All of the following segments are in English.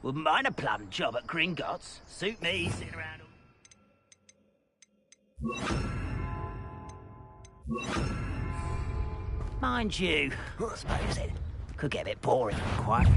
Wouldn't mind a plum job at Gringotts. Suit me, sitting around. Mind you, I suppose it could get a bit boring and quiet.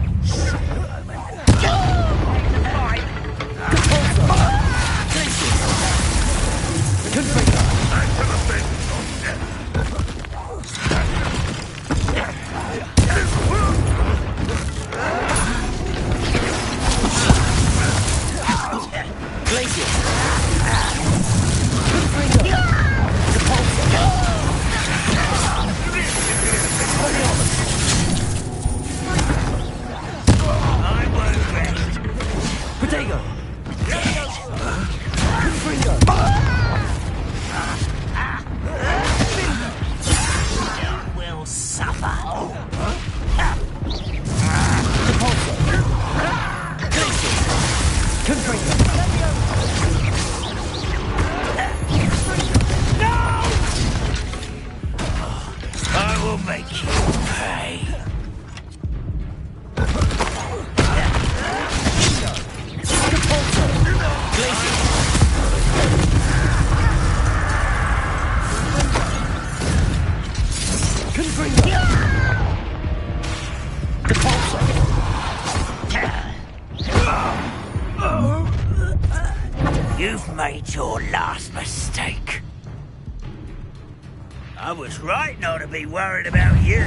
You've made your last mistake. I was right not to be worried about you.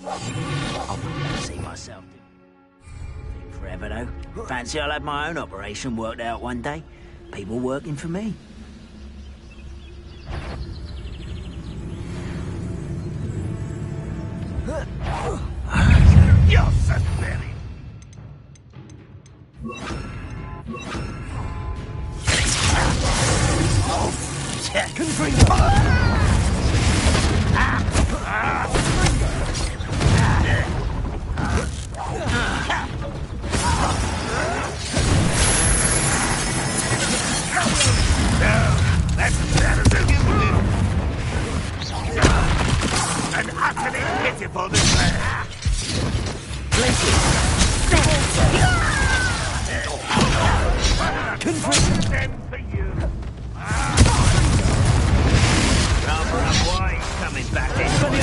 I wouldn't see myself doing forever, though. Fancy I'll have my own operation worked out one day. People working for me. You're so very... For this man. For you. Why he's coming back this way.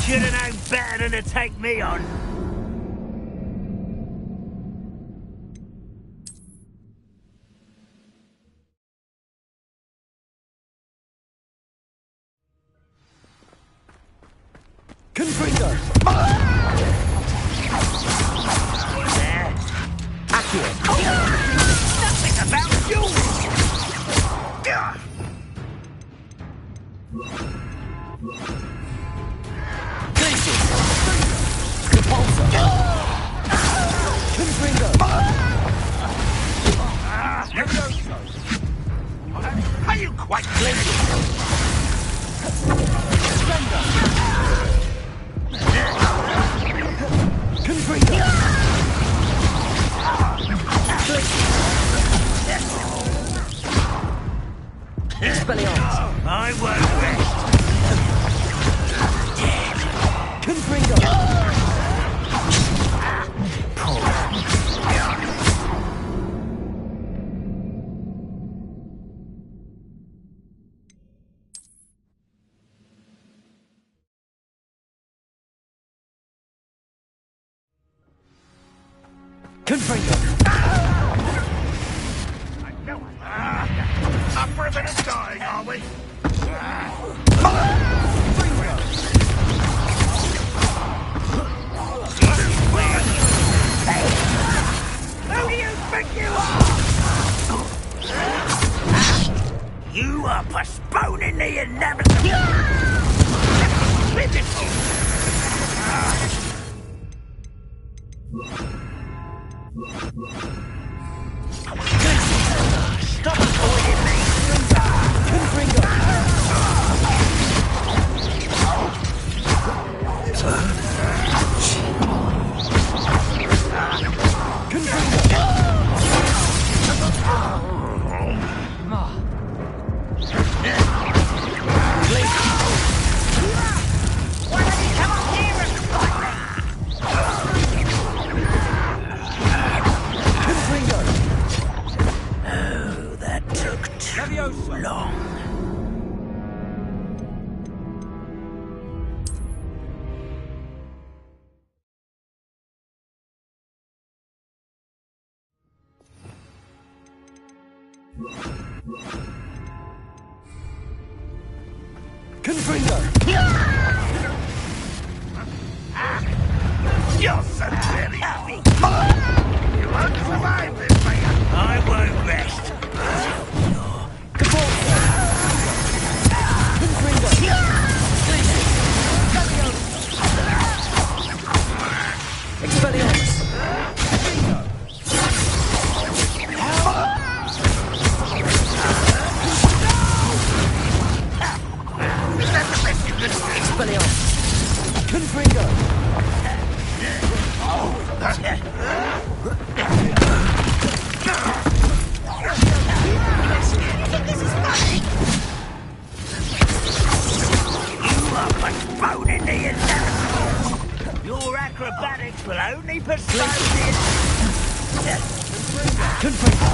Should have known better than to take me on. Confringo! There. Accurate. Nothing about you! Are you quite I won't rest. Confringo. Up for a bit of dying, are we? Who do you think you are? You are postponing the inevitable. Stop avoiding me! Confringo. Oh, that took too long. Confringo. You're so very happy. You won't survive this, mate. I won't rest. Expelliarmus. Expelliarmus. Confringo. Postponing the inevitable. Your acrobatics will only postpone it. Confringo.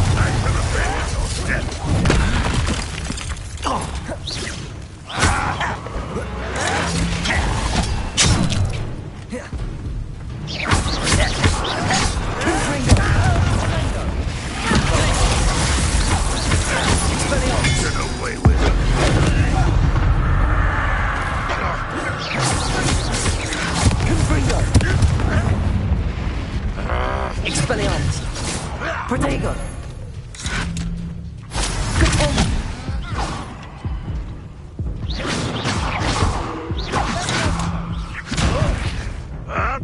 Get away with it. Confringo. Expelliarmus. Protego.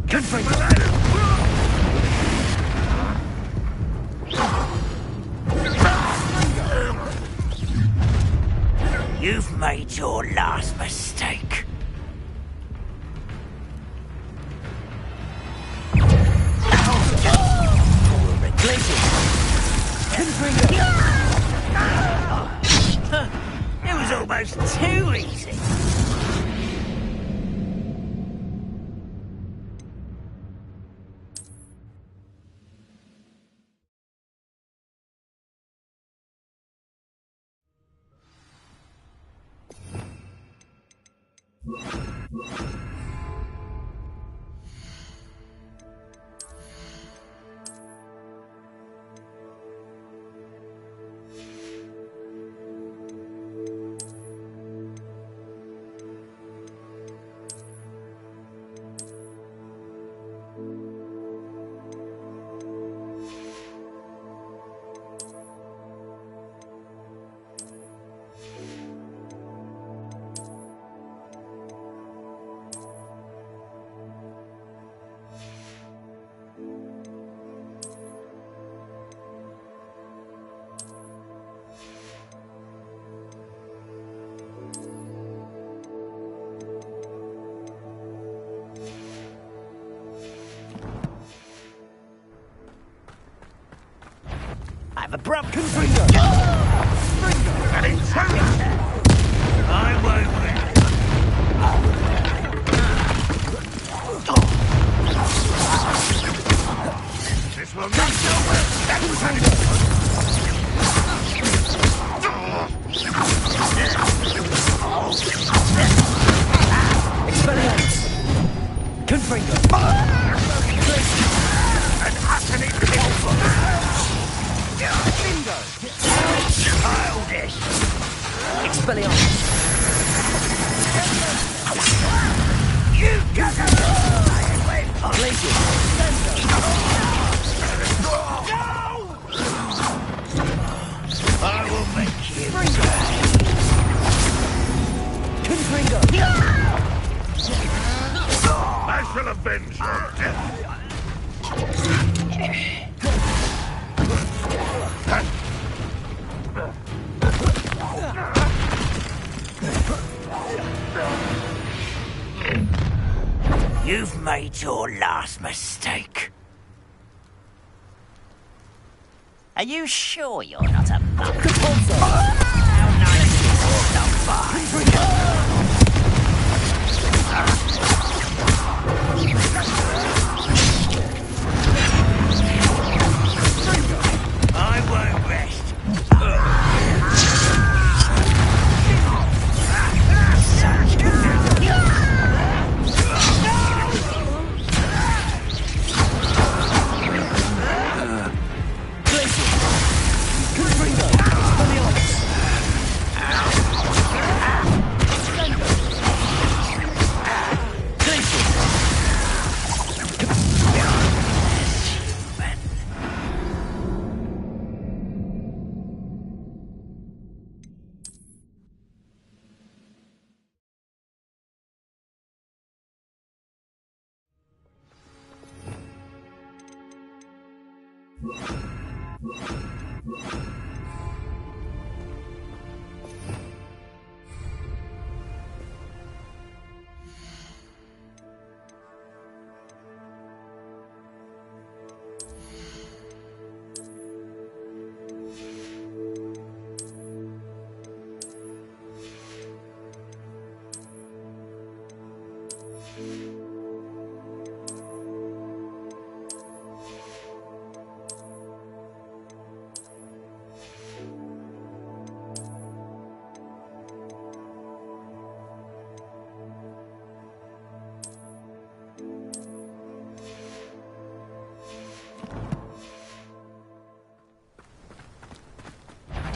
Confringo. You've made your last mistake. It was almost too easy. I have a problem. Confringo. And it's I won't rest. This will not go well. Expelliarmus. Confringo. An utterly Expelliarmus! You got to Glacius! I will make you. Confringo! I shall avenge your death. You've made your last mistake. Are you sure you're not a monk? How nice is stop by? I won't rest.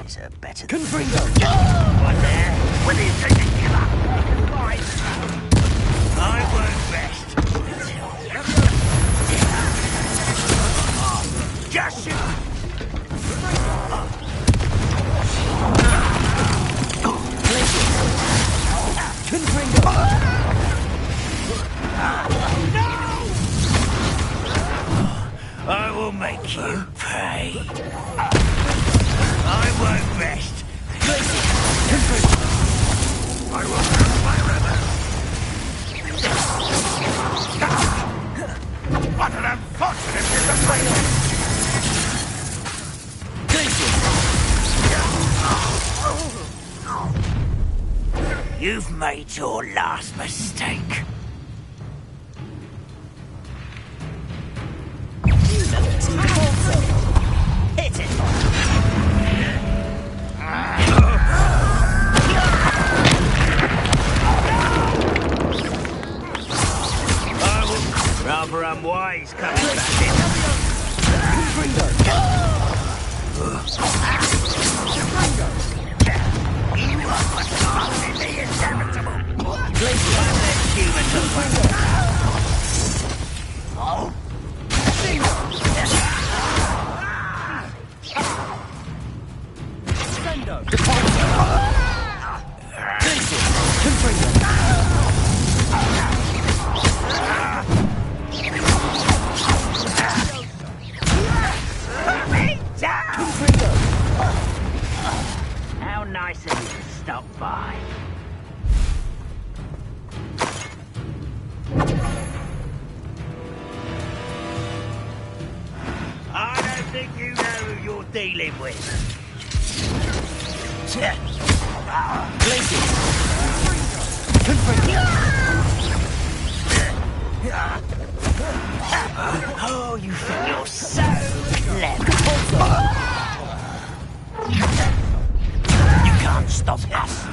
Deserve better than Confringo! What there? What is it, killer? I won't rest. Just shoot. Confringo! I will make you pay. I won't rest. I will have my revenge. What an unfortunate disappointment. You've made your last mistake. Hit it! Rather unwise coming back in. You are what's causing the inevitable. Human How nice of you to stop by. I don't think you know who you're dealing with. Oh, you think you're so clever. You can't stop us.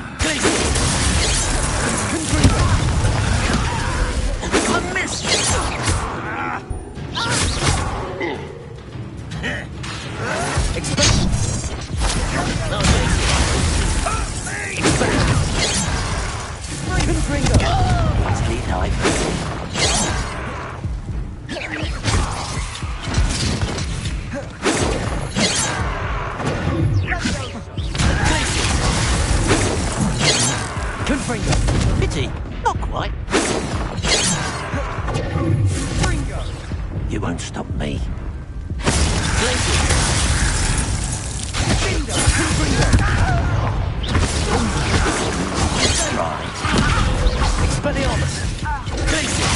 I missed you. Expect. No, Confringo. Pity. Not quite. Fringo. You won't stop me. Glacier. Bingo. Confringo. Right. Expelliarmus. Glacier.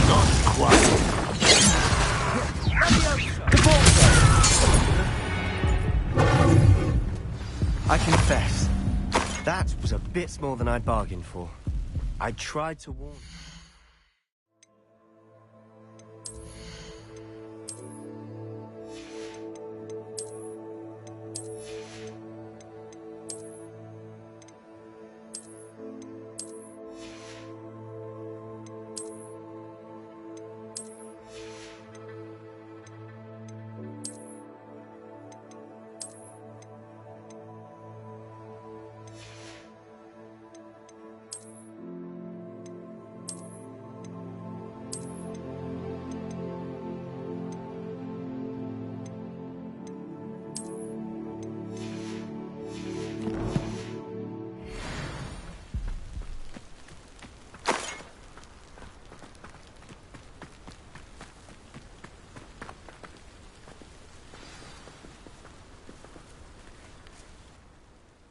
Not quite. I confess, that was a bit more than I'd bargained for. I tried to warn...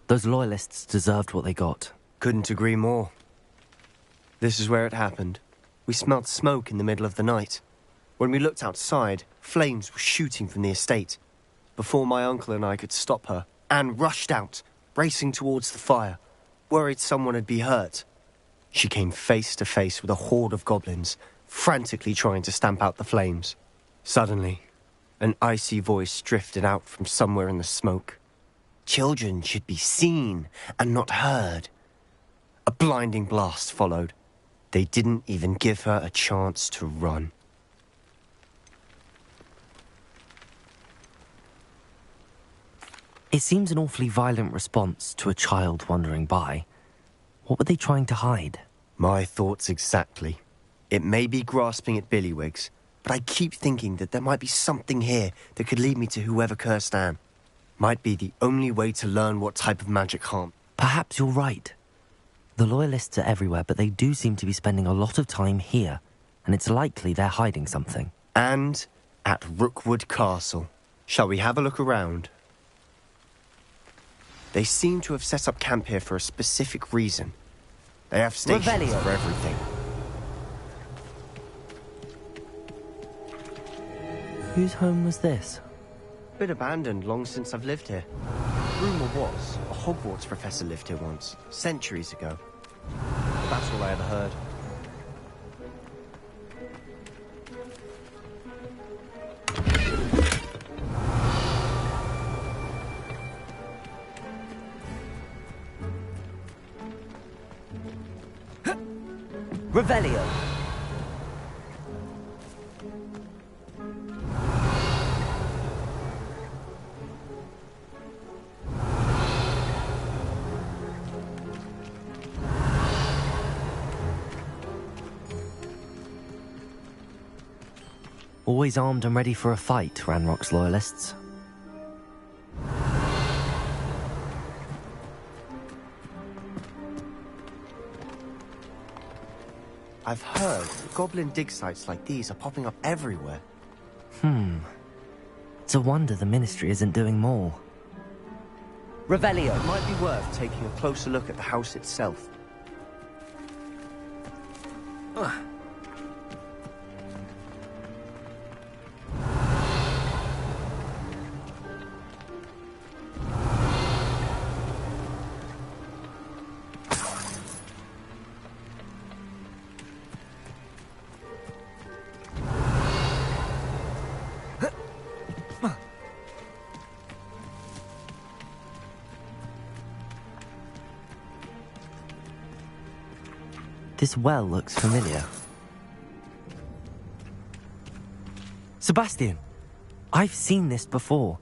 Those loyalists deserved what they got. Couldn't agree more. This is where it happened. We smelled smoke in the middle of the night. When we looked outside, flames were shooting from the estate. Before my uncle and I could stop her, Anne rushed out, racing towards the fire, worried someone had been hurt. She came face to face with a horde of goblins, frantically trying to stamp out the flames. Suddenly, an icy voice drifted out from somewhere in the smoke. Children should be seen and not heard. A blinding blast followed. They didn't even give her a chance to run. It seems an awfully violent response to a child wandering by. What were they trying to hide? My thoughts exactly. It may be grasping at billywhigs, but I keep thinking that there might be something here that could lead me to whoever cursed Anne. Might be the only way to learn what type of magic harm. Perhaps you're right. The loyalists are everywhere, but they do seem to be spending a lot of time here, and it's likely they're hiding something. And at Rookwood Castle. Shall we have a look around? They seem to have set up camp here for a specific reason. They have stations Revelio. for everything. Whose home was this? Been abandoned long since I've lived here. Rumour was, a Hogwarts professor lived here once, centuries ago. That's all I ever heard. Revelio. Always armed and ready for a fight, Ranrock's loyalists. I've heard goblin dig sites like these are popping up everywhere. It's a wonder the Ministry isn't doing more. Revelio. It might be worth taking a closer look at the house itself. This well looks familiar. Sebastian, I've seen this before.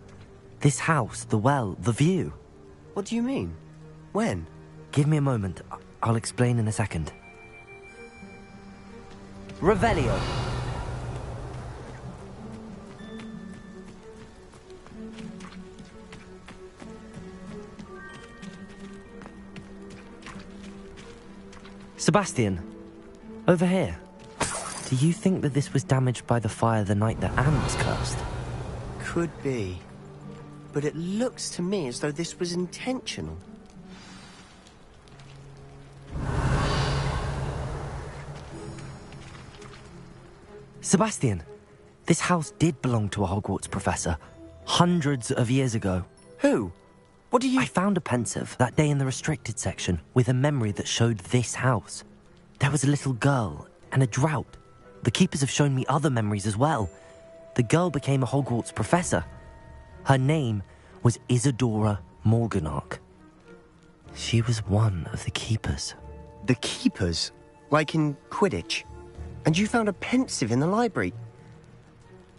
This house, the well, the view. What do you mean? When? Give me a moment. I'll explain in a second. Revelio. Sebastian, over here. Do you think that this was damaged by the fire the night that Anne was cursed? Could be. But it looks to me as though this was intentional. Sebastian, this house did belong to a Hogwarts professor, hundreds of years ago. Who? What do you... I found a pensive that day in the restricted section with a memory that showed this house. There was a little girl and a drought. The keepers have shown me other memories as well. The girl became a Hogwarts professor. Her name was Isadora Morganach. She was one of the keepers. The keepers? Like in Quidditch? And you found a pensive in the library?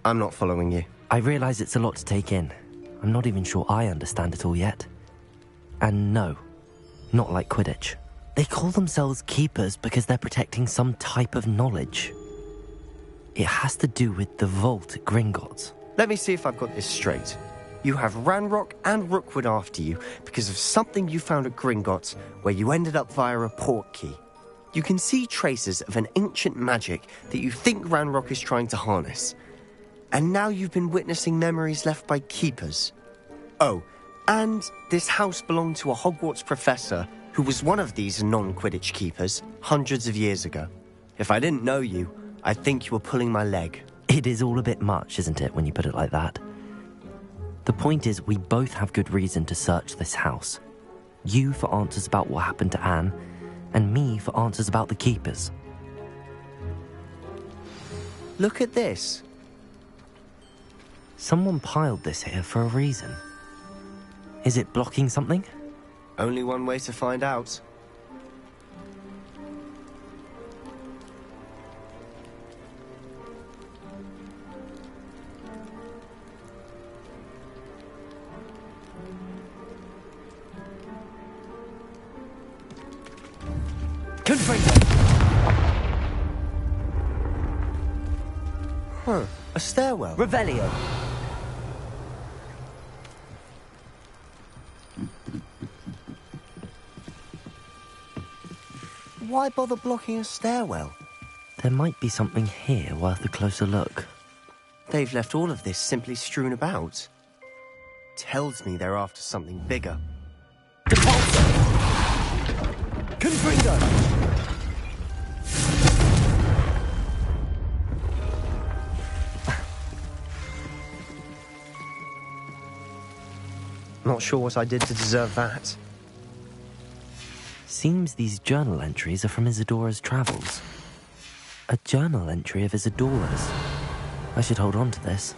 I'm not following you. I realize it's a lot to take in. I'm not even sure I understand it all yet. And no, not like Quidditch. They call themselves keepers because they're protecting some type of knowledge. It has to do with the vault at Gringotts. Let me see if I've got this straight. You have Ranrock and Rookwood after you because of something you found at Gringotts where you ended up via a port key. You can see traces of an ancient magic that you think Ranrock is trying to harness. And now you've been witnessing memories left by keepers. Oh, and this house belonged to a Hogwarts professor who was one of these non-Quidditch keepers hundreds of years ago. If I didn't know you, I'd think you were pulling my leg. It is all a bit much, isn't it, when you put it like that? The point is, we both have good reason to search this house. You for answers about what happened to Anne, and me for answers about the keepers. Look at this. Someone piled this here for a reason. Is it blocking something? Only one way to find out. Huh, a stairwell. Revelio. Why bother blocking a stairwell? There might be something here worth a closer look. They've left all of this simply strewn about. Tells me they're after something bigger. Confringo. Not sure what I did to deserve that. Seems these journal entries are from Isadora's travels. A journal entry of Isadora's. I should hold on to this.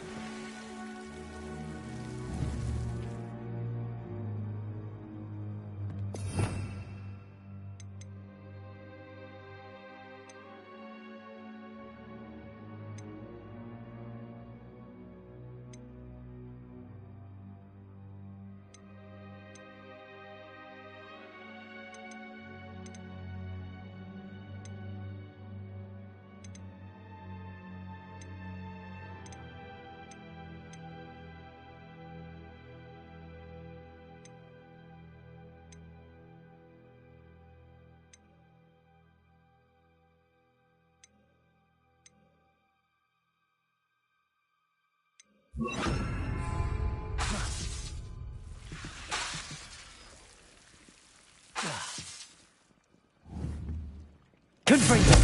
Confringo.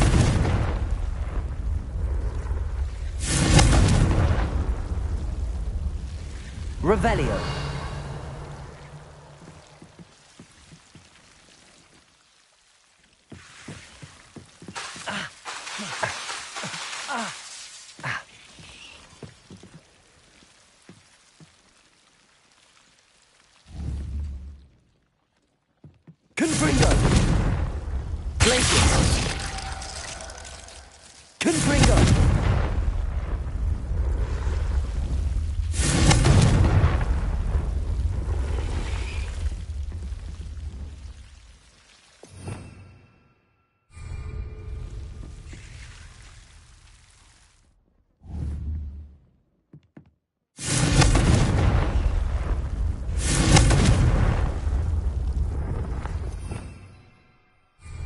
Revelio. Confringo. Glacius. Confringo.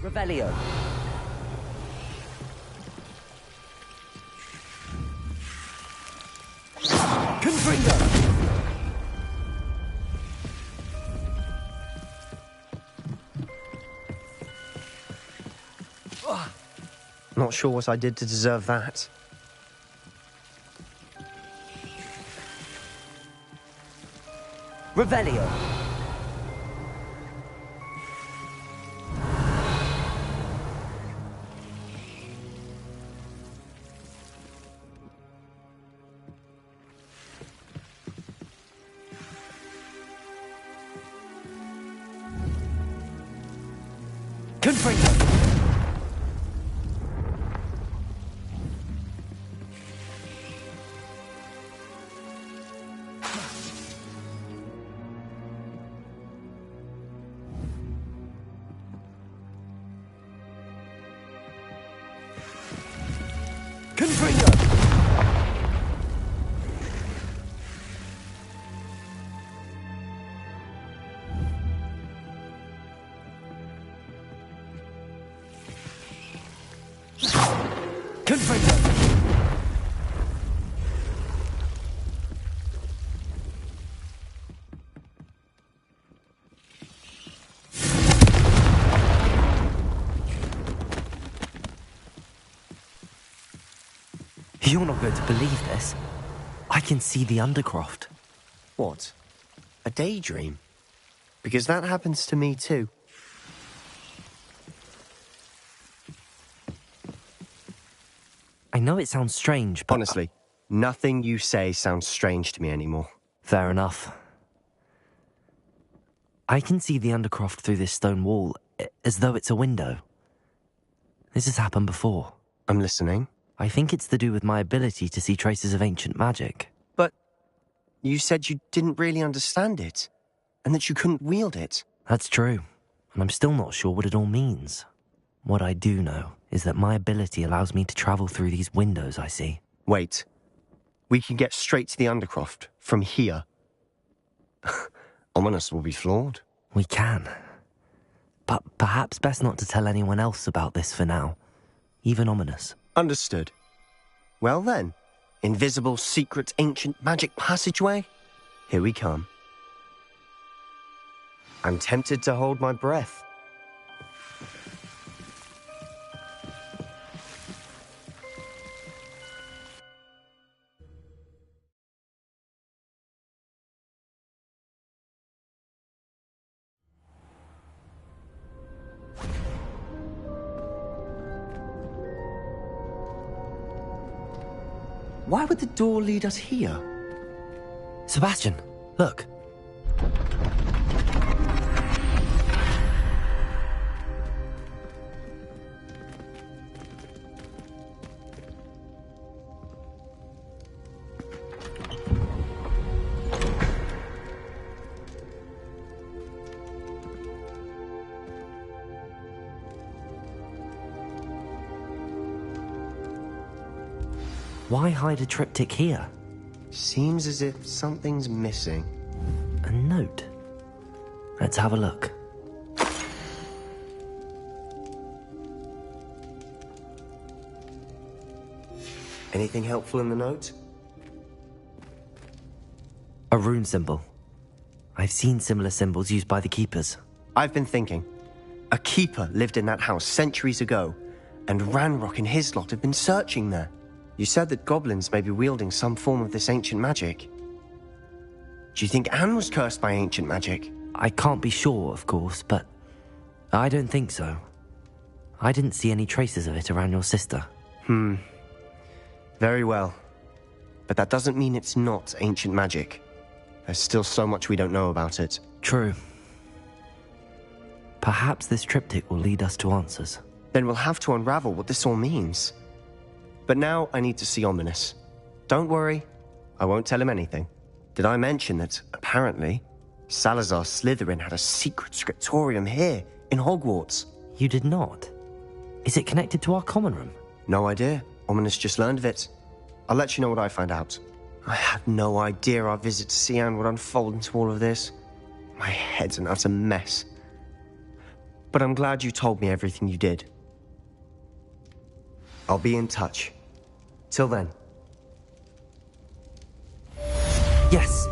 Revelio. Not sure what I did to deserve that. Revelio. Confringo. Confringo. Confringo. You're not going to believe this. I can see the Undercroft. What? A daydream? Because that happens to me too. I know it sounds strange, but... Honestly, nothing you say sounds strange to me anymore. Fair enough. I can see the Undercroft through this stone wall, as though it's a window. This has happened before. I'm listening. I think it's to do with my ability to see traces of ancient magic. But you said you didn't really understand it, and that you couldn't wield it. That's true, and I'm still not sure what it all means. What I do know is that my ability allows me to travel through these windows I see. Wait. We can get straight to the Undercroft from here. Ominous will be floored. We can. But perhaps best not to tell anyone else about this for now. Even Ominous. Understood. Well then, invisible, secret, ancient magic passageway? Here we come. I'm tempted to hold my breath. Why would the door lead us here? Sebastian, look. Why hide a triptych here? Seems as if something's missing. A note. Let's have a look. Anything helpful in the note? A rune symbol. I've seen similar symbols used by the keepers. I've been thinking. A keeper lived in that house centuries ago, and Ranrock and his lot have been searching there. You said that goblins may be wielding some form of this ancient magic. Do you think Anne was cursed by ancient magic? I can't be sure, of course, but I don't think so. I didn't see any traces of it around your sister. Very well. But that doesn't mean it's not ancient magic. There's still so much we don't know about it. True. Perhaps this triptych will lead us to answers. Then we'll have to unravel what this all means. But now I need to see Ominous. Don't worry, I won't tell him anything. Did I mention that, apparently, Salazar Slytherin had a secret scriptorium here, in Hogwarts? You did not? Is it connected to our common room? No idea. Ominous just learned of it. I'll let you know what I find out. I had no idea our visit to Cian would unfold into all of this. My head's an utter mess. But I'm glad you told me everything you did. I'll be in touch. Till then. Yes.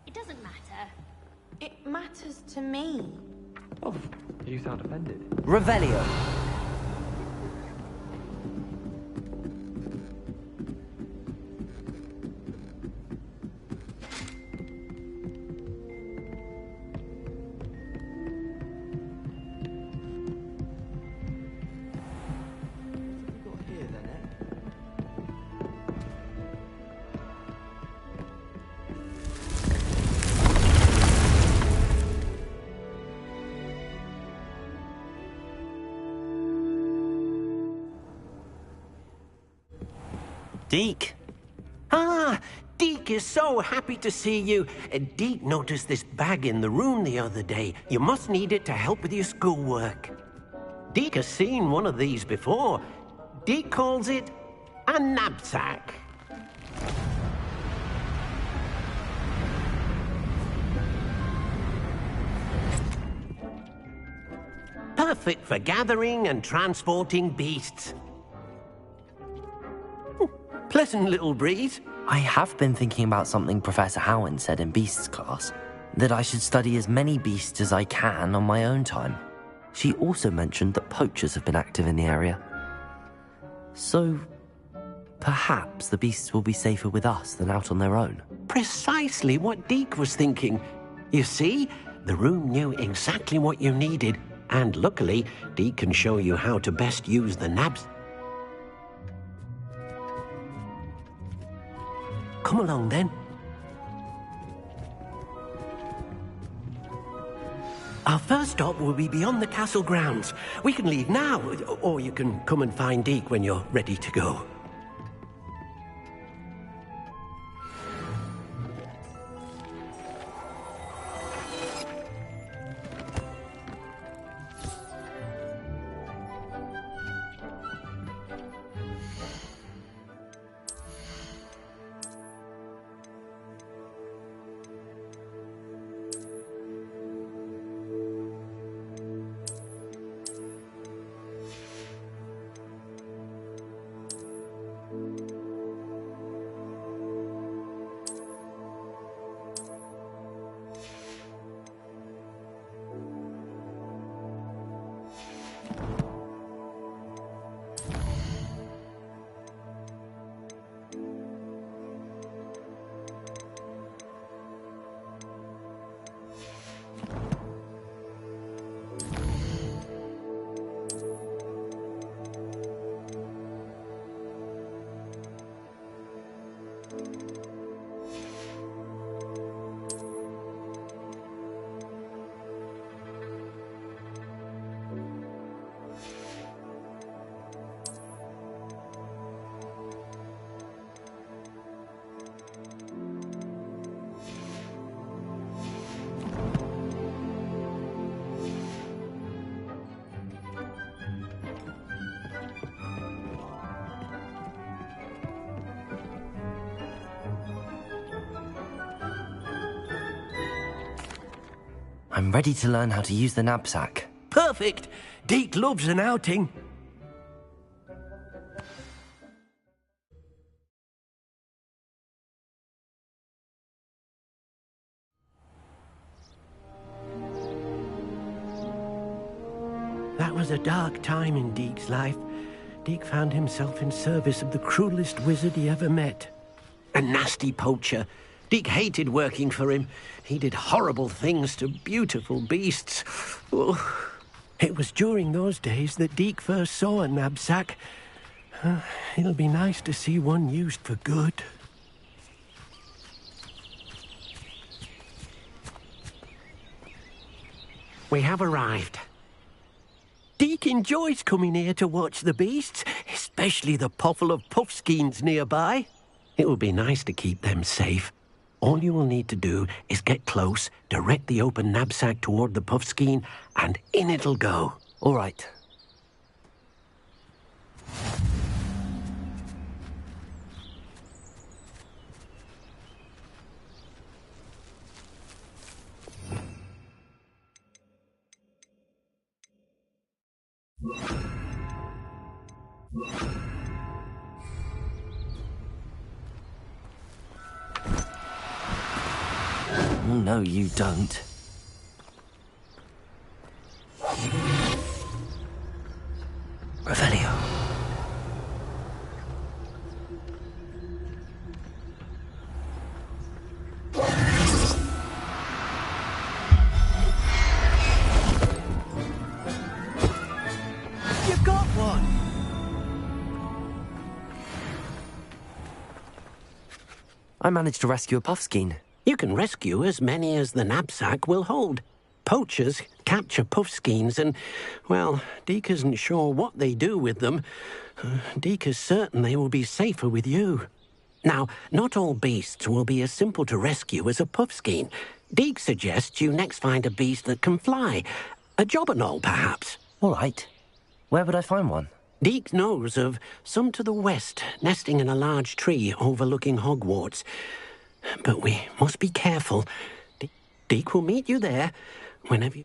It doesn't matter. It matters to me. Oh, you sound offended. Revelio. Deke. Ah, Deke is so happy to see you. Deke noticed this bag in the room the other day. You must need it to help with your schoolwork. Deke has seen one of these before. Deke calls it a knapsack. Perfect for gathering and transporting beasts. Pleasant little breeze. I have been thinking about something Professor Howen said in Beasts class, that I should study as many beasts as I can on my own time. She also mentioned that poachers have been active in the area. So, perhaps the beasts will be safer with us than out on their own. Precisely what Deke was thinking. You see, the room knew exactly what you needed, and luckily, Deke can show you how to best use the nabs. Come along, then. Our first stop will be beyond the castle grounds. We can leave now, or you can come and find Deke when you're ready to go. I'm ready to learn how to use the knapsack. Perfect! Deke loves an outing. That was a dark time in Deke's life. Deke found himself in service of the cruelest wizard he ever met. A nasty poacher. Deke hated working for him. He did horrible things to beautiful beasts. Oh. It was during those days that Deke first saw a knapsack. It'll be nice to see one used for good. We have arrived. Deke enjoys coming here to watch the beasts, especially the potful of puffskeins nearby. It will be nice to keep them safe. All you will need to do is get close, direct the open knapsack toward the puffskein, and in it'll go. All right. No, you don't. Revelio. You got one! I managed to rescue a puffskein. You can rescue as many as the knapsack will hold. Poachers capture puffskeins and, well, Deke isn't sure what they do with them. Deke is certain they will be safer with you. Now, not all beasts will be as simple to rescue as a puffskein. Deke suggests you next find a beast that can fly. A jobberknoll, perhaps. All right. Where would I find one? Deke knows of some to the west, nesting in a large tree overlooking Hogwarts. But we must be careful. Deke will meet you there whenever you...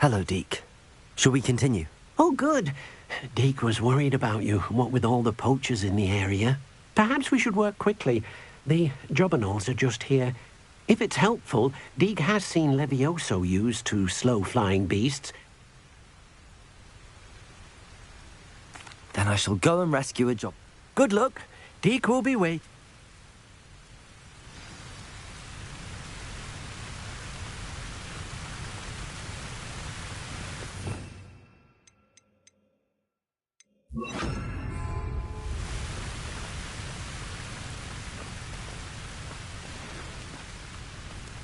Hello, Deke. Shall we continue? Oh, good. Deke was worried about you, what with all the poachers in the area. Perhaps we should work quickly. The jobberknolls are just here. If it's helpful, Deke has seen Levioso used to slow flying beasts. Then I shall go and rescue a job. Good luck. Deke will be waiting.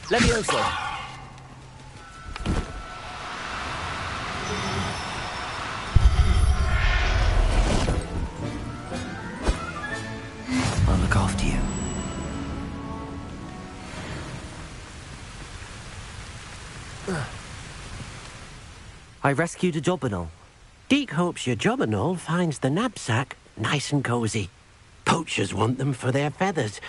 Levioso. I'll look after you. I rescued a jobberknoll. Deke hopes your jobberknoll finds the knapsack nice and cozy. Poachers want them for their feathers,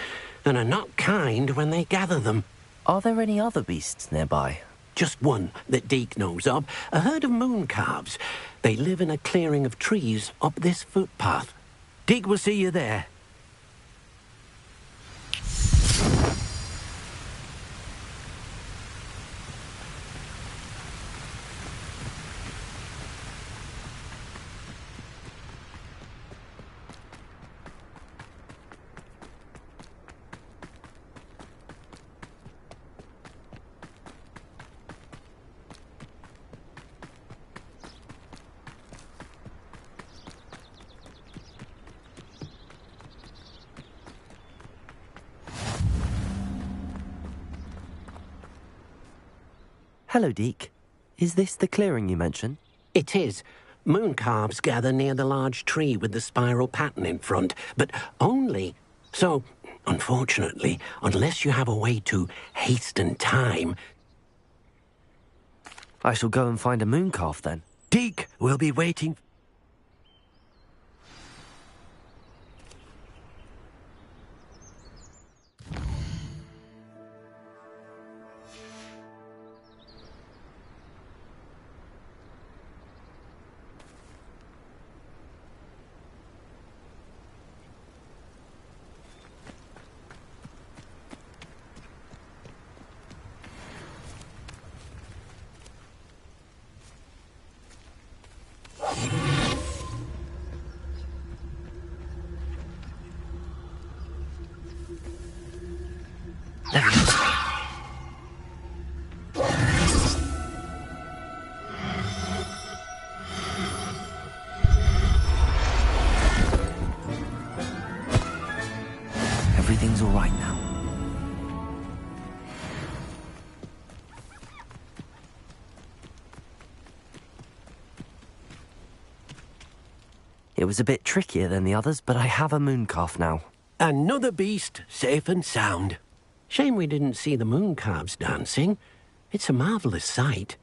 and are not kind when they gather them. Are there any other beasts nearby? Just one that Deke knows of, a herd of moon calves. They live in a clearing of trees up this footpath. Deke will see you there. Hello, Deke. Is this the clearing you mentioned? It is. Moon calves gather near the large tree with the spiral pattern in front, but only. So, unfortunately, unless you have a way to hasten time... I shall go and find a moon calf then. Deke will be waiting. Everything's all right now. It was a bit trickier than the others, but I have a mooncalf now. Another beast, safe and sound. Shame we didn't see the mooncalves dancing. It's a marvellous sight.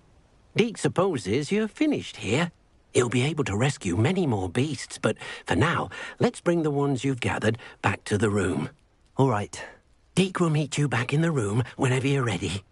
Deke supposes you're finished here. He'll be able to rescue many more beasts, but for now, let's bring the ones you've gathered back to the room. All right. Deke will meet you back in the room whenever you're ready.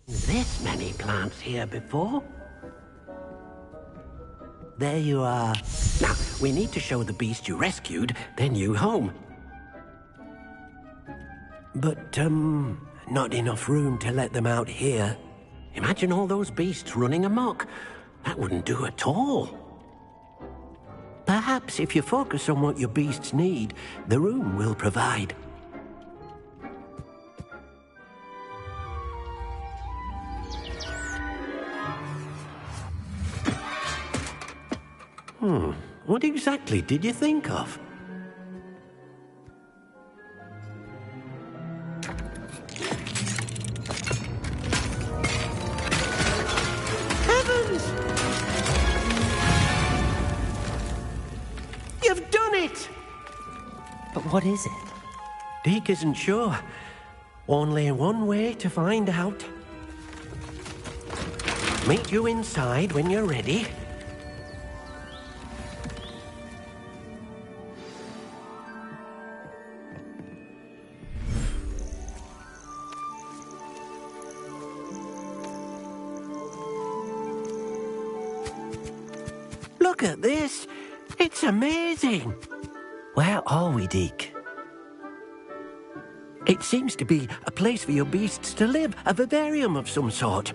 This many plants here before. There you are. Now, we need to show the beast you rescued their new home. But, not enough room to let them out here. Imagine all those beasts running amok. That wouldn't do at all. Perhaps if you focus on what your beasts need, the room will provide. What exactly did you think of? Heavens! You've done it! But what is it? Deke isn't sure. Only one way to find out. Meet you inside when you're ready. Look at this. It's amazing. Where are we, Deke? It seems to be a place for your beasts to live, a vivarium of some sort.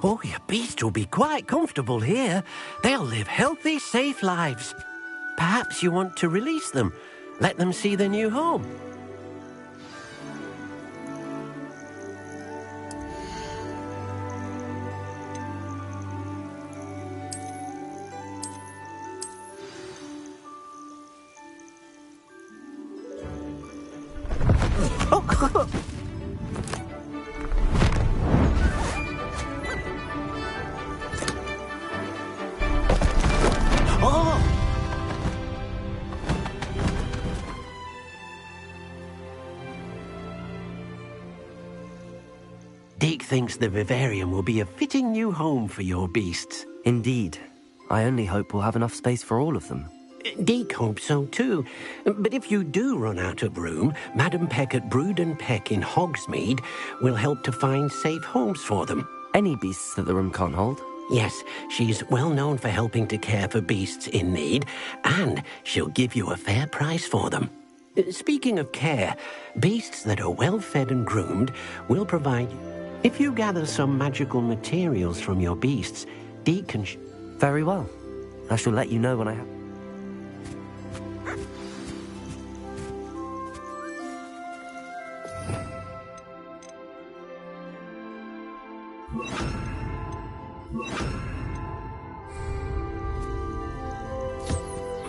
Oh, your beasts will be quite comfortable here. They'll live healthy, safe lives. Perhaps you want to release them, let them see their new home. Deke thinks the vivarium will be a fitting new home for your beasts. Indeed. I only hope we'll have enough space for all of them. Deke hopes so too. But if you do run out of room, Madam Peck at Brood and Peck in Hogsmeade will help to find safe homes for them. Any beasts that the room can't hold? Yes, she's well known for helping to care for beasts in need, and she'll give you a fair price for them. Speaking of care, beasts that are well fed and groomed will provide... If you gather some magical materials from your beasts, Deke can... Very well. I shall let you know when I have...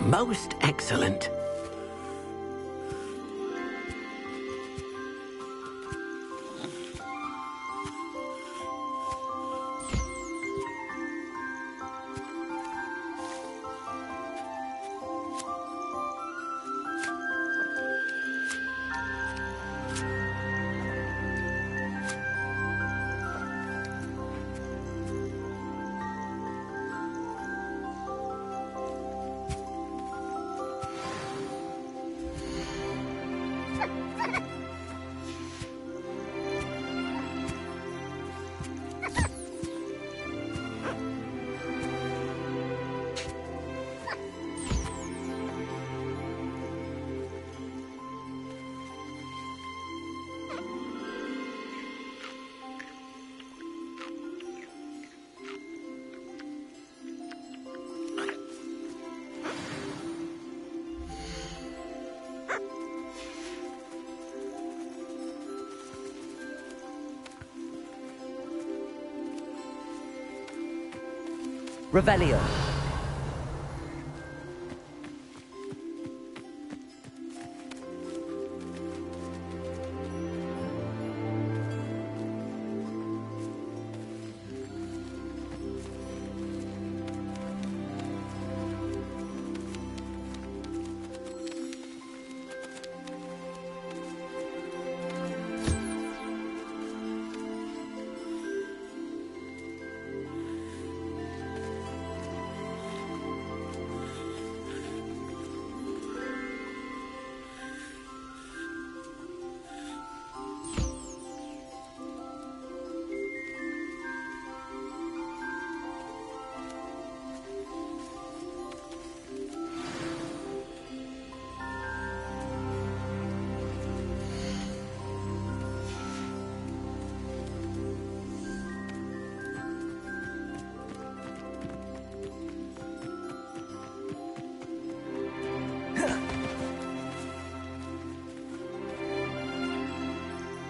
Most excellent. Revelio.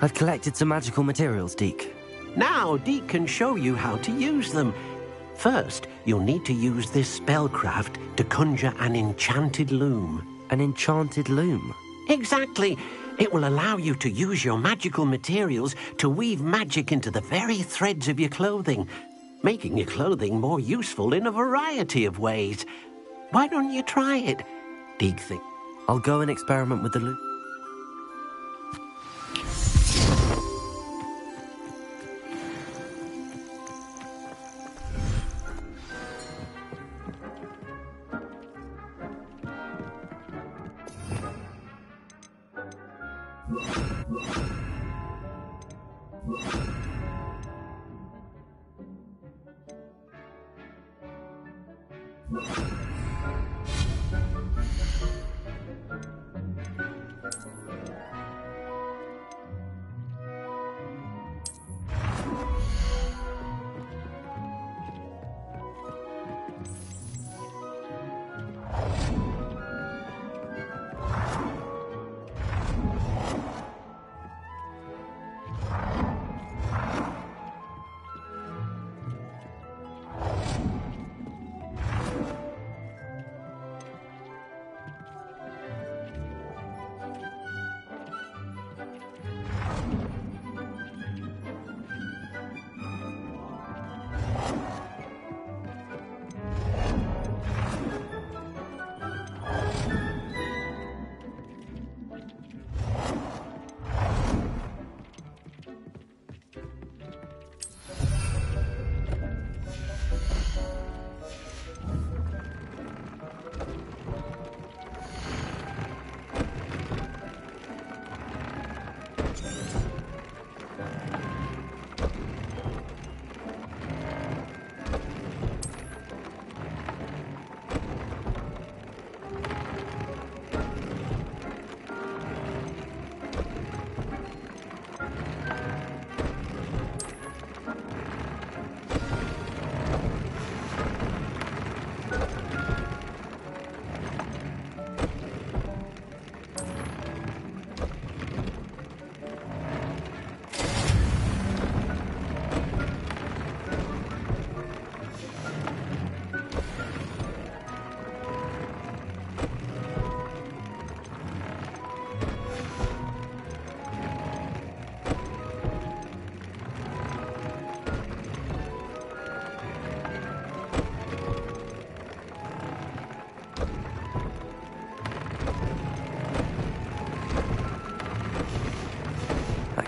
I've collected some magical materials, Deke. Now Deke can show you how to use them. First, you'll need to use this spellcraft to conjure an enchanted loom. An enchanted loom? Exactly. It will allow you to use your magical materials to weave magic into the very threads of your clothing, making your clothing more useful in a variety of ways. Why don't you try it? Deke thinks. I'll go and experiment with the loom.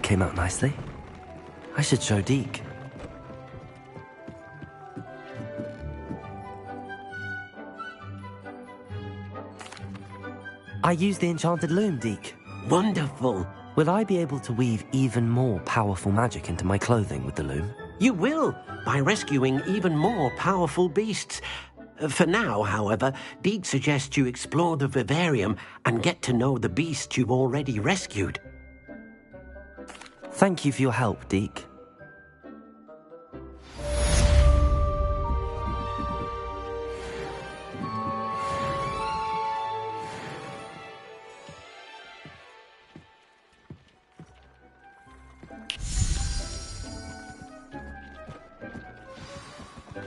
came out nicely. I should show Deke. I used the enchanted loom, Deke. Wonderful. Will I be able to weave even more powerful magic into my clothing with the loom? You will, by rescuing even more powerful beasts. For now, however, Deke suggests you explore the vivarium and get to know the beasts you've already rescued. Thank you for your help, Deke.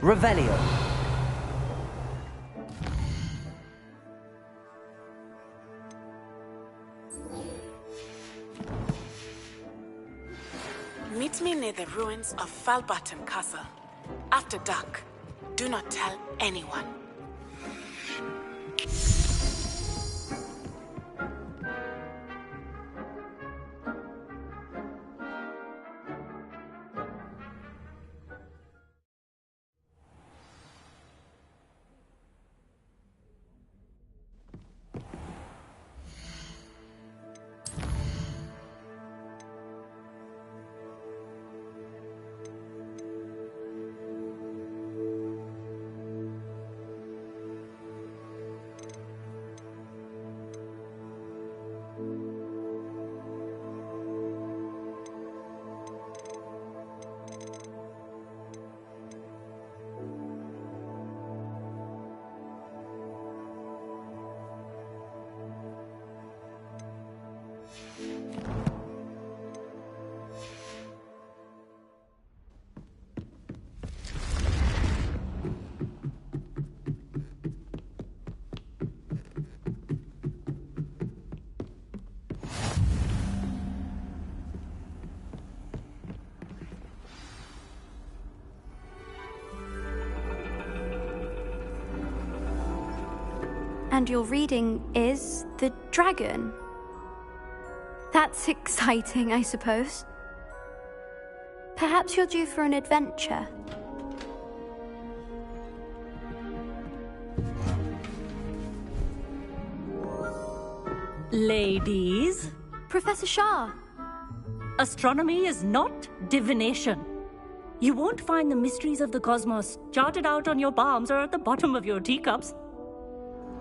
Revelio. Meet me near the ruins of Falbottom Castle. After dark. Do not tell anyone. And your reading is The Dragon. That's exciting, I suppose. Perhaps you're due for an adventure. Ladies, Professor Shah. astronomy is not divination. You won't find the mysteries of the cosmos charted out on your palms or at the bottom of your teacups.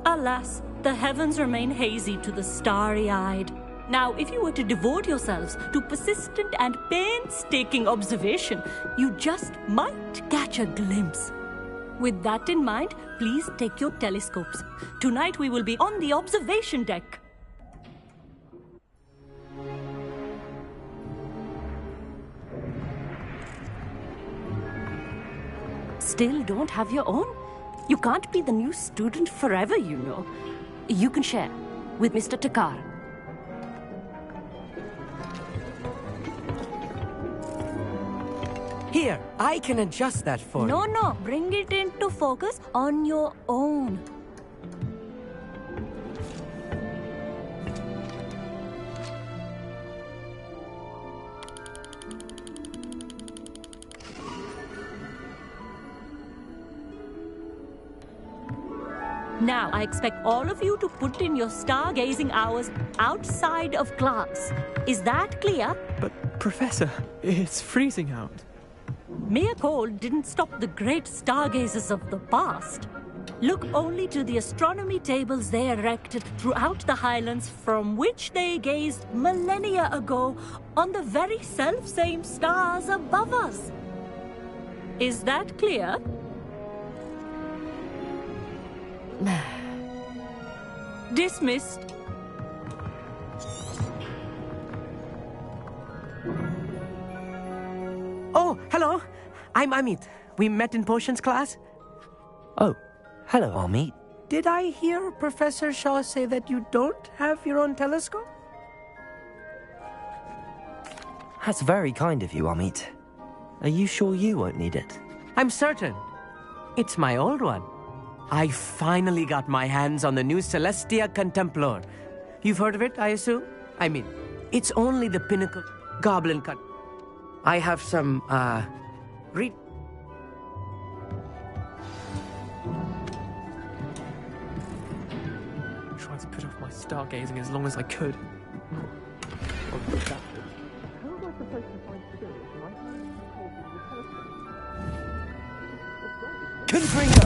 Alas, the heavens remain hazy to the starry-eyed. Now, if you were to devote yourselves to persistent and painstaking observation, you just might catch a glimpse. With that in mind, please take your telescopes. Tonight we will be on the observation deck. Still don't have your own? You can't be the new student forever, you know. You can share with Mr. Takar. Here, I can adjust that for you. No, bring it into focus on your own. Now, I expect all of you to put in your stargazing hours outside of class. Is that clear? But, Professor, it's freezing out. Mere cold didn't stop the great stargazers of the past. Look only to the astronomy tables they erected throughout the highlands from which they gazed millennia ago on the very self-same stars above us. Is that clear? Dismissed. Oh, hello. I'm Amit. We met in potions class. Oh, hello, Amit. Did I hear Professor Shaw say that you don't have your own telescope? That's very kind of you, Amit. Are you sure you won't need it? I'm certain. It's my old one. I finally got my hands on the new Celestia Contemplar. You've heard of it, I assume? I mean, it's only the pinnacle. goblin cut. I have some, read. Tried to put off my stargazing as long as I could. Confringo!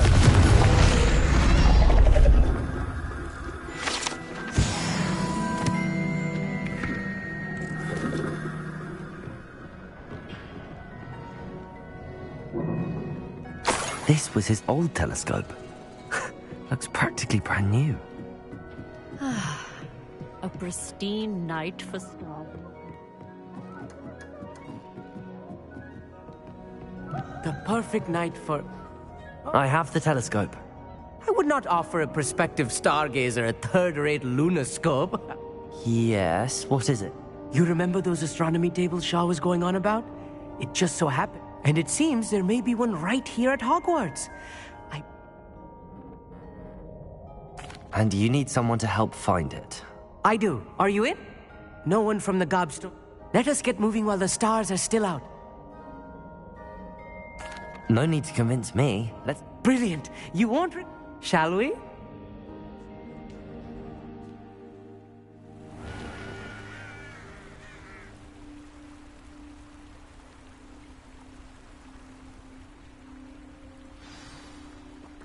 This was his old telescope. Looks practically brand new. A pristine night for stars. The perfect night for... I have the telescope. I would not offer a prospective stargazer a third-rate lunoscope. Yes, what is it? You remember those astronomy tables Shaw was going on about? It just so happened. And it seems there may be one right here at Hogwarts. And you need someone to help find it. I do. Are you in? No one from the Gobstone. Let us get moving while the stars are still out. No need to convince me. Let's... Brilliant. You won't... Shall we?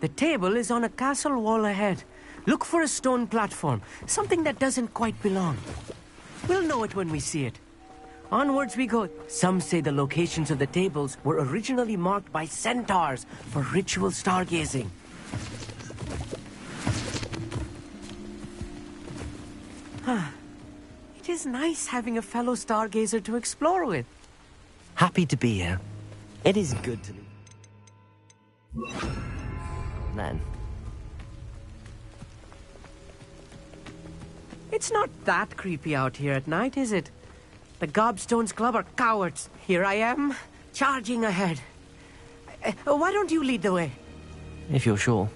The table is on a castle wall ahead. Look for a stone platform, something that doesn't quite belong. We'll know it when we see it. Onwards we go. Some say the locations of the tables were originally marked by centaurs for ritual stargazing. It is nice having a fellow stargazer to explore with. Happy to be here. It is good to be... Then... It's not that creepy out here at night, is it? The Gobstones Club are cowards. Here I am, charging ahead. Why don't you lead the way? If you're sure.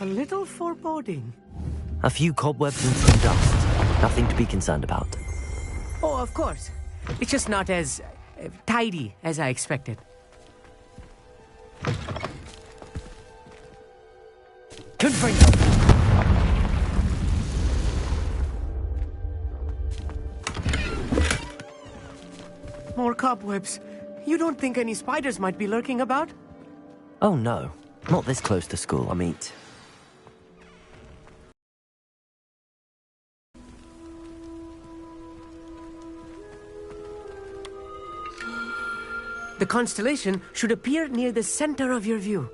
A little foreboding. A few cobwebs and some dust. Nothing to be concerned about. Oh, of course. It's just not as tidy as I expected. Confringo! More cobwebs. You don't think any spiders might be lurking about? Oh no. Not this close to school, I mean. The constellation should appear near the center of your view.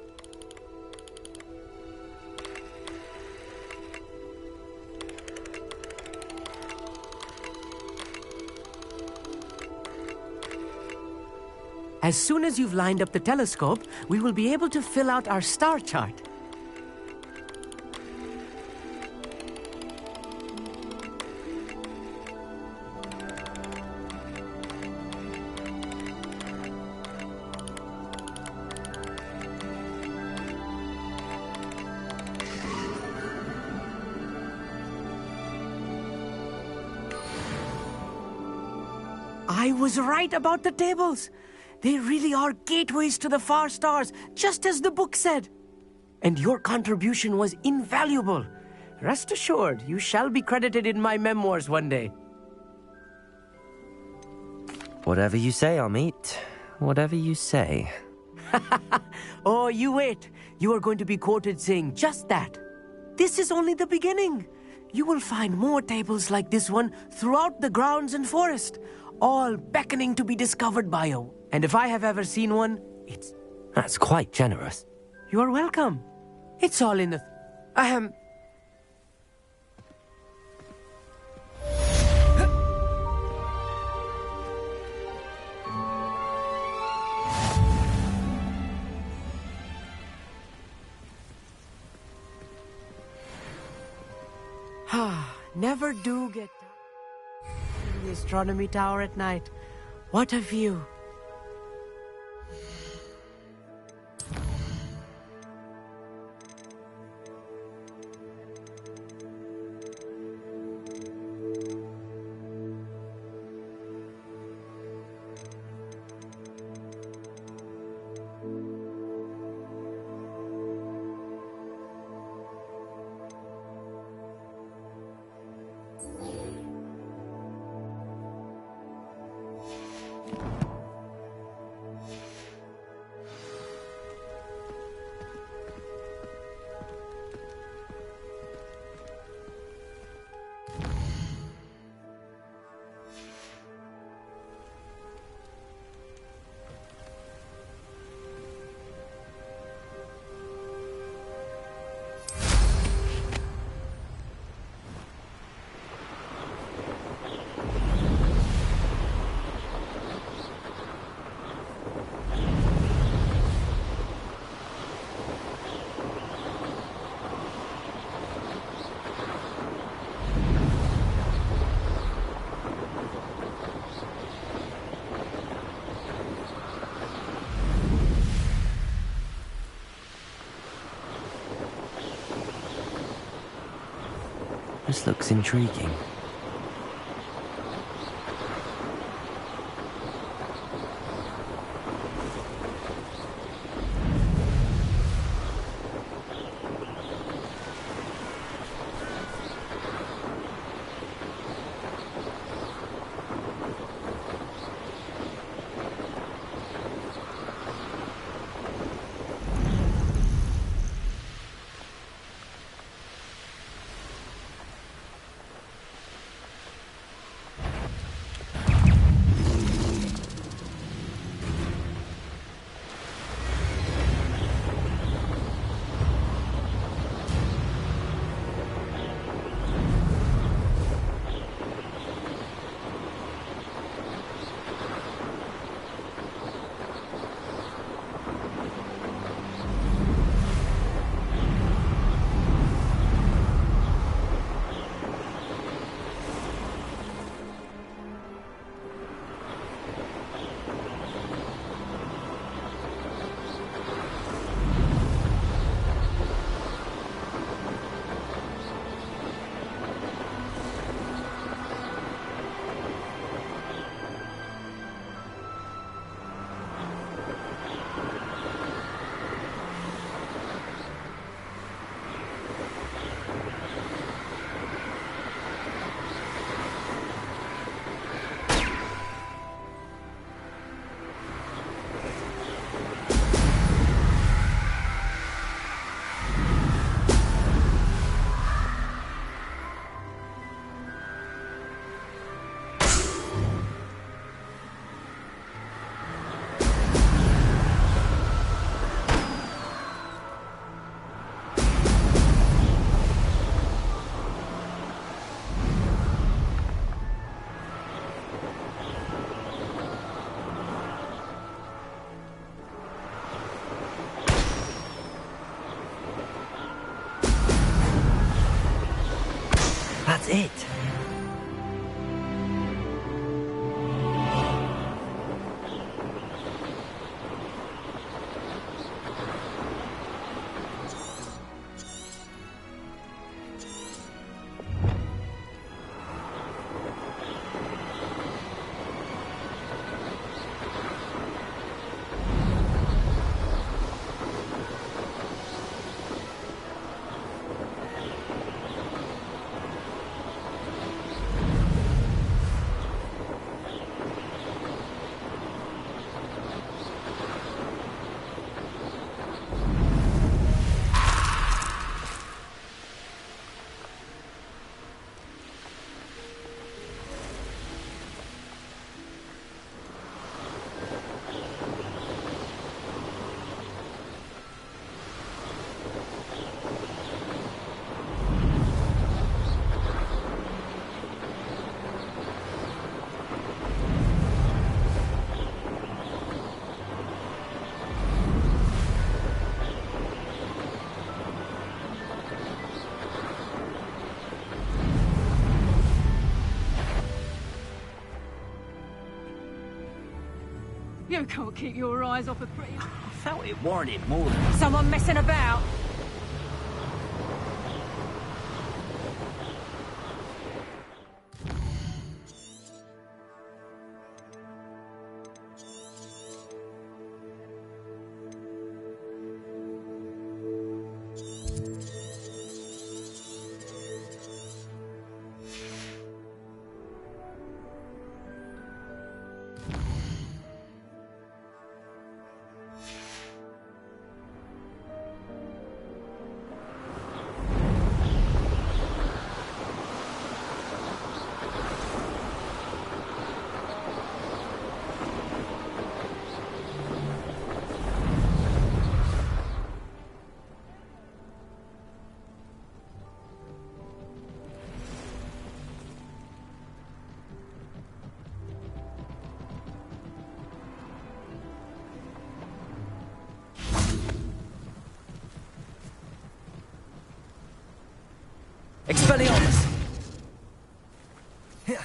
As soon as you've lined up the telescope, we will be able to fill out our star chart. I was right about the tables. They really are gateways to the far stars, just as the book said. And your contribution was invaluable. Rest assured, you shall be credited in my memoirs one day. Whatever you say, Amit. Whatever you say. Oh, you wait. You are going to be quoted saying just that. This is only the beginning. You will find more tables like this one throughout the grounds and forest, all beckoning to be discovered by you. And if I have ever seen one, it's... That's quite generous. You are welcome. It's all in the... Never do get in the astronomy tower at night. What a view. This looks intriguing. That's it. You can't keep your eyes off a pretty... I felt it warranted more than... Someone messing about. Expelliarmus! Here.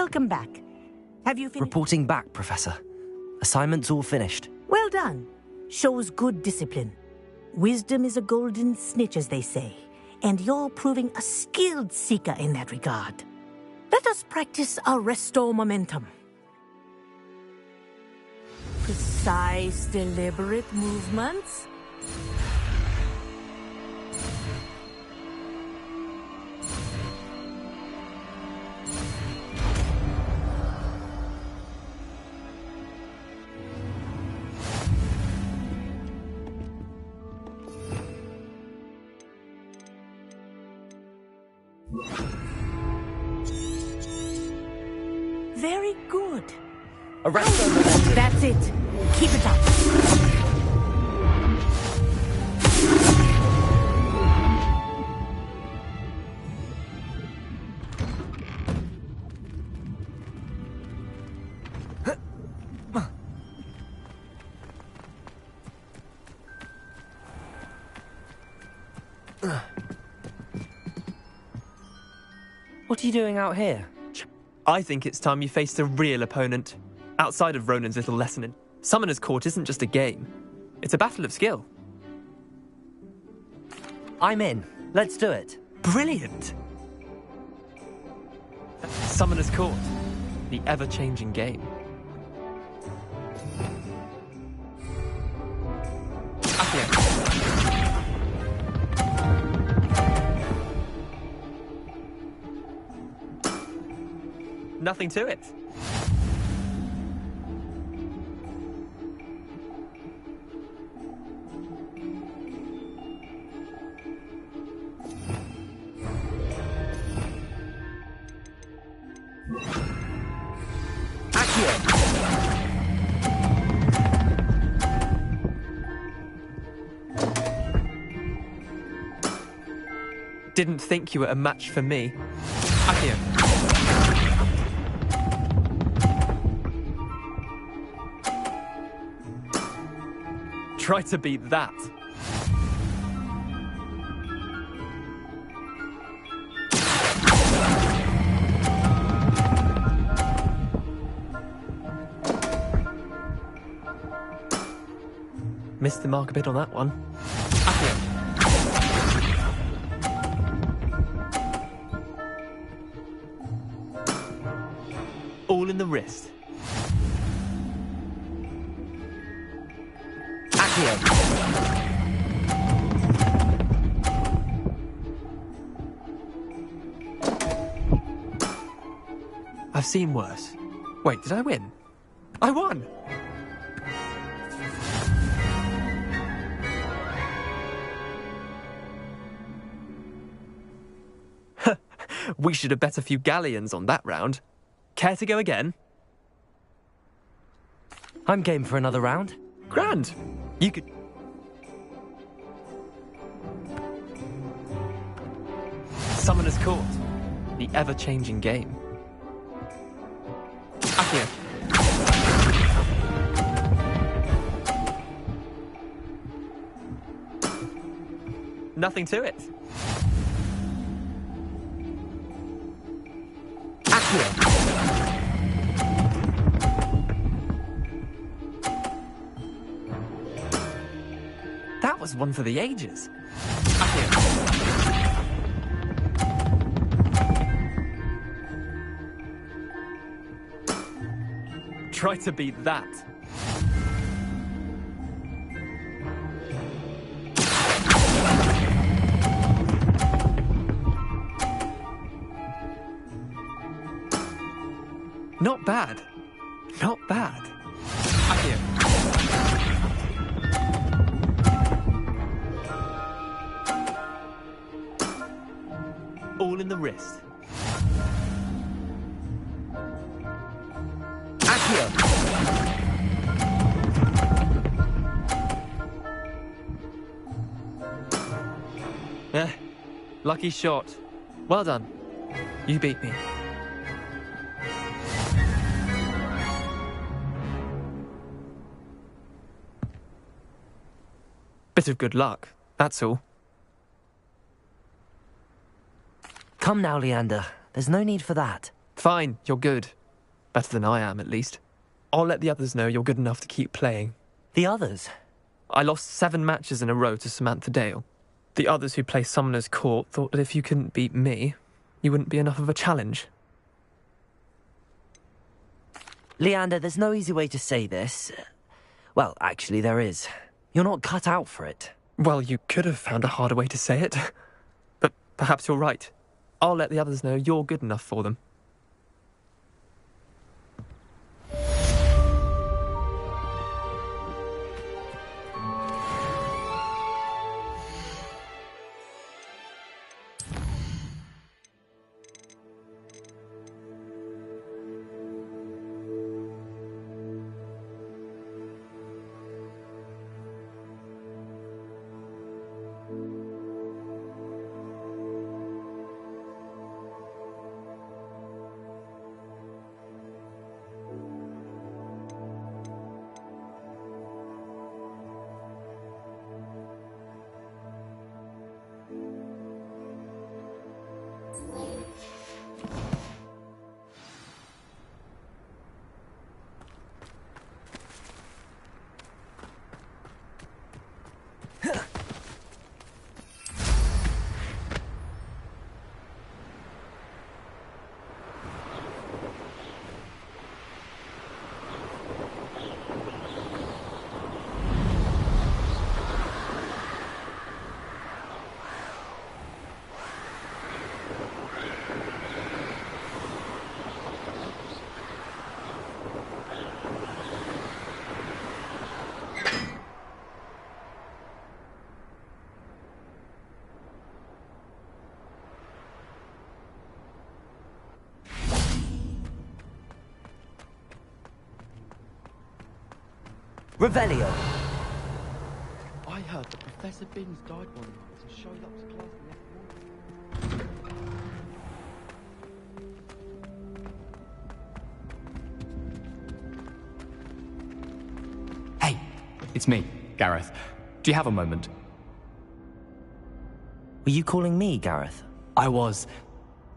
Welcome back. Have you finished? Reporting back, Professor. Assignment's all finished. Well done. Shows good discipline. Wisdom is a golden snitch, as they say, and you're proving a skilled seeker in that regard. Let us practice our restore momentum. Precise, deliberate movements. Very good. That's it. Keep it up. What are you doing out here? I think it's time you faced a real opponent. Outside of Ronan's little lesson in Summoner's Court isn't just a game. It's a battle of skill. I'm in. Let's do it. Brilliant! Summoner's Court. The ever-changing game. Nothing to it. Didn't think you were a match for me. Accio. Try to beat that. Missed the mark a bit on that one. Accio. All in the wrist. I've seen worse. Wait, did I win? I won! We should have bet a few galleons on that round. Care to go again? I'm game for another round. Grand. You could... Summoner's Court. The ever-changing game. Accio. Nothing to it. Accio. That was one for the ages. Try to beat that. Not bad. Not bad. Accio. All in the wrist. Lucky shot. Well done. You beat me. Bit of good luck, that's all. Come now, Leander. There's no need for that. Fine, you're good. Better than I am, at least. I'll let the others know you're good enough to keep playing. The others? I lost 7 matches in a row to Samantha Dale. The others who play Summoner's Court thought that if you couldn't beat me, you wouldn't be enough of a challenge. Leander, there's no easy way to say this. Well, actually, there is. You're not cut out for it. Well, you could have found a harder way to say it. But perhaps you're right. I'll let the others know you're good enough for them. Revelio. I heard that Professor Binns died one night and showed up to class the next morning. Hey, it's me, Gareth. Do you have a moment? Were you calling me, Gareth? I was.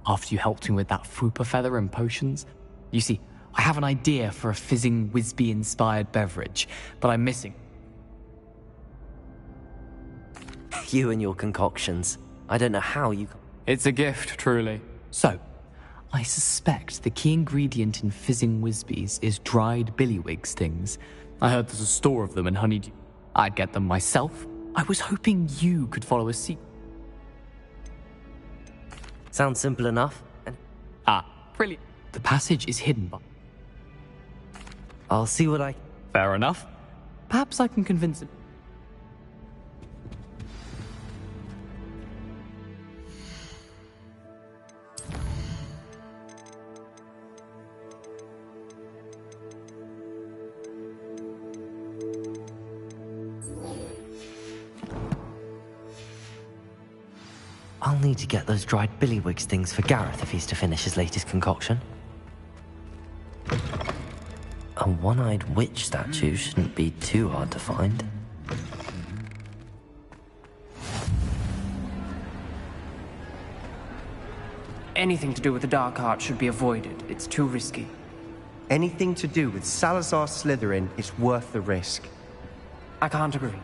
After you helped me with that Fooper feather and potions. You see, I have an idea for a fizzing Wisby-inspired beverage, but I'm missing. You and your concoctions. I don't know how you... It's a gift, truly. So, I suspect the key ingredient in fizzing Wisbies is dried billywig stings. I heard there's a store of them in Honeydew. I'd get them myself. I was hoping you could follow a secret. Sounds simple enough. Brilliant. The passage is hidden by... I'll see what I... Fair enough. Perhaps I can convince him. I'll need to get those dried billywig stings for Gareth if he's to finish his latest concoction. A one-eyed witch statue shouldn't be too hard to find. Anything to do with the dark art should be avoided. It's too risky. Anything to do with Salazar Slytherin is worth the risk. I can't agree.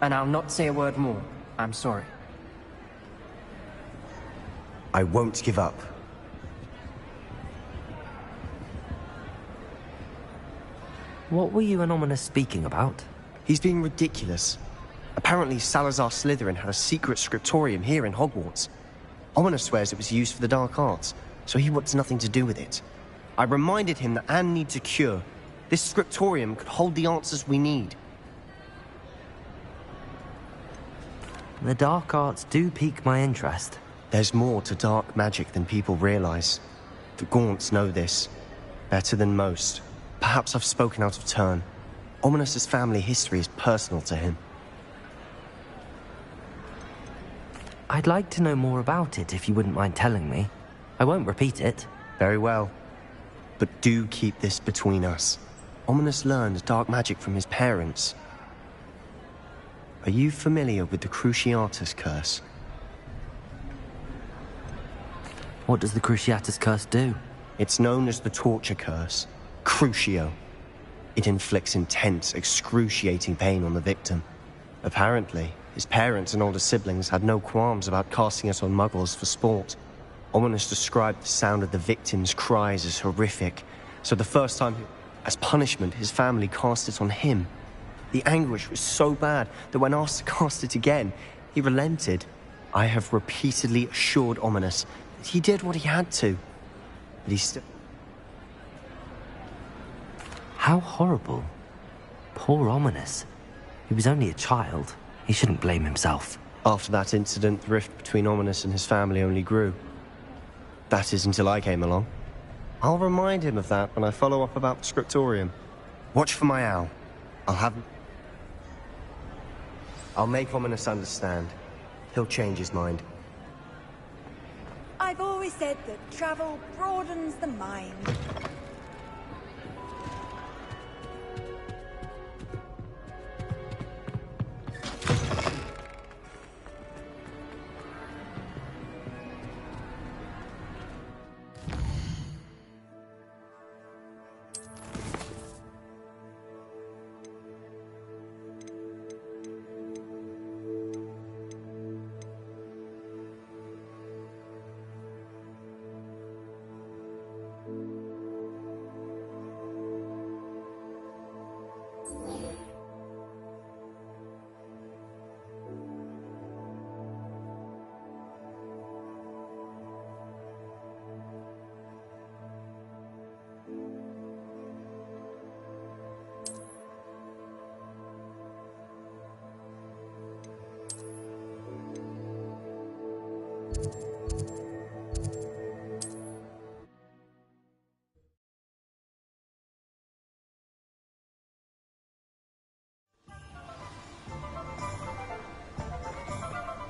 And I'll not say a word more. I'm sorry. I won't give up. What were you and Ominous speaking about? He's being ridiculous. Apparently Salazar Slytherin had a secret scriptorium here in Hogwarts. Ominous swears it was used for the dark arts, so he wants nothing to do with it. I reminded him that Anne needs a cure. This scriptorium could hold the answers we need. The dark arts do pique my interest. There's more to dark magic than people realize. The Gaunts know this. Better than most. Perhaps I've spoken out of turn. Ominous's family history is personal to him. I'd like to know more about it if you wouldn't mind telling me. I won't repeat it. Very well. But do keep this between us. Ominous learned dark magic from his parents. Are you familiar with the Cruciatus Curse? What does the Cruciatus Curse do? It's known as the torture curse, Crucio. It inflicts intense, excruciating pain on the victim. Apparently, his parents and older siblings had no qualms about casting it on muggles for sport. Ominous described the sound of the victim's cries as horrific, so the first time, as punishment, his family cast it on him. The anguish was so bad that when asked to cast it again, he relented. I have repeatedly assured Ominous that he did what he had to, but he still... How horrible. Poor Ominous. He was only a child. He shouldn't blame himself. After that incident, the rift between Ominous and his family only grew. That is until I came along. I'll remind him of that when I follow up about the scriptorium. Watch for my owl. I'll make Ominous understand. He'll change his mind. I've always said that travel broadens the mind.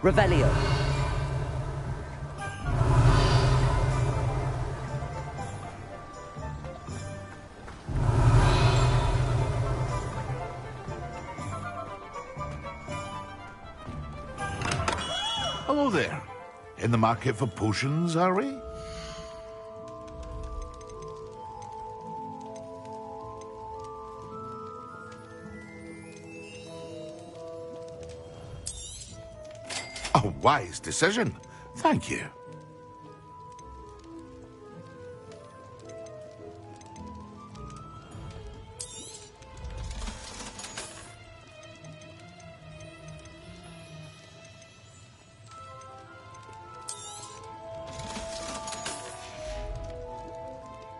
Revelio. Hello there. In the market for potions, are we? A wise decision. Thank you.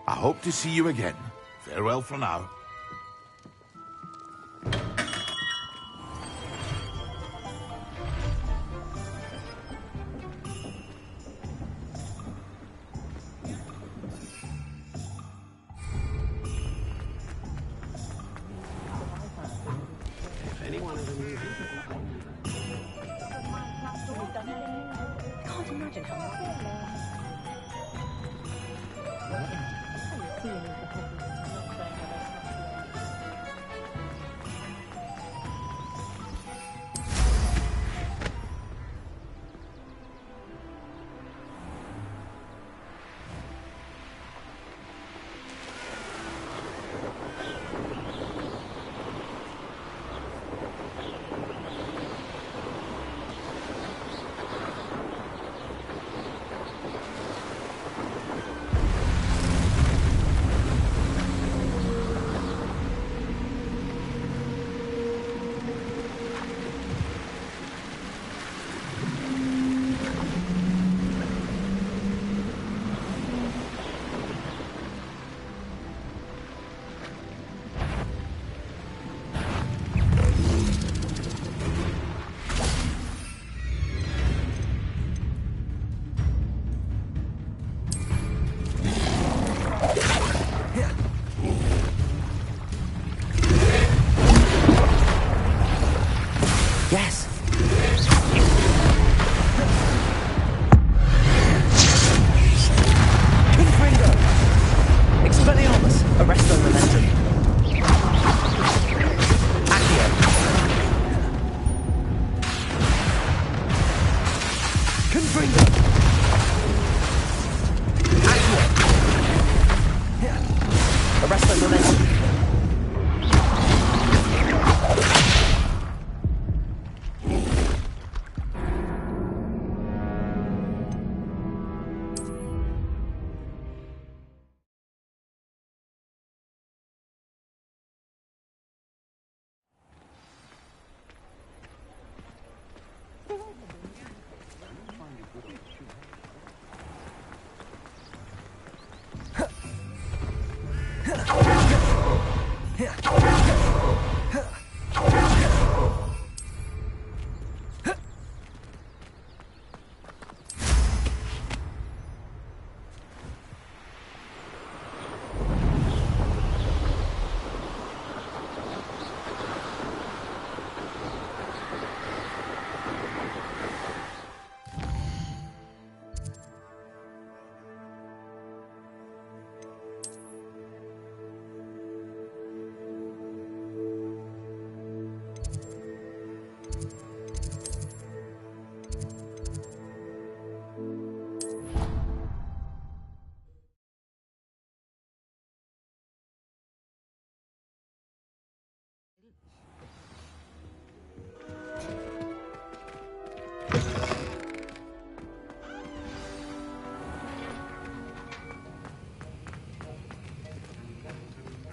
I hope to see you again. Farewell for now. Can't imagine how Yes! Confringo! Expelliarmus! Arresto Momentum! Accio! Confringo! Accio!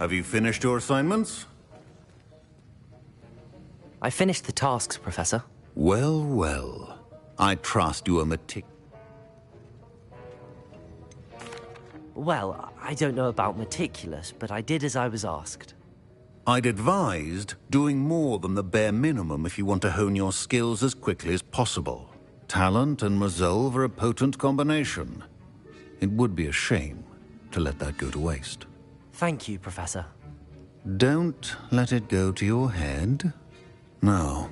Have you finished your assignments? I finished the tasks, Professor. Well, well. I trust you are Well, I don't know about meticulous, but I did as I was asked. I'd advised doing more than the bare minimum if you want to hone your skills as quickly as possible. Talent and resolve are a potent combination. It would be a shame to let that go to waste. Thank you, Professor. Don't let it go to your head. Now,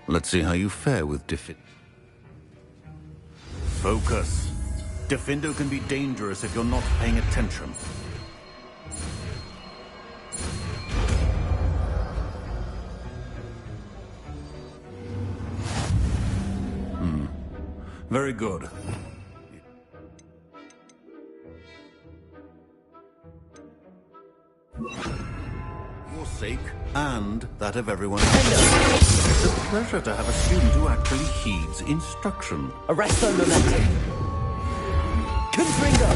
let's see how you fare with Focus. Diffindo can be dangerous if you're not paying attention. Very good. Your sake, and that of everyone else. It's a pleasure to have a student who actually heeds instruction. Arresto momentum. Confringo.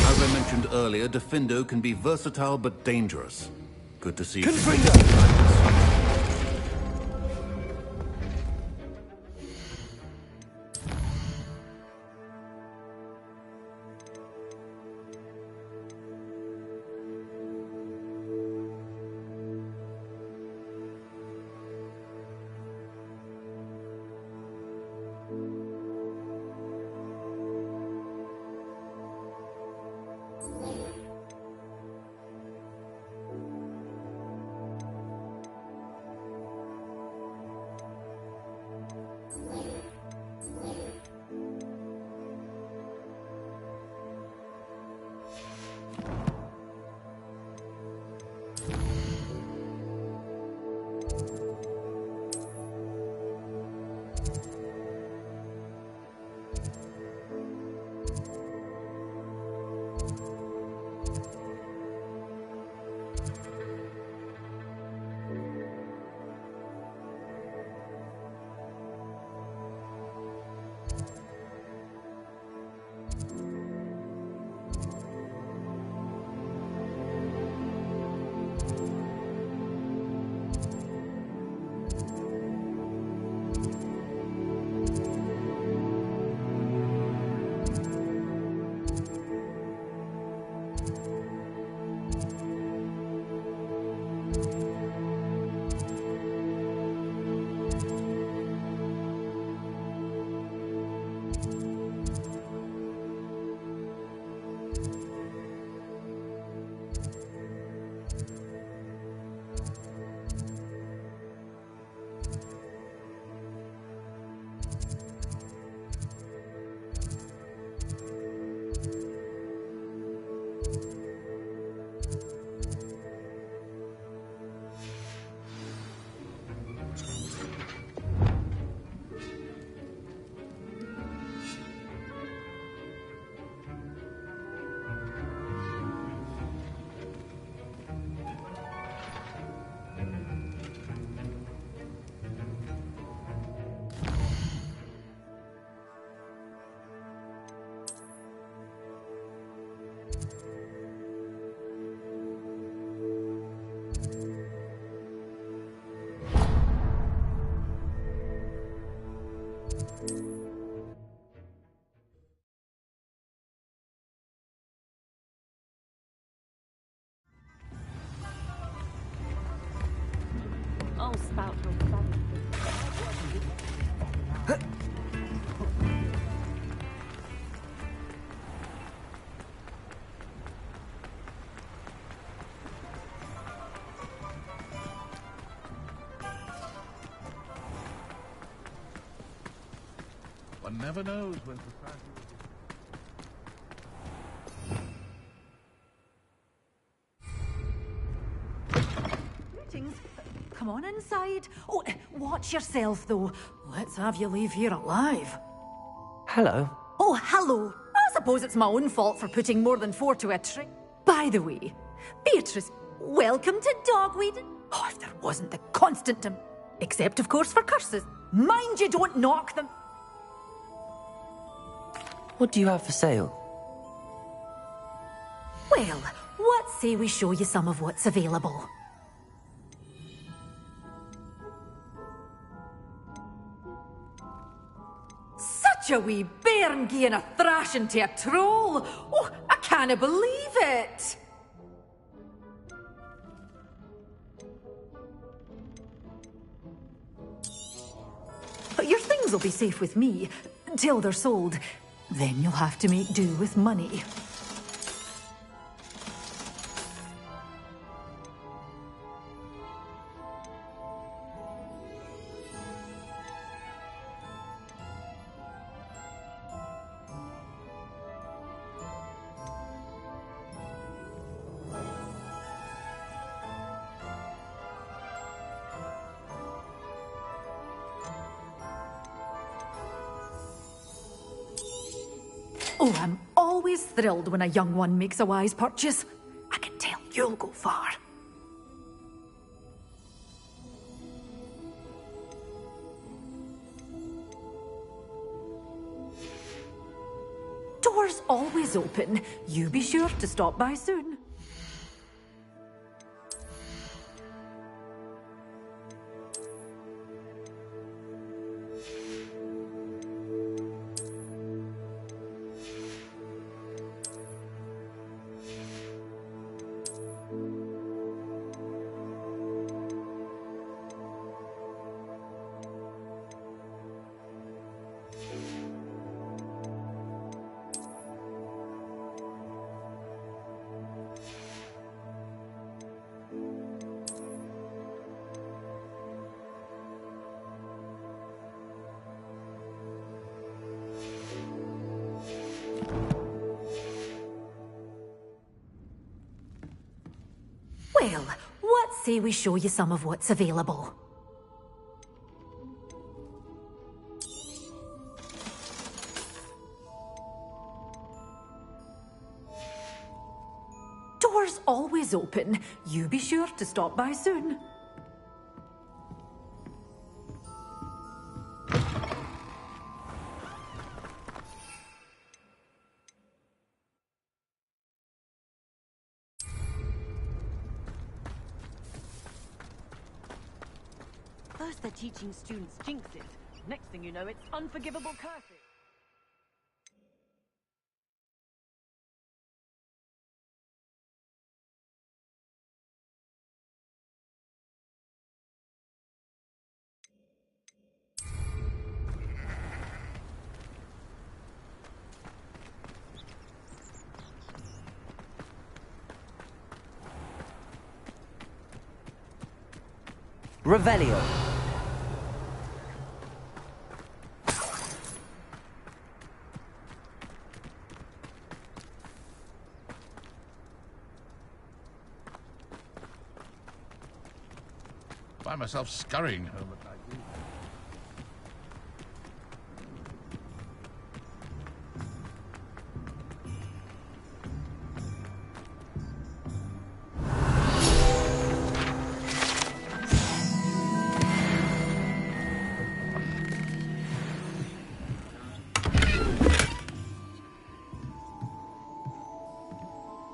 As I mentioned earlier, Diffindo can be versatile but dangerous. Good to see you. Oh, spout her One never knows when to find Greetings. Come on inside. Oh, watch yourself, though. Let's have you leave here alive. Hello. Oh, hello. I suppose it's my own fault for putting more than 4 to a trick. By the way, Beatrice, welcome to Dogweed. Oh, if there wasn't the constant except, of course, for curses. Mind you don't knock them. What do you have for sale? Well, what say we show you some of what's available? Such a wee bairn gieing a thrashing to a troll! Oh, I can't believe it! But your things will be safe with me, till they're sold. Then you'll have to make do with money. Oh, I'm always thrilled when a young one makes a wise purchase. I can tell you'll go far. Doors always open. You be sure to stop by soon. Well, what say we show you some of what's available? Doors always open. You be sure to stop by soon. First they're teaching students jinxes. Next thing you know, it's unforgivable curses. Revelio. Find myself scurrying home at night.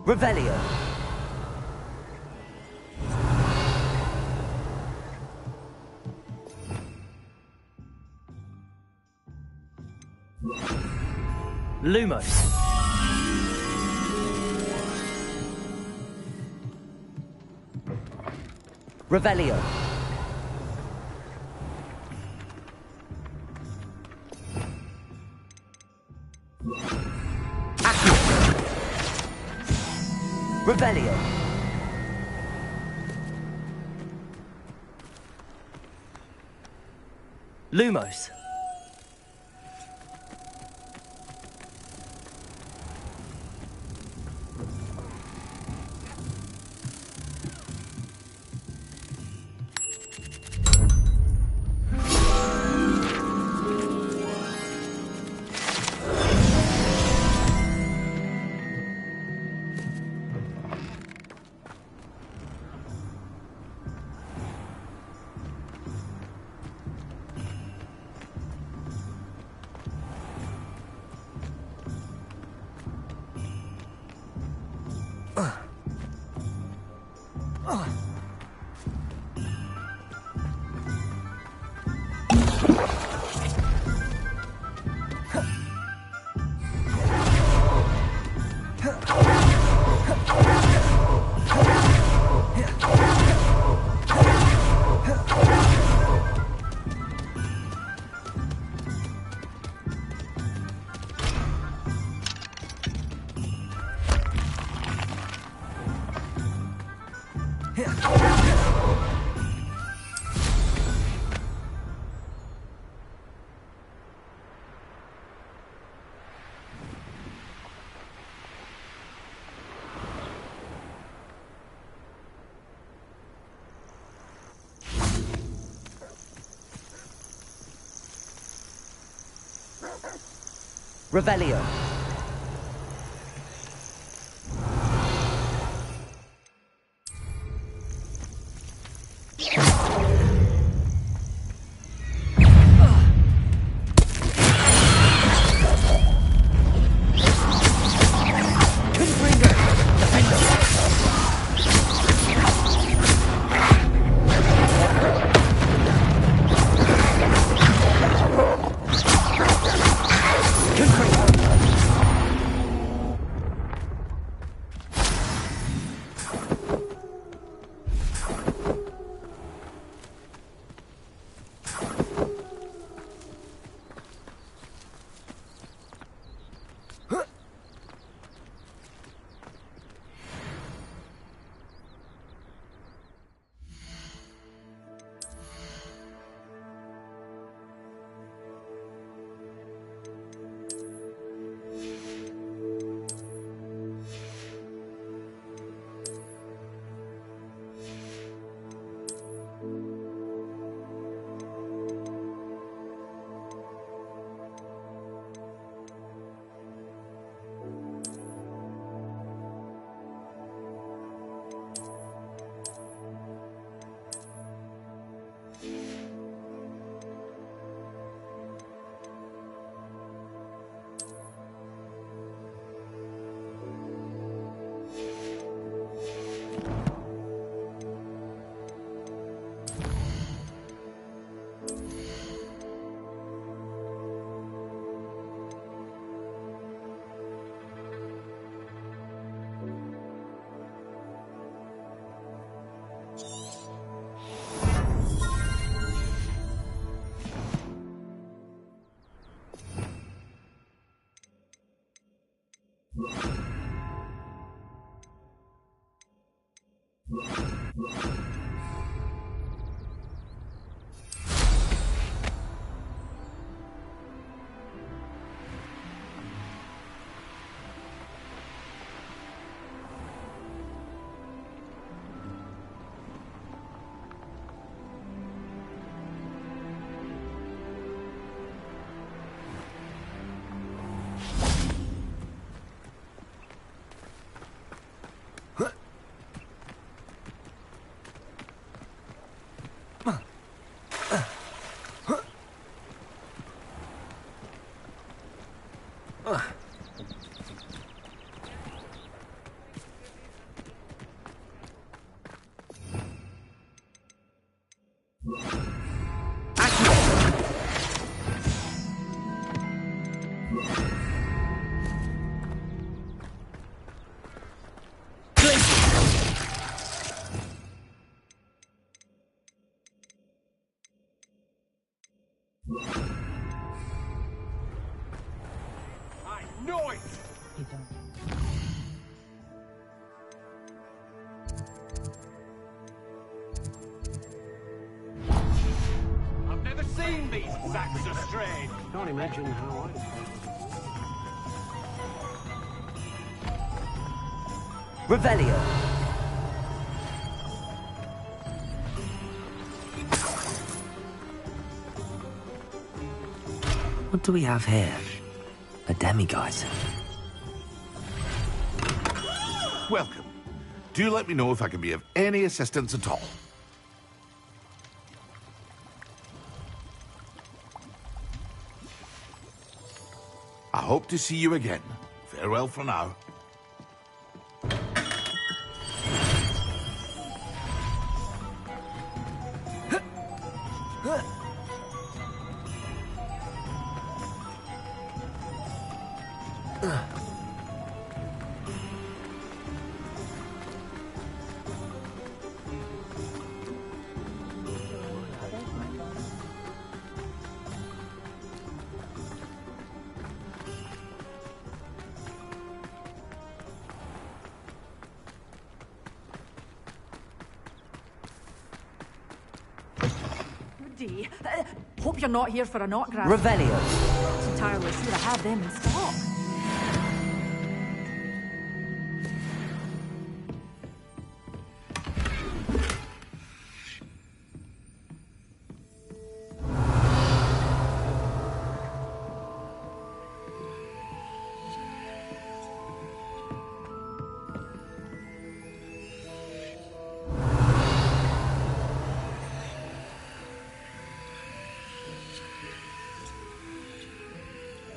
Revelio. Lumos. Revelio. Revelio. Lumos. Revelio. I've never seen these sacks of strain. Can't imagine how I... Revelio. What do we have here? A demiguise. Welcome. Do let me know if I can be of any assistance at all. I hope to see you again. Farewell for now. Hope you're not here for a knot grab. Revelio. Not entirely sure I have them in stock.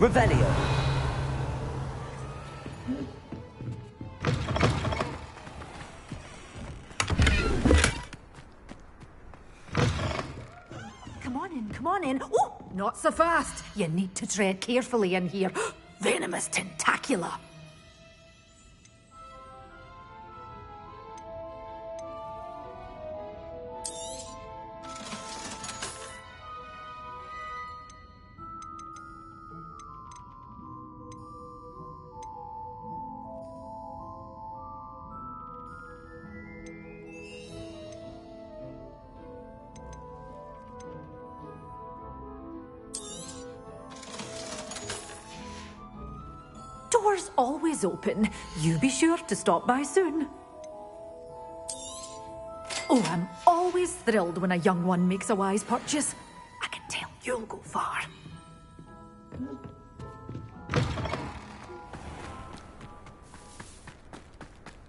Revelio. Come on in. Oh, not so fast. You need to tread carefully in here. Venomous tentacula. Doors always open. You be sure to stop by soon. Oh, I'm always thrilled when a young one makes a wise purchase. I can tell you'll go far.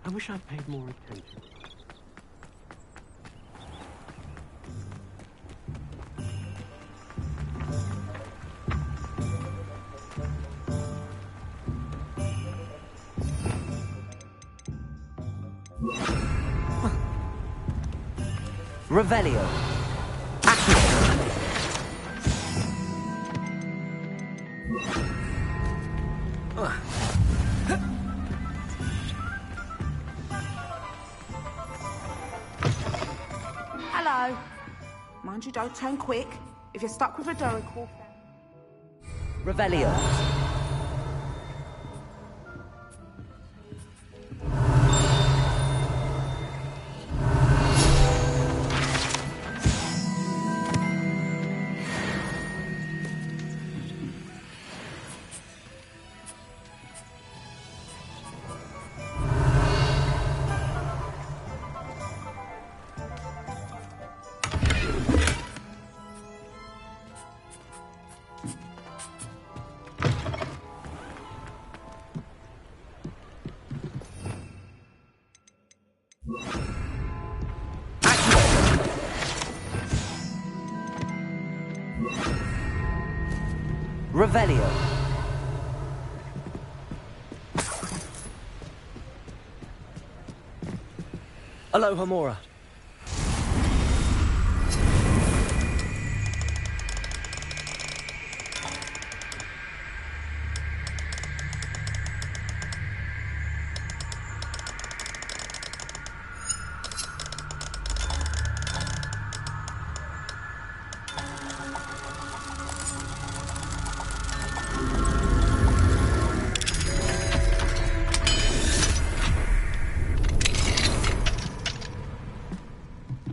I wish I'd paid more attention. Revelio. Hello. Mind you, don't turn quick. If you're stuck with a door, call. Revelio. Revelio. Aloha Mora.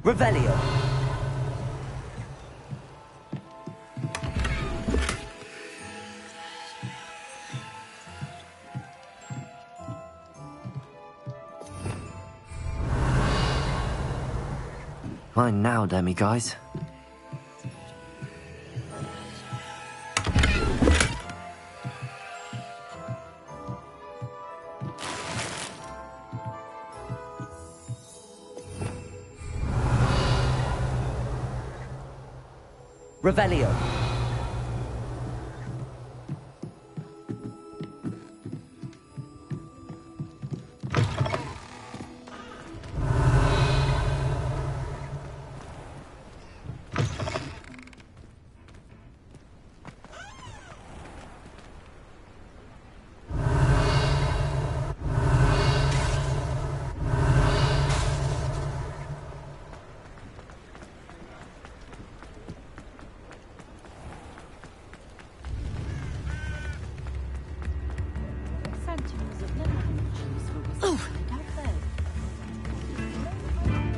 Revelio. Fine now, demi-guys. Revelio.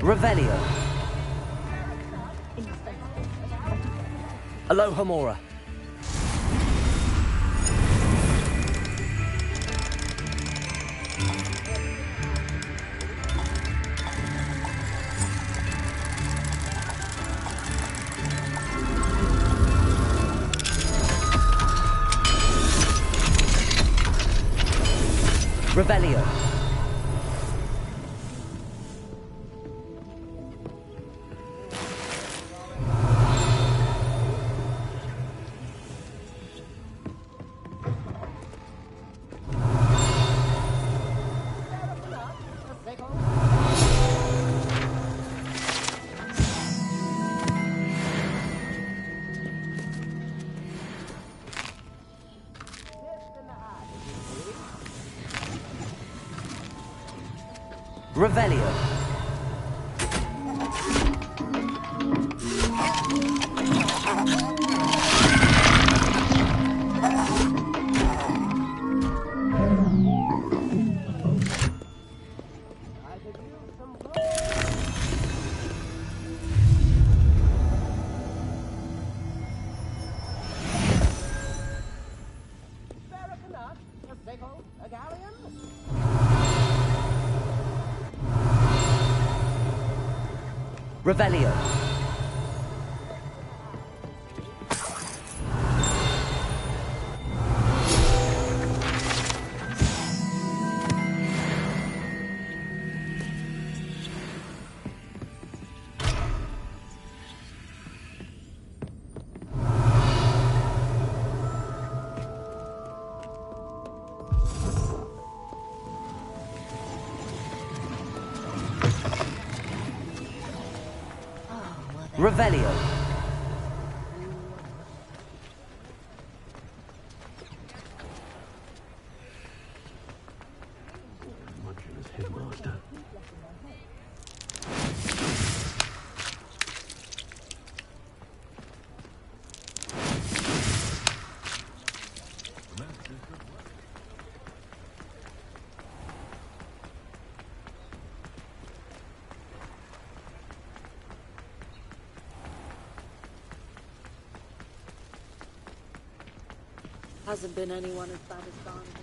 Revelio. Aloha Mora. Revelio. Revelio. Revelio. Revelio. Headmaster. Hasn't been anyone as bad as Barnes.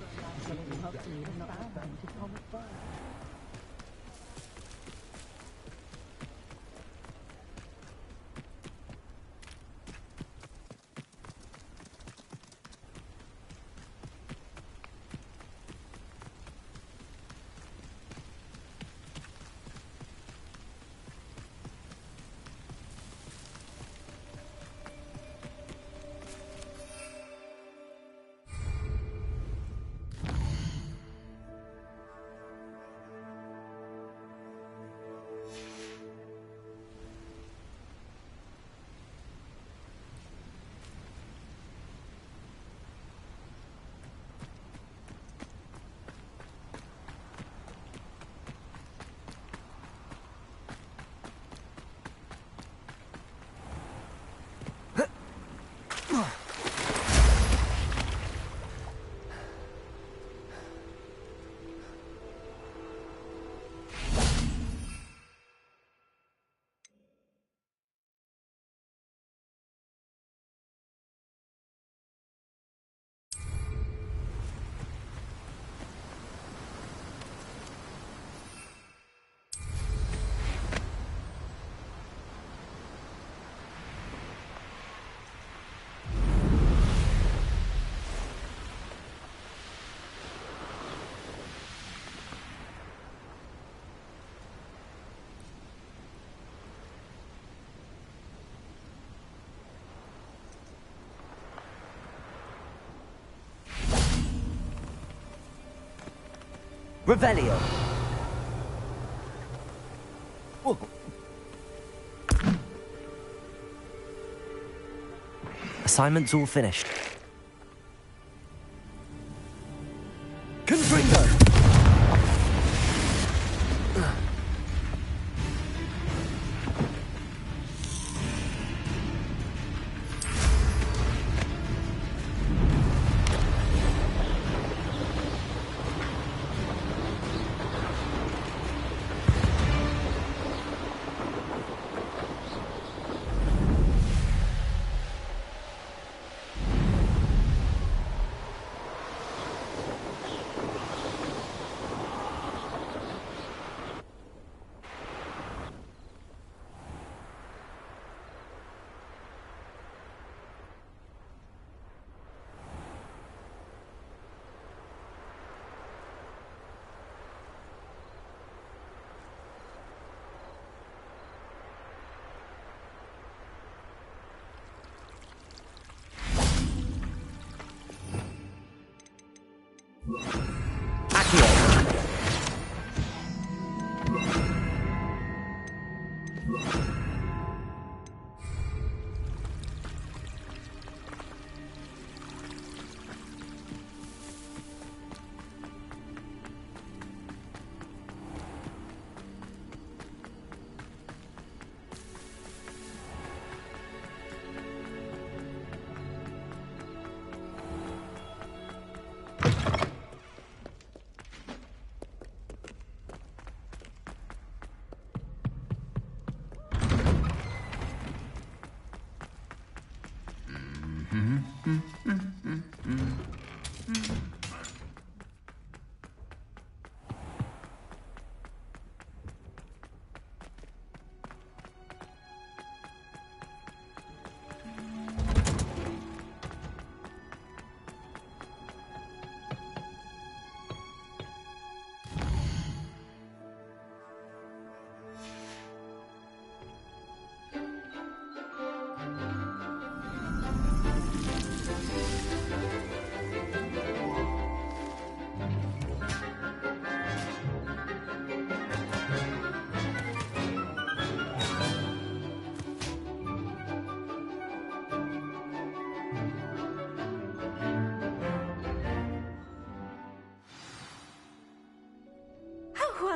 Revelio. Assignment's all finished. Confringo!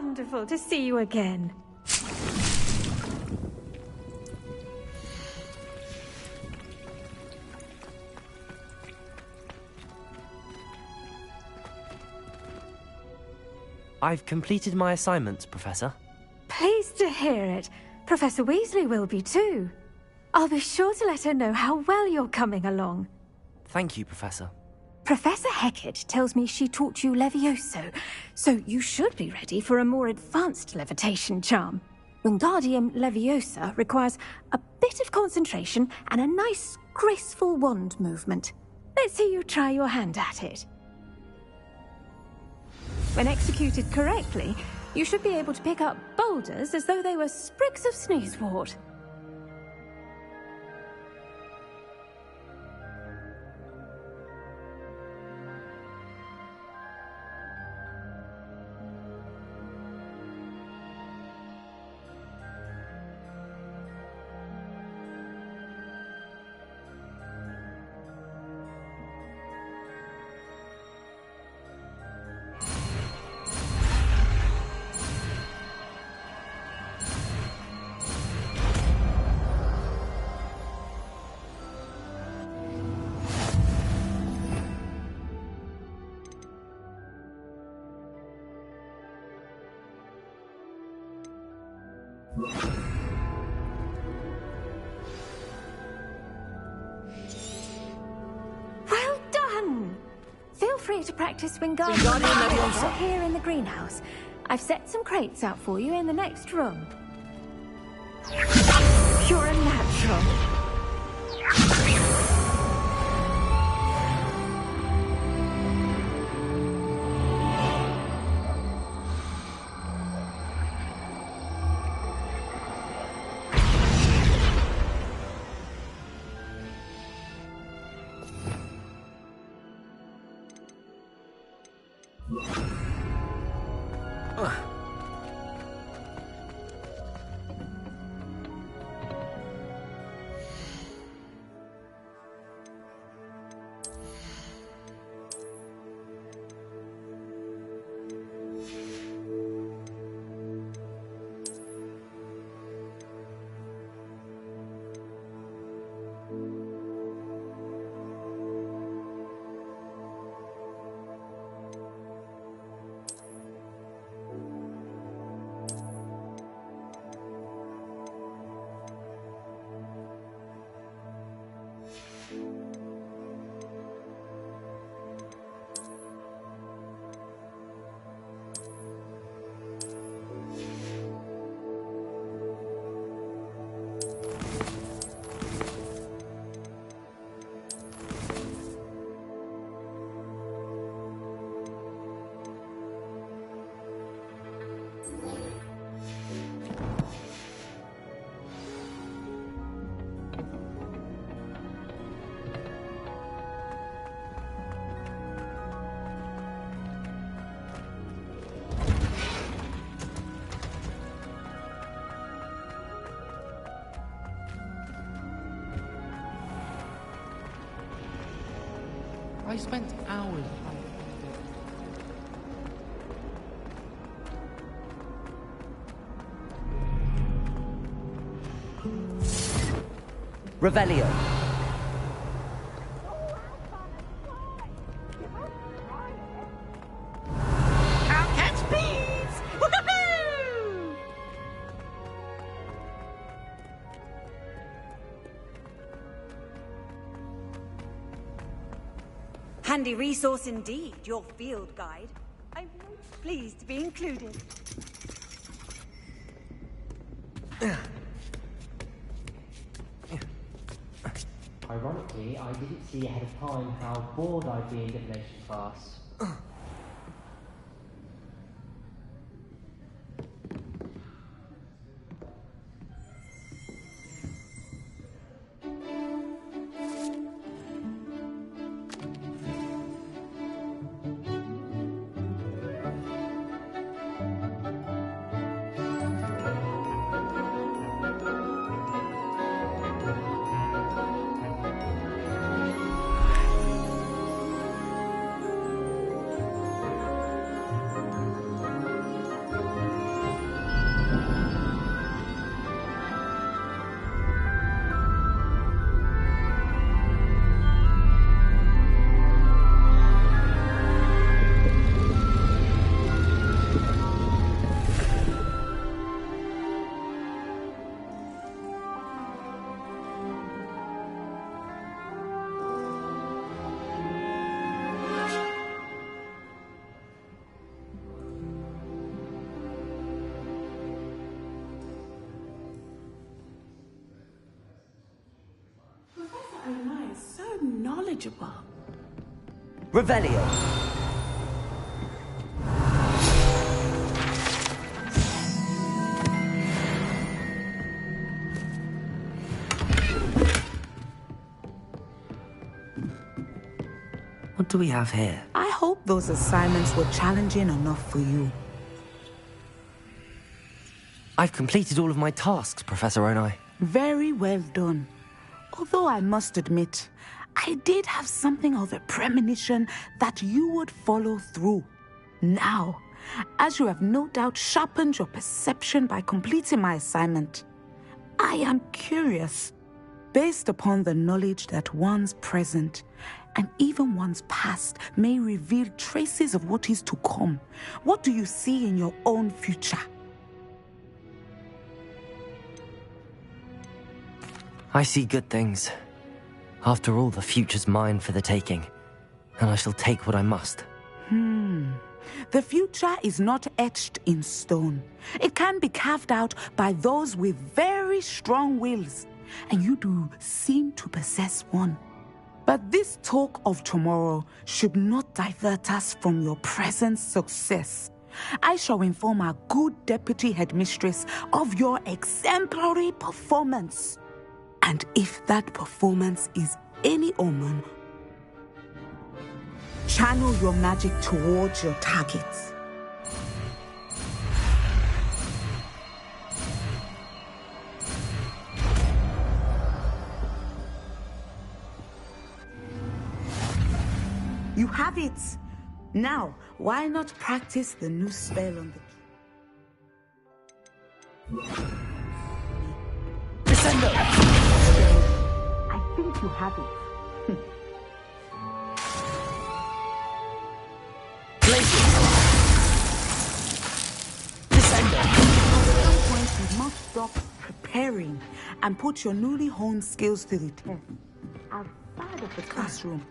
wonderful to see you again. I've completed my assignments, Professor. Pleased to hear it. Professor Weasley will be too. I'll be sure to let her know how well you're coming along. Thank you, Professor. Professor Hecat tells me she taught you Levioso, so you should be ready for a more advanced levitation charm. Wingardium Leviosa requires a bit of concentration and a nice, graceful wand movement. Let's see you try your hand at it. When executed correctly, you should be able to pick up boulders as though they were sprigs of sneezewort. Well done! Feel free to practice Wingardium Leviosa here in the greenhouse. I've set some crates out for you in the next room. You're a natural. I spent hours. Revelio. I'll catch bees! Woohoo! Handy resource indeed, your field guide. I'm most pleased to be included. Ironically, I didn't see ahead of time how bored I'd be in divination class. knowledgeable. Revelio. What do we have here? I hope those assignments were challenging enough for you. I've completed all of my tasks, Professor Onai. Very well done. Although I must admit, I did have something of a premonition that you would follow through. Now, as you have no doubt sharpened your perception by completing my assignment, I am curious, based upon the knowledge that one's present and even one's past may reveal traces of what is to come. What do you see in your own future? I see good things. After all, the future's mine for the taking, and I shall take what I must. The future is not etched in stone. It can be carved out by those with very strong wills, and you do seem to possess one. But this talk of tomorrow should not divert us from your present success. I shall inform our good deputy headmistress of your exemplary performance. And if that performance is any omen, channel your magic towards your targets. You have it. Now, why not practice the new spell on the... Descendo! I think you have it. At some point, you must stop preparing and put your newly honed skills to the test outside of the classroom.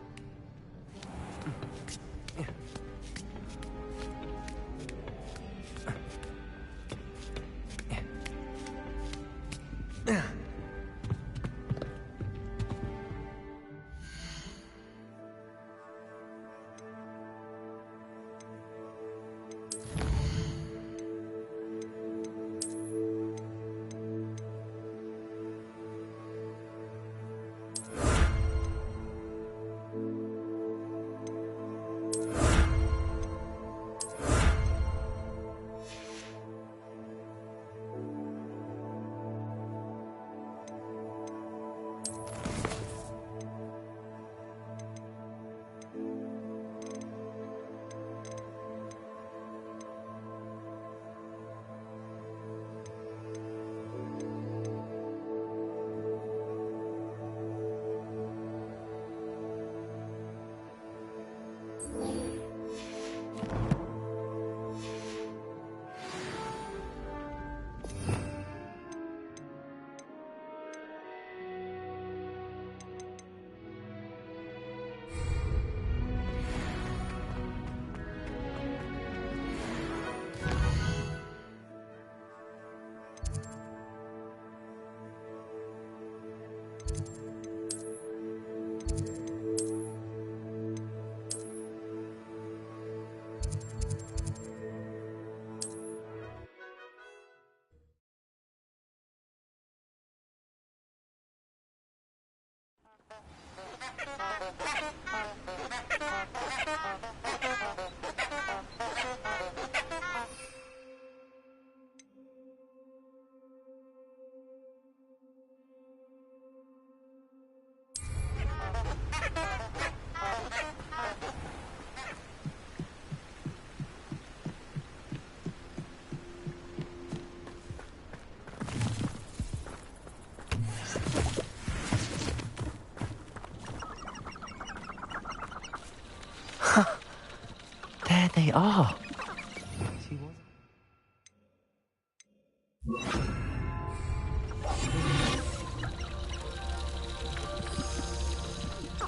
There they are.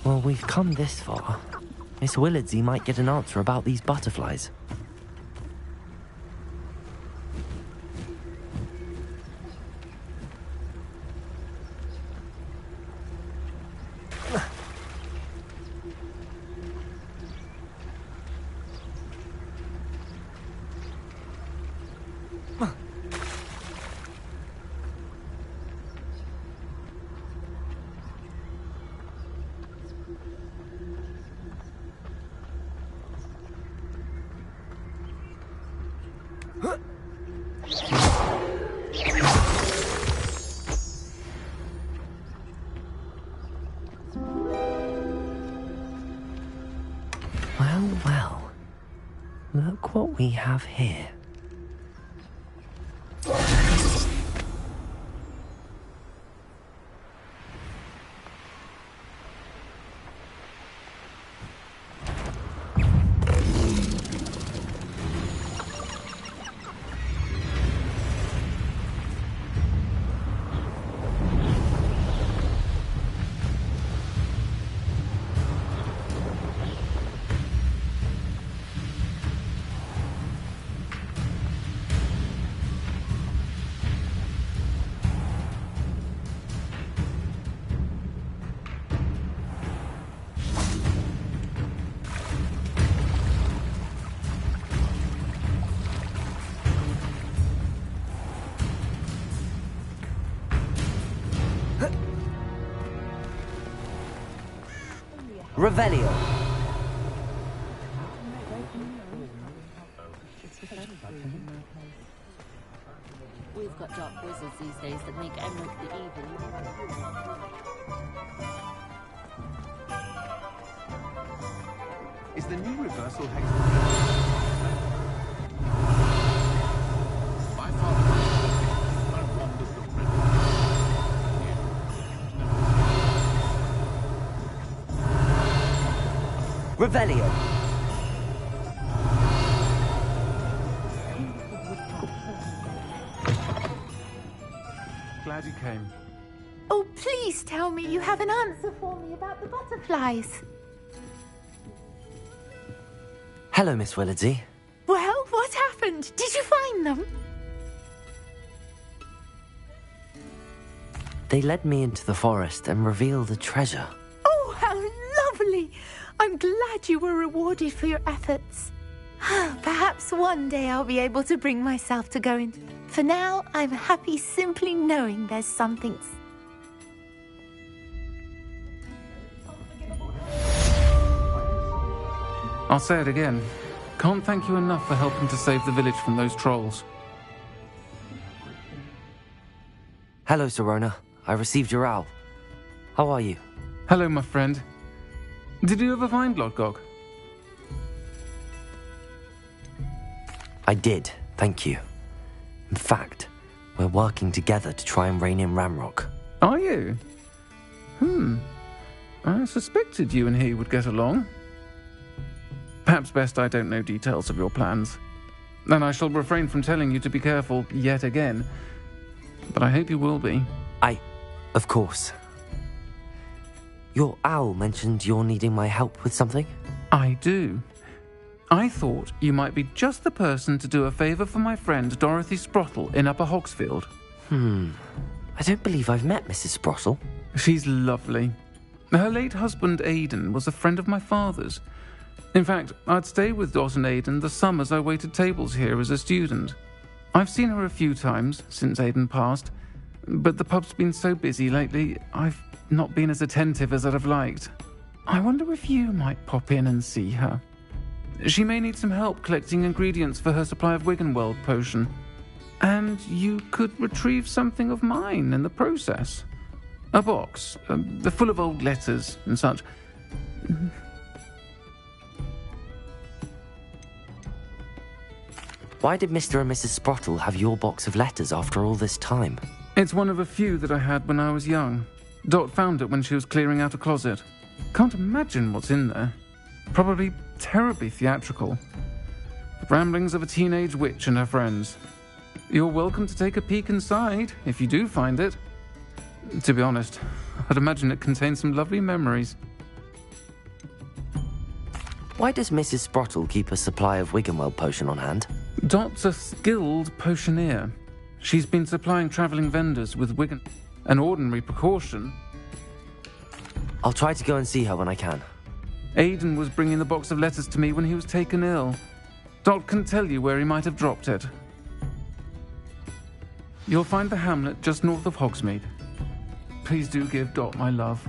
Well, we've come this far. Miss Willardsey might get an answer about these butterflies. Look what we have here. Revelio. We've got dark wizards these days that make Emmerich the Evil. Is the new reversal hex? By far the most wonders Revelio. Glad you came. Oh, please tell me you have an answer for me about the butterflies. Hello, Miss Willardsey. Well, what happened? Did you find them? They led me into the forest and revealed a treasure. Oh, how lovely! I'm glad you were rewarded for your efforts. Perhaps one day I'll be able to bring myself to go in. For now, I'm happy simply knowing there's something. I'll say it again. Can't thank you enough for helping to save the village from those trolls. Hello, Sirona. I received your owl. How are you? Hello, my friend. Did you ever find Lodgok? I did, thank you. In fact, we're working together to try and rein in Ramrock. Are you? I suspected you and he would get along. Perhaps best I don't know details of your plans. And I shall refrain from telling you to be careful yet again. But I hope you will be. Of course. Your owl mentioned you're needing my help with something? I do. I thought you might be just the person to do a favour for my friend Dorothy Sprottle in Upper Hogsfield. I don't believe I've met Mrs. Sprottle. She's lovely. Her late husband Aidan was a friend of my father's. In fact, I'd stay with Dot and Aidan the summers I waited tables here as a student. I've seen her a few times since Aidan passed, but the pub's been so busy lately, I've not been as attentive as I'd have liked. I wonder if you might pop in and see her. She may need some help collecting ingredients for her supply of Wiggenweld potion. And you could retrieve something of mine in the process. A box, full of old letters and such. Why did Mr. and Mrs. Sprottle have your box of letters after all this time? It's one of a few that I had when I was young. Dot found it when she was clearing out a closet. Can't imagine what's in there. Probably terribly theatrical. The ramblings of a teenage witch and her friends. You're welcome to take a peek inside, if you do find it. To be honest, I'd imagine it contains some lovely memories. Why does Mrs. Sprottle keep a supply of Wiggenweld potion on hand? Dot's a skilled potioneer. She's been supplying travelling vendors with Wiggen. An ordinary precaution. I'll try to go and see her when I can. Aidan was bringing the box of letters to me when he was taken ill. Dot can tell you where he might have dropped it. You'll find the hamlet just north of Hogsmeade. Please do give Dot my love.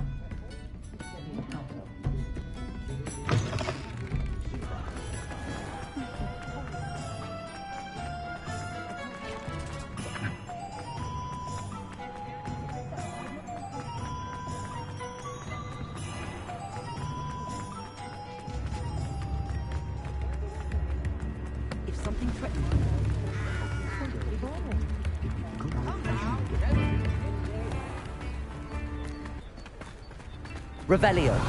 something threatening. Revelio.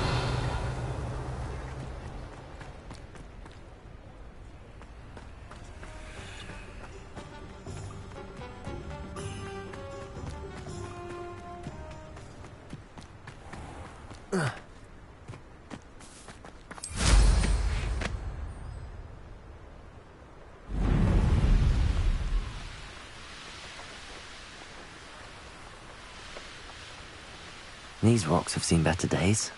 These rocks have seen better days.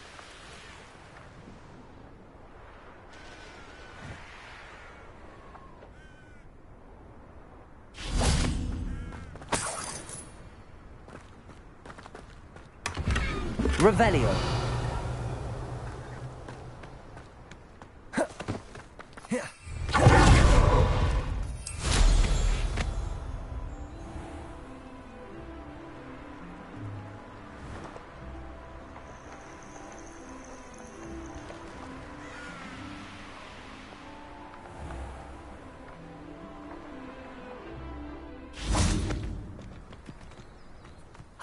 Revelio.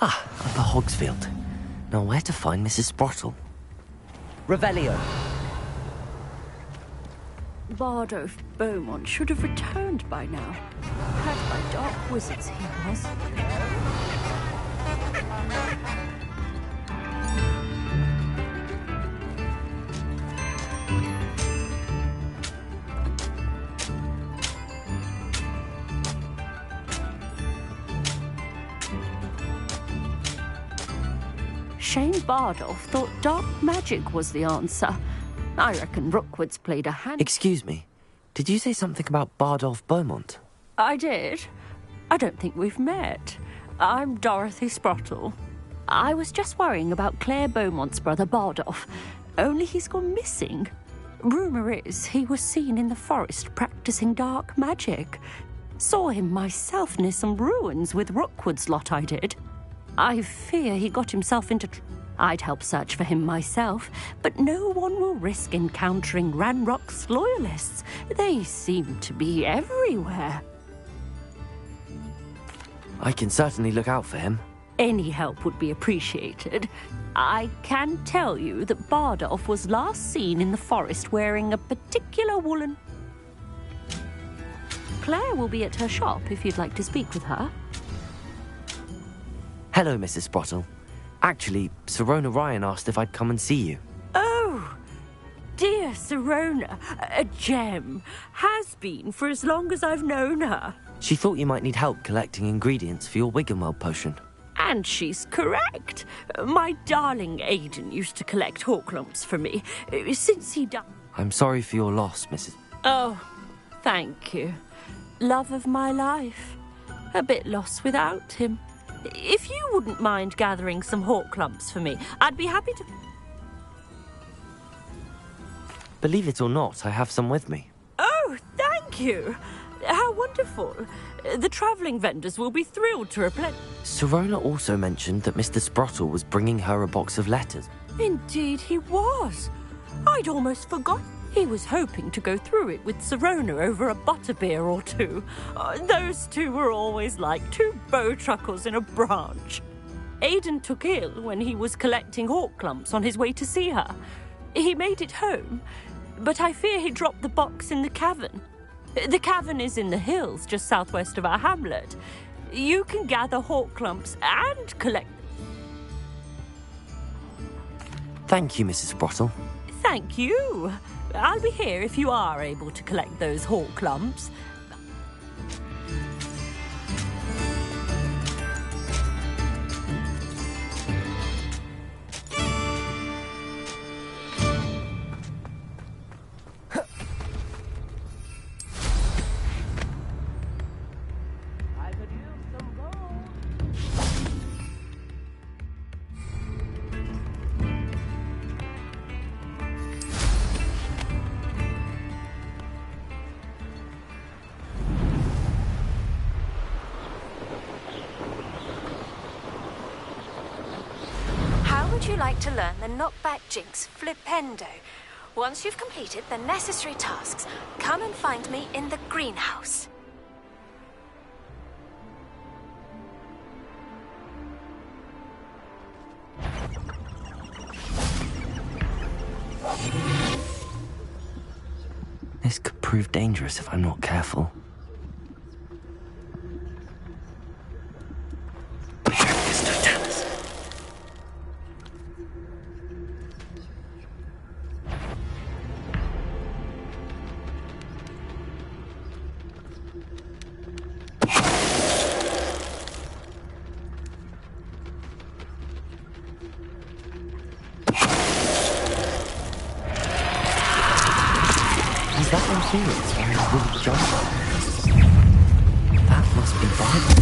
Upper Hogsfield. Now where to find Mrs. Sprottle? Revelio. Bardolph Beaumont should have returned by now. Had by dark wizards he was. Shane Bardolph thought dark magic was the answer. I reckon Rookwood's played a hand... Excuse me. Did you say something about Bardolph Beaumont? I did. I don't think we've met. I'm Dorothy Sprottle. I was just worrying about Claire Beaumont's brother Bardolph. Only he's gone missing. Rumour is he was seen in the forest practicing dark magic. Saw him myself near some ruins with Rookwood's lot I did. I fear he got himself into... I'd help search for him myself, but no one will risk encountering Ranrock's loyalists. They seem to be everywhere. I can certainly look out for him. Any help would be appreciated. I can tell you that Bardolph was last seen in the forest wearing a particular woolen... Claire will be at her shop if you'd like to speak with her. Hello, Mrs. Sprottle. Actually, Sirona Ryan asked if I'd come and see you. Oh, dear Sirona, a gem. Has been for as long as I've known her. She thought you might need help collecting ingredients for your Wiggenweld potion. And she's correct. My darling Aidan used to collect hawklumps for me. Since he died... I'm sorry for your loss, Mrs. Oh, thank you. Love of my life. A bit lost without him. If you wouldn't mind gathering some hawklumps for me, I'd be happy to... Believe it or not, I have some with me. Oh, thank you. How wonderful. The travelling vendors will be thrilled to replenish... Sirona also mentioned that Mr. Sprottle was bringing her a box of letters. Indeed he was. I'd almost forgotten. He was hoping to go through it with Sirona over a butterbeer or two. Those two were always like two bowtruckles in a branch. Aidan took ill when he was collecting hawklumps on his way to see her. He made it home, but I fear he dropped the box in the cavern. The cavern is in the hills just southwest of our hamlet. You can gather hawklumps and collect them. Thank you, Mrs. Sprottle. Thank you. I'll be here if you are able to collect those hawklumps. Would you like to learn the knockback jinx flipendo? Once you've completed the necessary tasks, come and find me in the greenhouse. This could prove dangerous if I'm not careful. Is that influence wearing a woolly jumper? That must be Bible.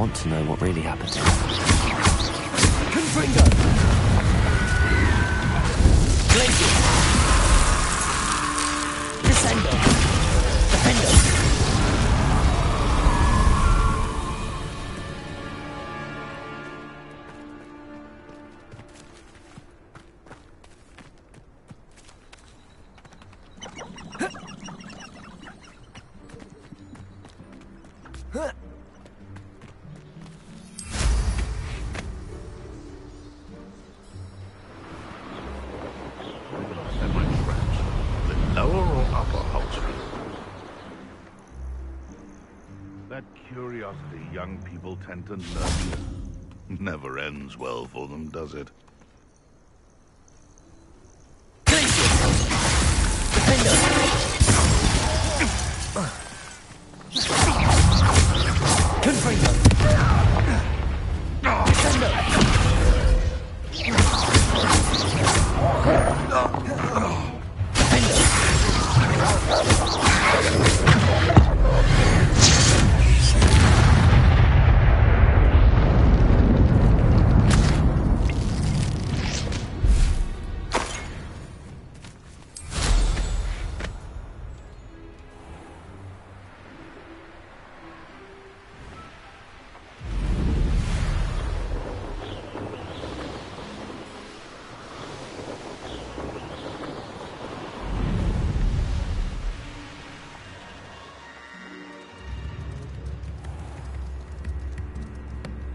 To know what really happened. Confringo! Glacier! Descendo! Defendo! Curiosity young people tend to nurture never ends well for them, does it?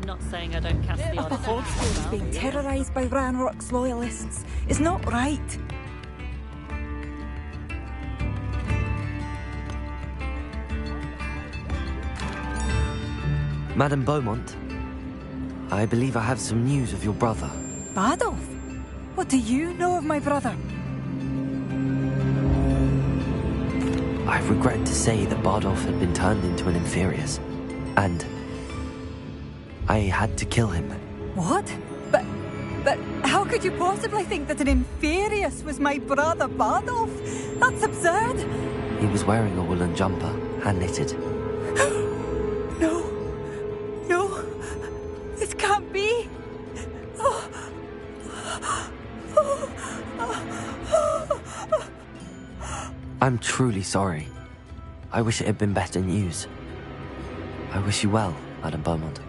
Not saying I don't cast the odd Hogwarts is being terrorised by Ranrock's loyalists. It's not right. Madame Beaumont, I believe I have some news of your brother. Adolf? What do you know of my brother? I regret to say that Bardolph had been turned into an Inferius, and I had to kill him. What? But how could you possibly think that an Inferius was my brother Bardolph? That's absurd! He was wearing a woolen jumper, hand-knitted. No. This can't be. I'm truly sorry. I wish it had been better news. I wish you well, Madame Beaumont.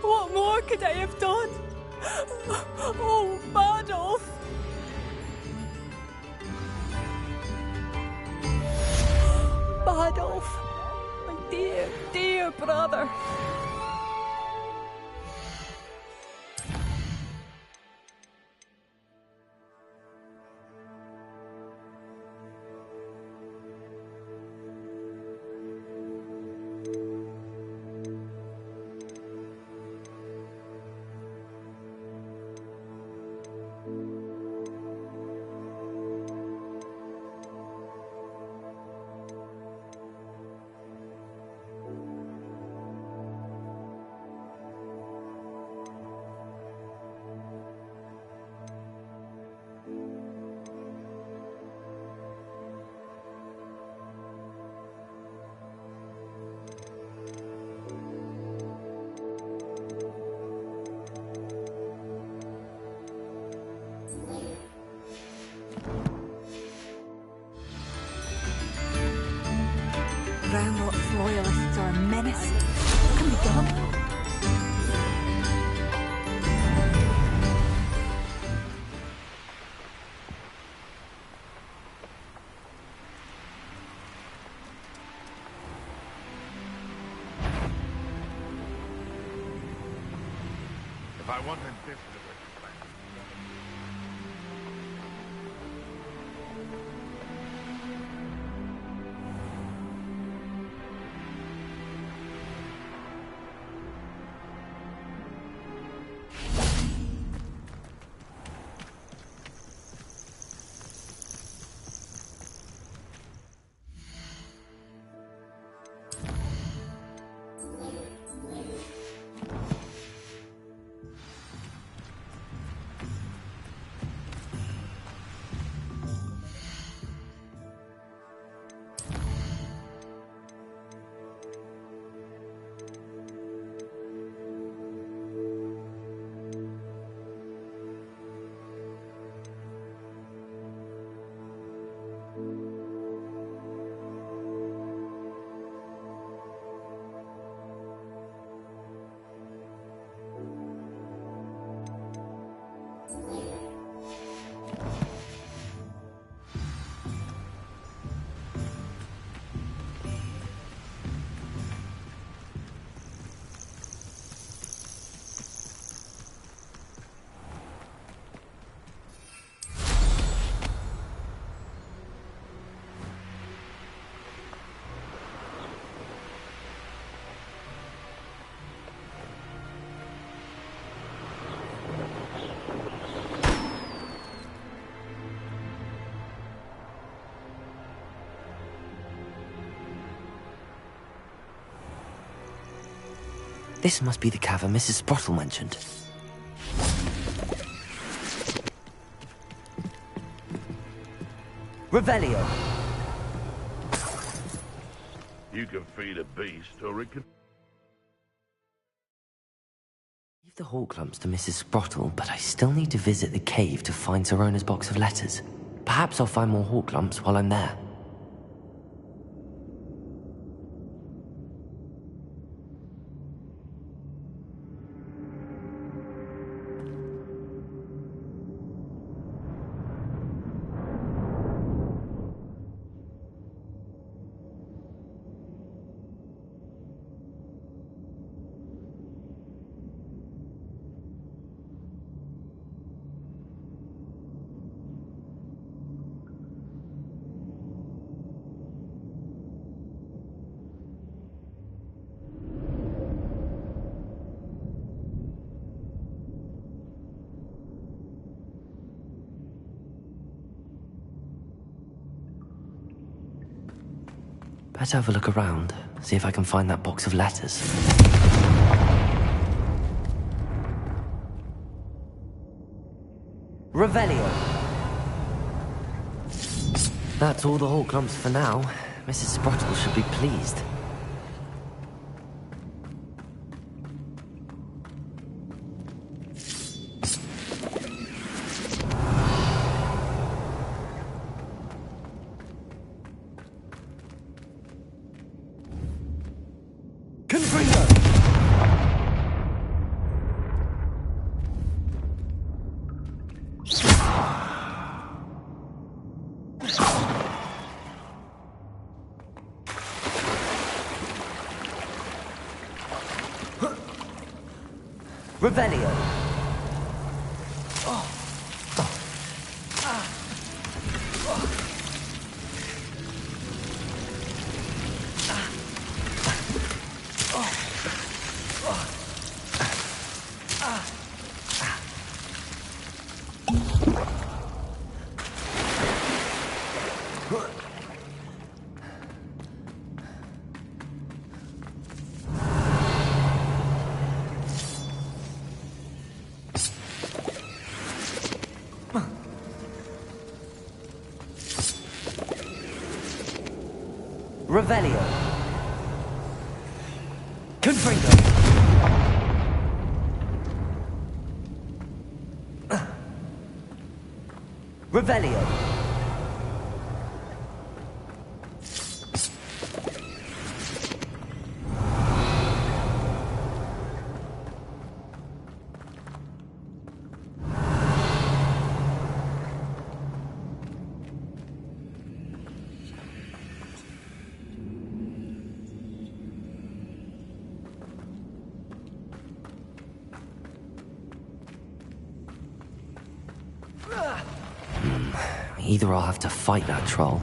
What more could I have done? Oh, Bardolph! Bardolph, my dear, dear brother. I want him this. This must be the cavern Mrs. Sprottle mentioned. Revelio! You can feed a beast, or it can... Leave the hawk lumps to Mrs. Sprottle, but I still need to visit the cave to find Sirona's box of letters. Perhaps I'll find more hawk lumps while I'm there. Better have a look around, see if I can find that box of letters. Revelio! That's all the hawk lumps for now. Mrs. Sprottle should be pleased. Revelio! Revelio. Confringo. Revelio. Either I'll have to fight that troll,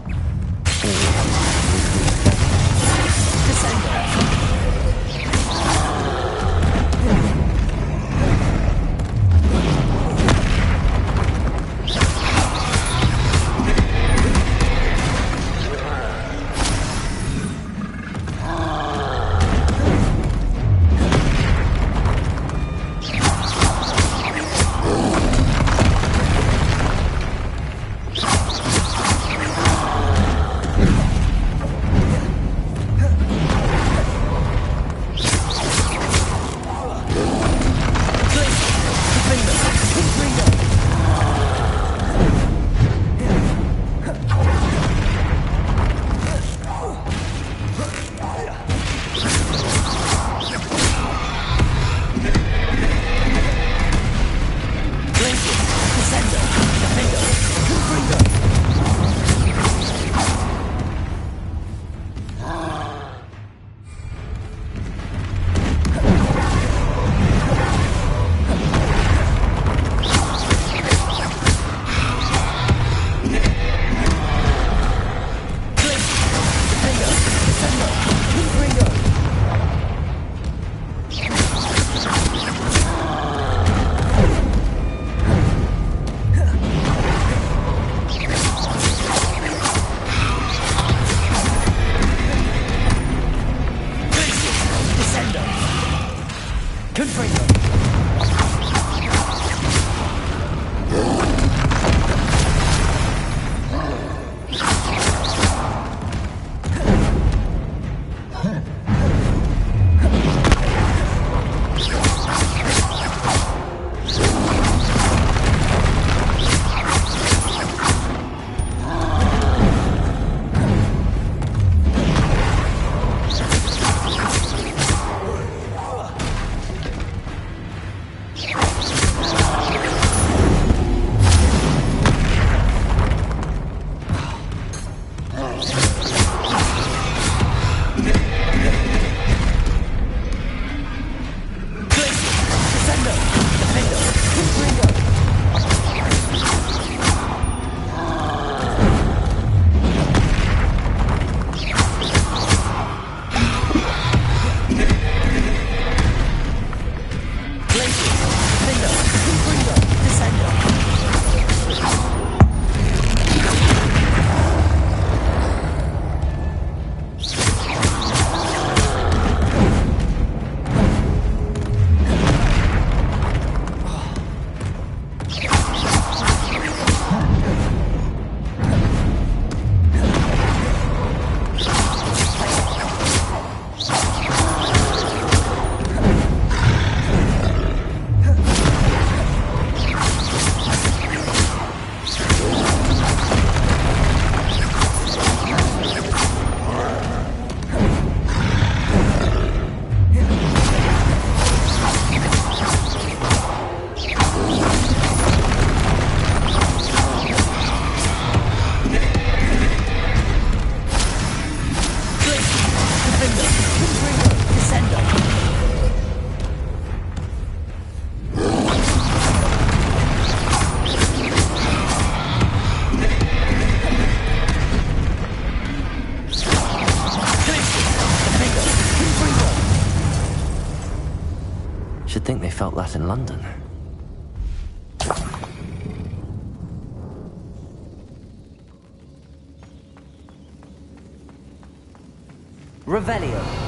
think they felt that in London. Revelio.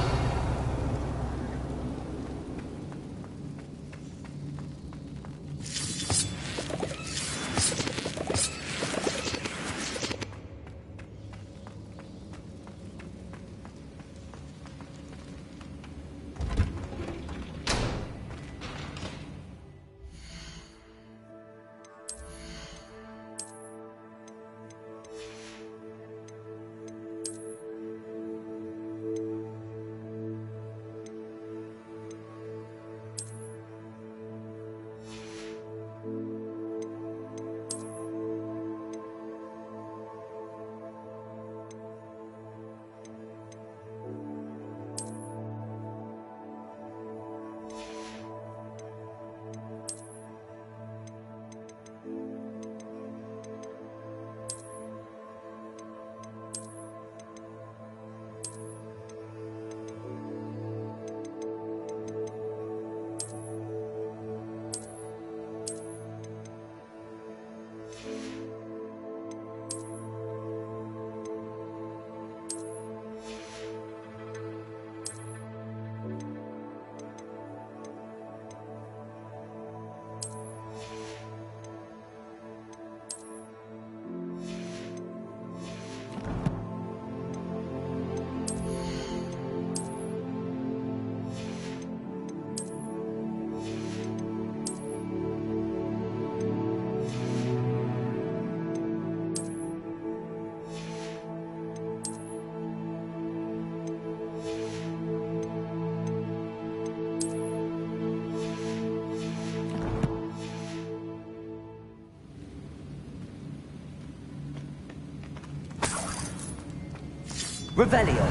Revelio.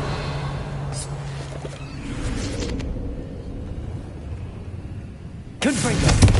Confringo.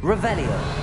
Revelio.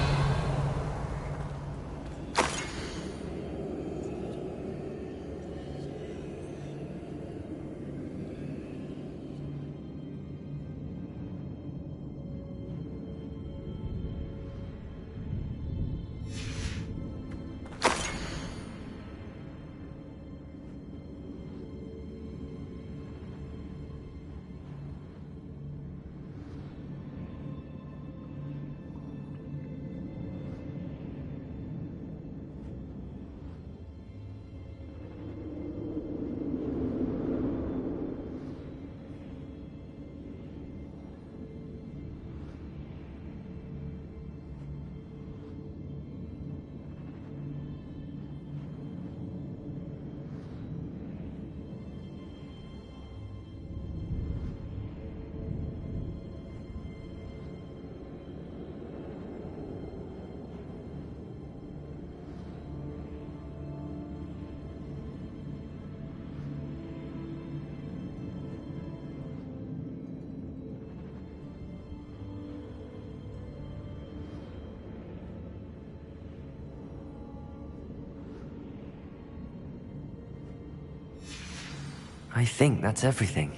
I think that's everything.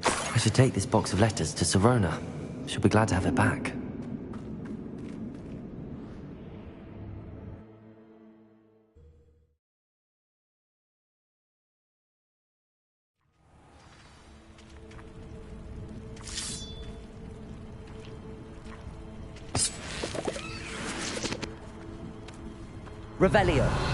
I should take this box of letters to Serona. She'll be glad to have it back. Revelio.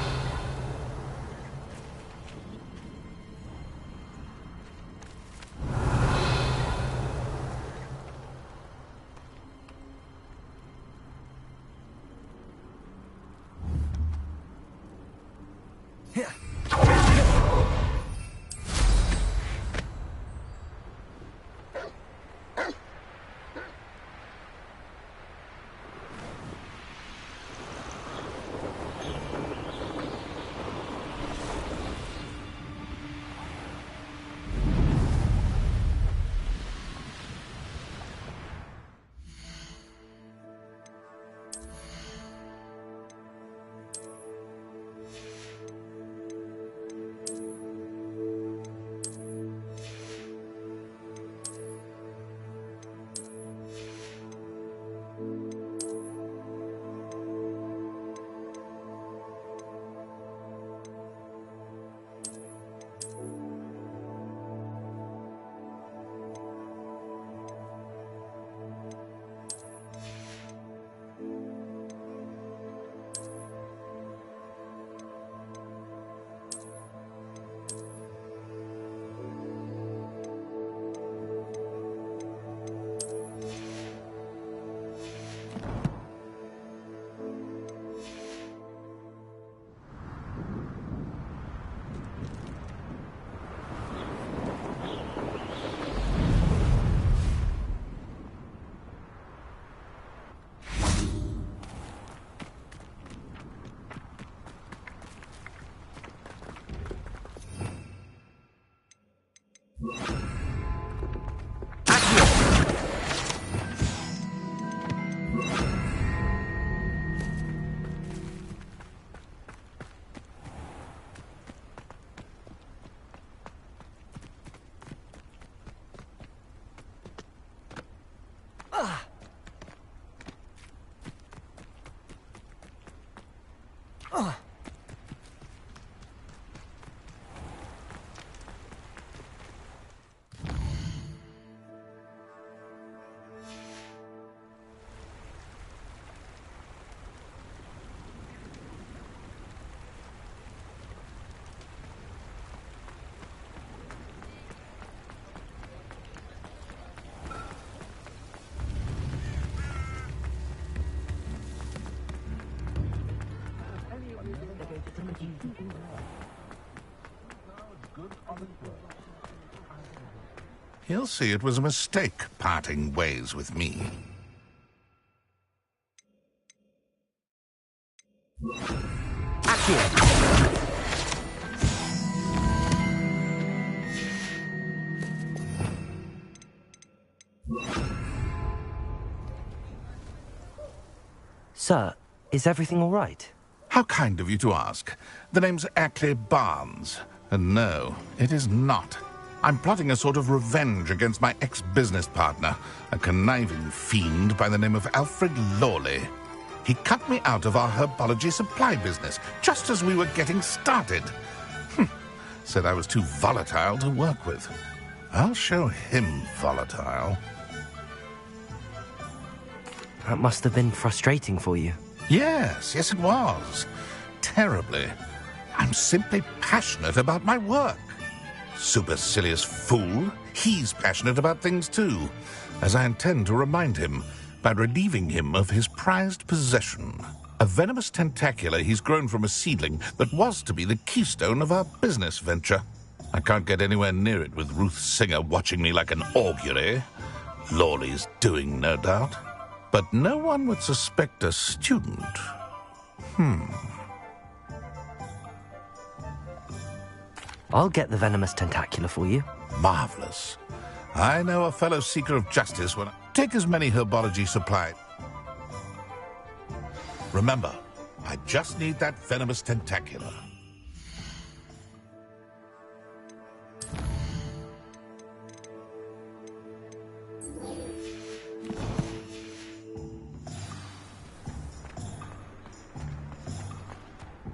He'll see it was a mistake parting ways with me. Sir, is everything all right? How kind of you to ask. The name's Ackley Barnes. And no, it is not. I'm plotting a sort of revenge against my ex-business partner, a conniving fiend by the name of Alfred Lawley. He cut me out of our herbology supply business just as we were getting started. Said I was too volatile to work with. I'll show him volatile. That must have been frustrating for you. Yes, it was. Terribly. I'm simply passionate about my work. Supercilious fool. He's passionate about things too, as I intend to remind him by relieving him of his prized possession. A venomous tentacula he's grown from a seedling that was to be the keystone of our business venture. I can't get anywhere near it with Ruth Singer watching me like an augury. Lawley's doing, no doubt. But no one would suspect a student. I'll get the venomous tentacula for you. Marvelous. I know a fellow seeker of justice when I take as many herbology supply. Remember, I just need that venomous tentacula.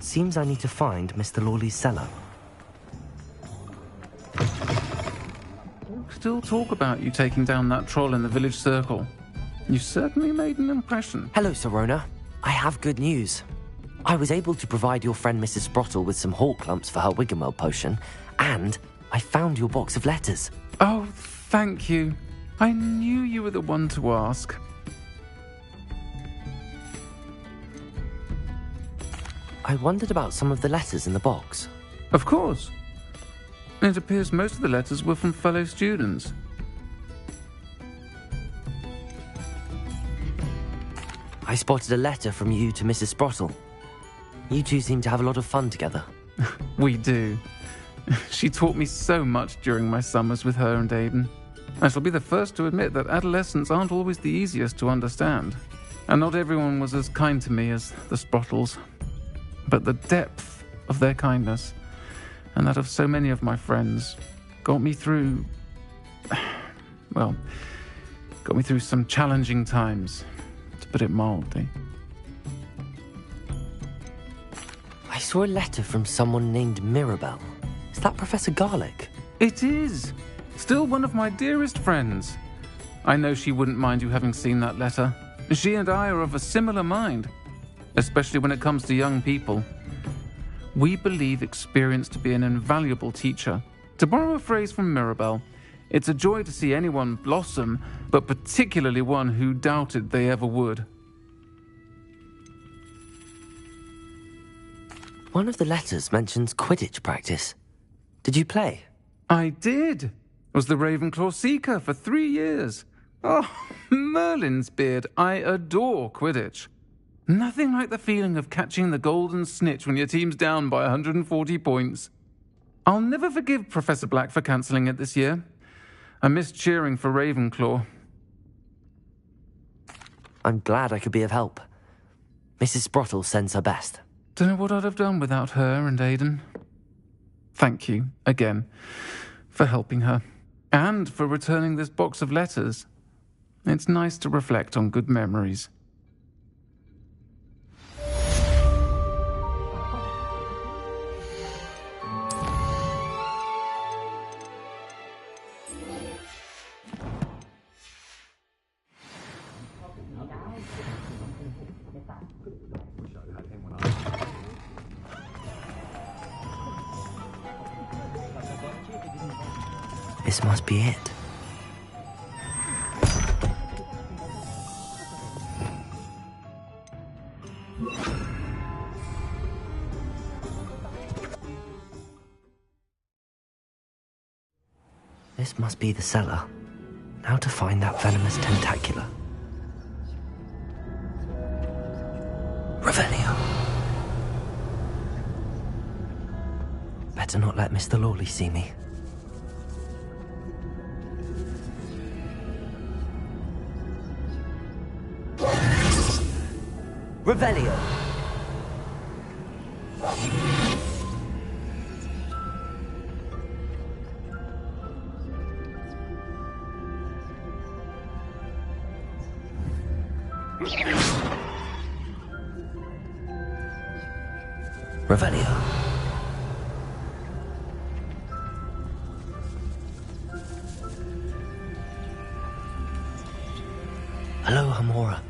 Seems I need to find Mr. Lawley's cellar. Still talk about you taking down that troll in the village circle. You certainly made an impression. Hello, Sirona. I have good news. I was able to provide your friend Mrs. Sprottle with some hawk lumps for her Wiggenweld potion, and I found your box of letters. Oh, thank you. I knew you were the one to ask. I wondered about some of the letters in the box. Of course. It appears most of the letters were from fellow students. I spotted a letter from you to Mrs. Sprottle. You two seem to have a lot of fun together. We do. She taught me so much during my summers with her and Aidan. I shall be the first to admit that adolescents aren't always the easiest to understand. And not everyone was as kind to me as the Sprottles. But the depth of their kindness, and that of so many of my friends, got me through some challenging times, to put it mildly. I saw a letter from someone named Mirabelle. Is that Professor Garlick? It is! Still one of my dearest friends. I know she wouldn't mind you having seen that letter. She and I are of a similar mind, especially when it comes to young people. We believe experience to be an invaluable teacher. To borrow a phrase from Mirabelle, it's a joy to see anyone blossom, but particularly one who doubted they ever would. One of the letters mentions Quidditch practice. Did you play? I did. Was the Ravenclaw Seeker for 3 years. Oh, Merlin's beard, I adore Quidditch. Nothing like the feeling of catching the golden snitch when your team's down by 140 points. I'll never forgive Professor Black for cancelling it this year. I missed cheering for Ravenclaw. I'm glad I could be of help. Mrs. Sprottle sends her best. Don't know what I'd have done without her and Aidan. Thank you, again, for helping her. And for returning this box of letters. It's nice to reflect on good memories. This must be it. This must be the cellar. Now to find that venomous tentacula. Revelio. Better not let Mr. Lawley see me. Revelio. Revelio. Hello, Hamora.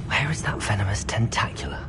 Where is that venomous tentacula?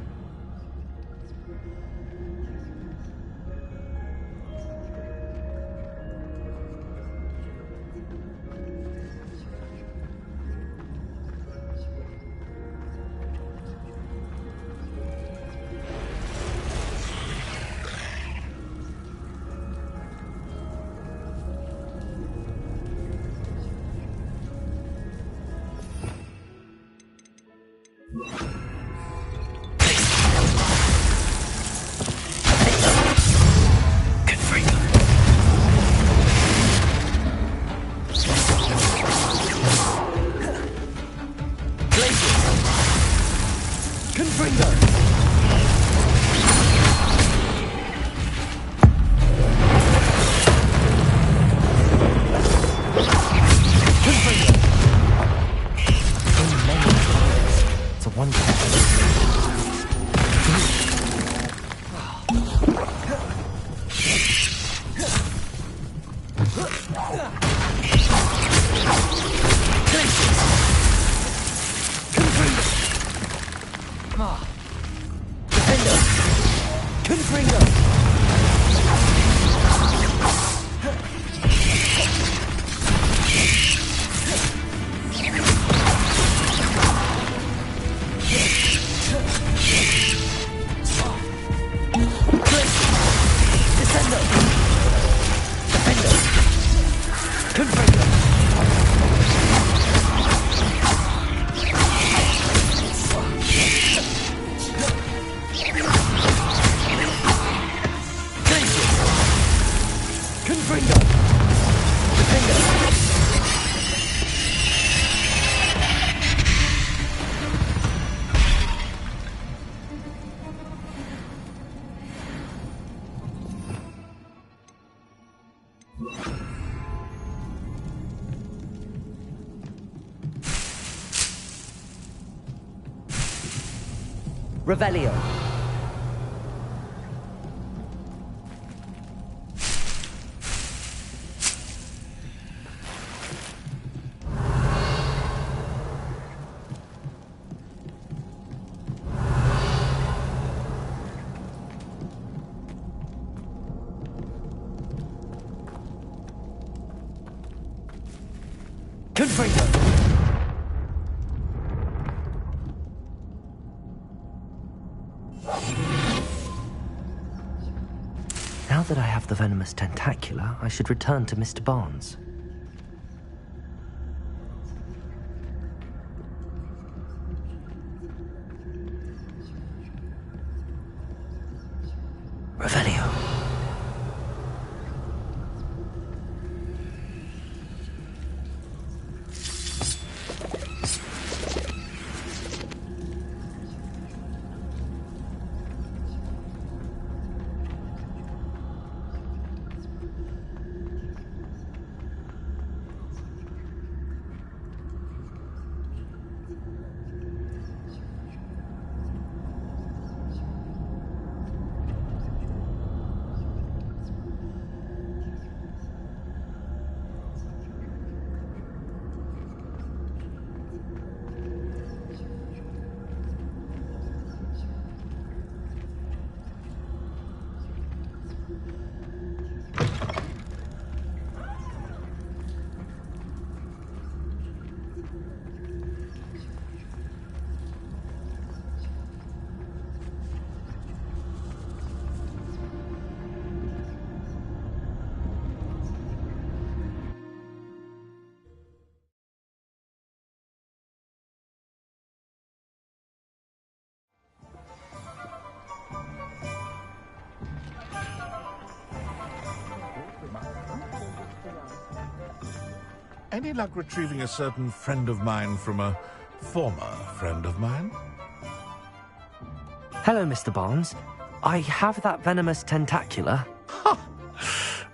Revelio. Confringo. Now that I have the venomous tentacula, I should return to Mr. Barnes. Revelio. Any luck retrieving a certain friend of mine from a former friend of mine? Hello, Mr. Barnes. I have that venomous tentacula.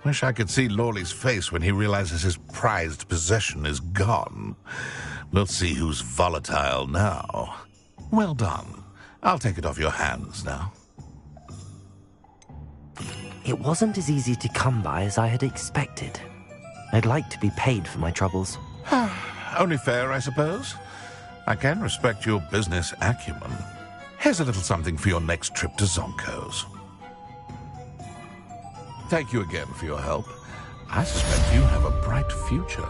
Wish I could see Lawley's face when he realizes his prized possession is gone. We'll see who's volatile now. Well done. I'll take it off your hands now. It wasn't as easy to come by as I had expected. I'd like to be paid for my troubles. Only fair, I suppose. I can respect your business acumen. Here's a little something for your next trip to Zonko's. Thank you again for your help. I suspect you have a bright future.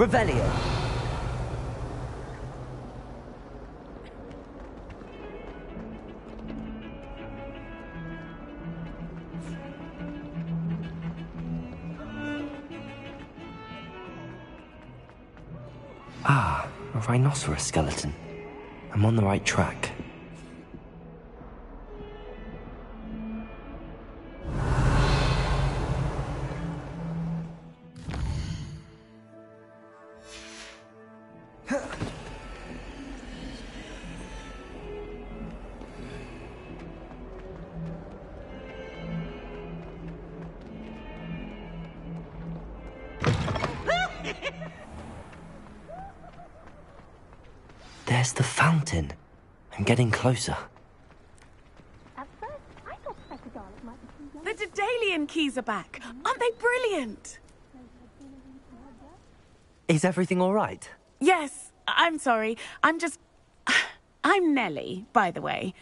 Revelio. Ah, a rhinoceros skeleton. I'm on the right track. There's the fountain. I'm getting closer. The Daedalian keys are back. Aren't they brilliant? Is everything all right? Yes, I'm sorry. I'm Nellie, by the way.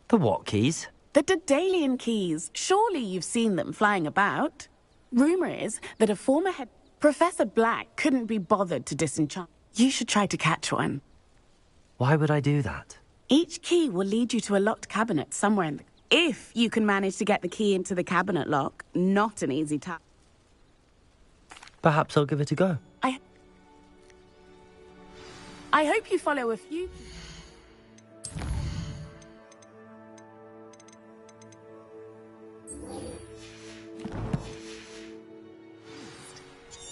The what keys? The Daedalian keys. Surely you've seen them flying about. Rumor is that a former head... Professor Black couldn't be bothered to disenchant. You should try to catch one. Why would I do that? Each key will lead you to a locked cabinet somewhere in the... If you can manage to get the key into the cabinet lock, not an easy task. Perhaps I'll give it a go. I hope you follow a few...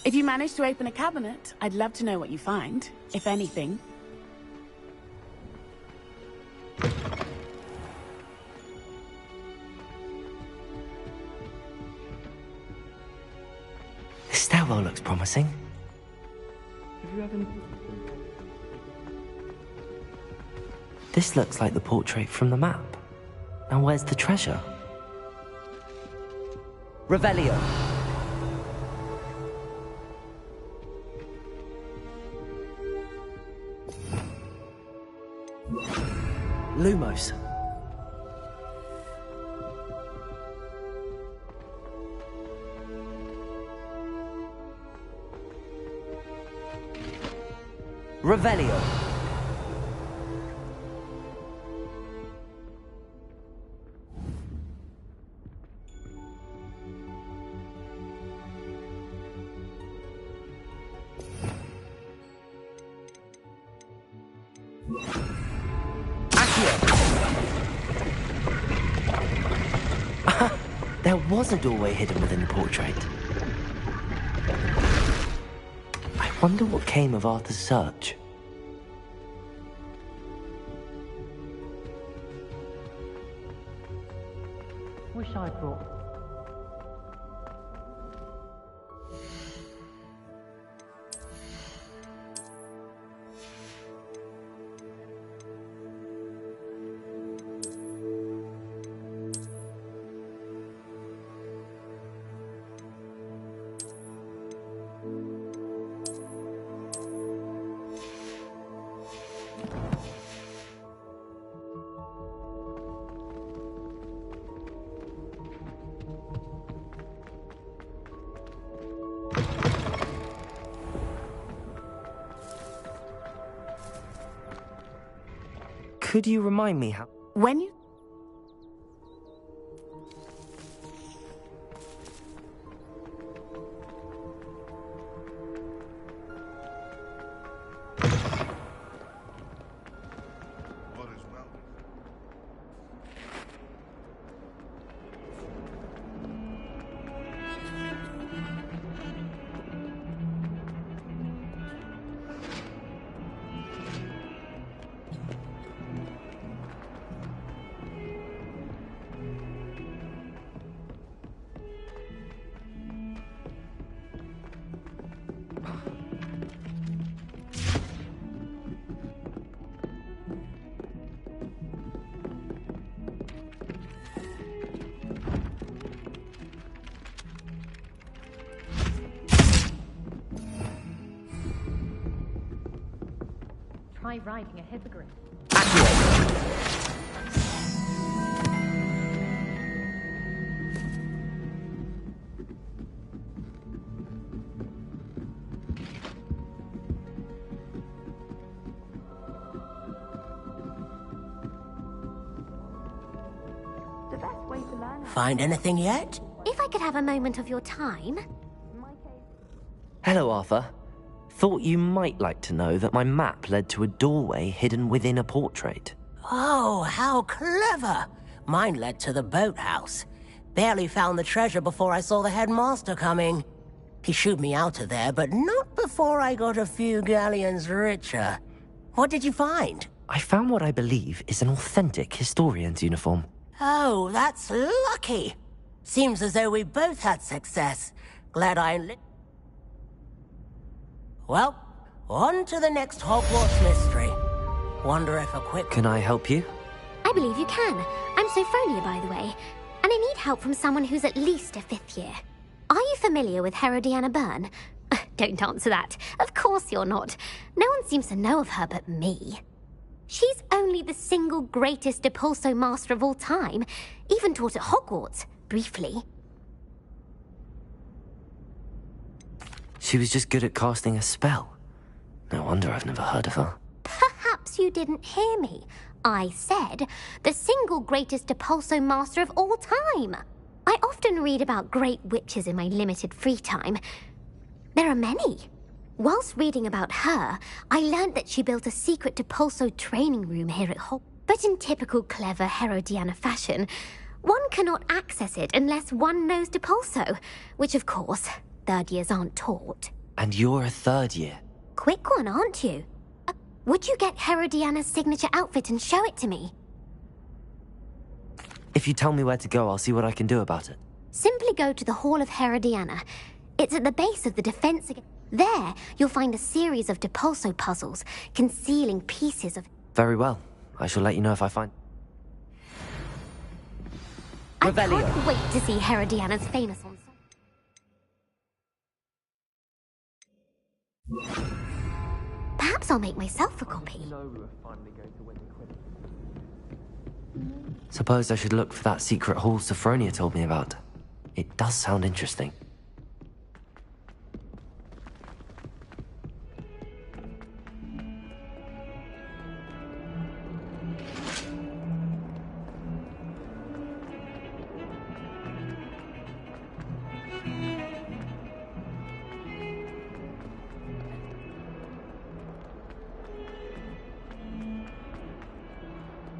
If you manage to open a cabinet, I'd love to know what you find, if anything. This stairwell looks promising. Have you ever... This looks like the portrait from the map. Now where's the treasure? Revelio. Lumos. Revelio. There was a doorway hidden within the portrait. I wonder what came of Arthur's search. Wish I'd brought... Could you remind me how... When you... Try riding a hippogriff. Find anything yet? If I could have a moment of your time. Hello, Arthur. Thought you might like to know that my map led to a doorway hidden within a portrait. Oh, how clever! Mine led to the boathouse. Barely found the treasure before I saw the headmaster coming. He shooed me out of there, but not before I got a few galleons richer. What did you find? I found what I believe is an authentic historian's uniform. Oh, that's lucky. Seems as though we both had success. Glad I Well, on to the next Hogwarts mystery. Wonder if a quick... Can I help you? I believe you can. I'm Sophronia, by the way, and I need help from someone who's at least a 5th year. Are you familiar with Herodiana Byrne? Don't answer that. Of course you're not. No one seems to know of her but me. She's only the single greatest Depulso master of all time, even taught at Hogwarts, briefly. She was just good at casting a spell. No wonder I've never heard of her. Perhaps you didn't hear me. I said the single greatest Depulso master of all time. I often read about great witches in my limited free time. There are many. Whilst reading about her, I learned that she built a secret Depulso training room here at Hogwarts. But in typical clever Herodiana fashion, one cannot access it unless one knows Depulso, which of course, 3rd years aren't taught. And you're a 3rd year? Quick one, aren't you? Would you get Herodiana's signature outfit and show it to me? If you tell me where to go, I'll see what I can do about it. Simply go to the Hall of Herodiana. It's at the base of the defense against... There, you'll find a series of Depulso puzzles, concealing pieces of... Very well. I shall let you know if I find... I can't wait to see Herodiana's famous ensemble. Perhaps I'll make myself a copy. Suppose I should look for that secret hall Sophronia told me about. It does sound interesting.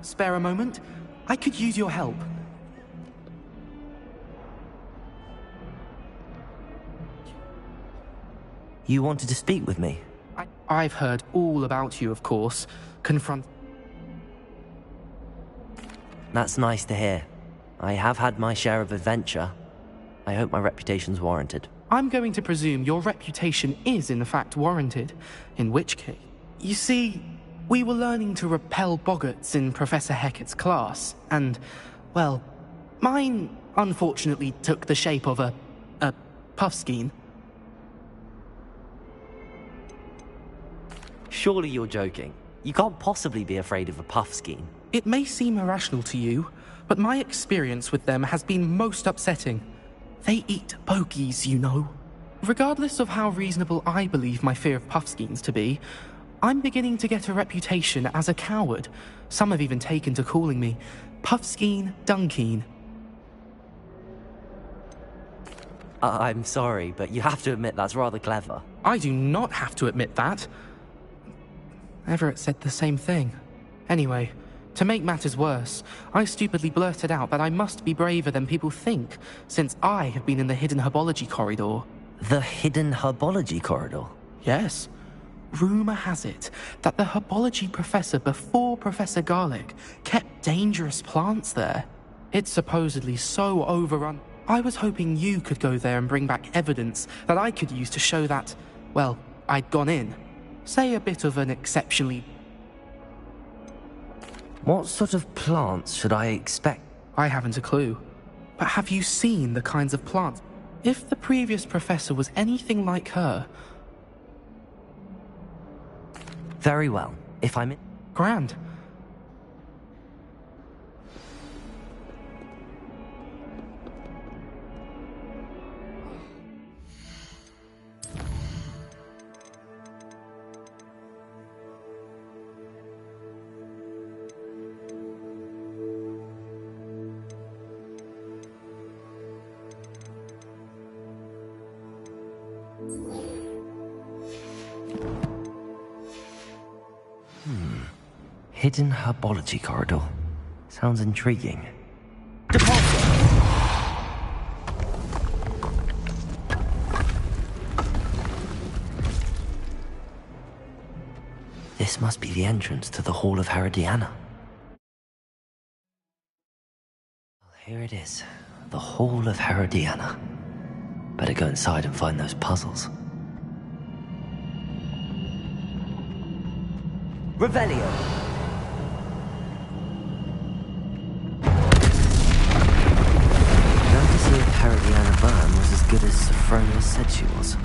Spare a moment? I could use your help. You wanted to speak with me? I've heard all about you, of course. That's nice to hear. I have had my share of adventure. I hope my reputation's warranted. I'm going to presume your reputation is in fact warranted, in which case... You see, we were learning to repel boggarts in Professor Hecat's class, and, well, mine unfortunately took the shape of a puffskein. Surely you're joking. You can't possibly be afraid of a puffskein. It may seem irrational to you, but my experience with them has been most upsetting. They eat bogies, you know. Regardless of how reasonable I believe my fear of puffskeins to be, I'm beginning to get a reputation as a coward. Some have even taken to calling me Puffskein Dunkeen. I'm sorry, but you have to admit that's rather clever. I do not have to admit that. Everett said the same thing. Anyway, to make matters worse, I stupidly blurted out that I must be braver than people think, since I have been in the hidden herbology corridor. The hidden herbology corridor? Yes. Rumour has it that the herbology professor before Professor Garlick kept dangerous plants there. It's supposedly so overrun. I was hoping you could go there and bring back evidence that I could use to show that, well, I'd gone in. Say a bit of an exceptionally... What sort of plants should I expect? I haven't a clue. But have you seen the kinds of plants? If the previous professor was anything like her... Very well. If I'm in... Grand. Hidden herbology corridor. Sounds intriguing. This must be the entrance to the Hall of Herodiana. Well, here it is. The Hall of Herodiana. Better go inside and find those puzzles. Revelio. Herodiana Byrne was as good as Sophronia said she was.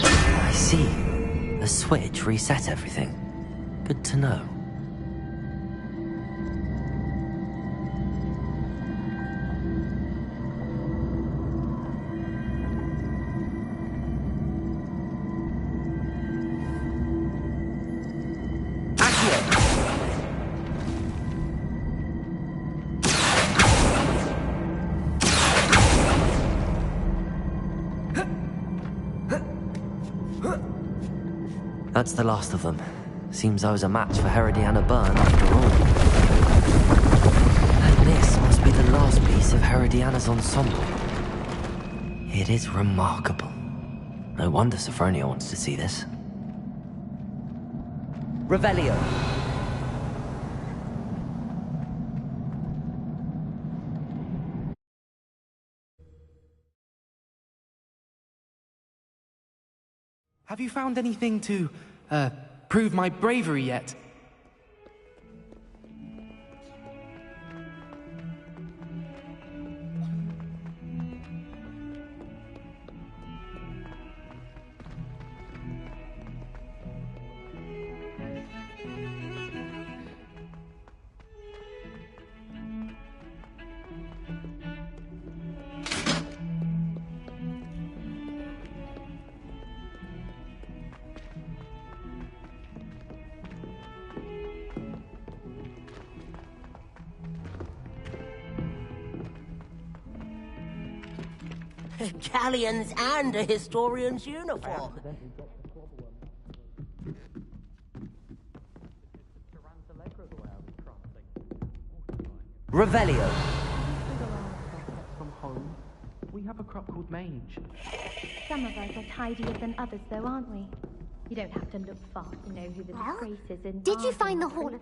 I see. The switch reset everything. Good to know. That's the last of them. Seems I was a match for Herodiana Byrne after all. And this must be the last piece of Herodiana's ensemble. It is remarkable. No wonder Sophronia wants to see this. Revelio. Have you found anything to, prove my bravery yet? Galleons and a historian's uniform. Revelio. From home, we have a crop called Mange. Some of us are tidier than others, though, aren't we? You don't have to look far to know who the disgrace is in. Did you find the Hall of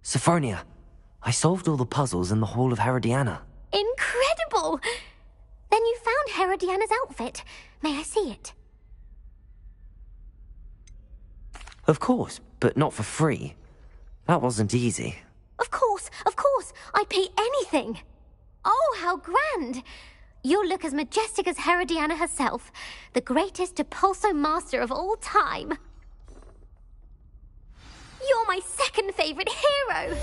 Sophronia, I solved all the puzzles in the Hall of Herodiana. Incredible! Then you found Herodiana's outfit. May I see it? Of course, but not for free. That wasn't easy. Of course, I'd pay anything. Oh, how grand! You'll look as majestic as Herodiana herself, the greatest Depulso master of all time. You're my second favorite hero!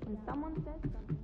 When someone says something.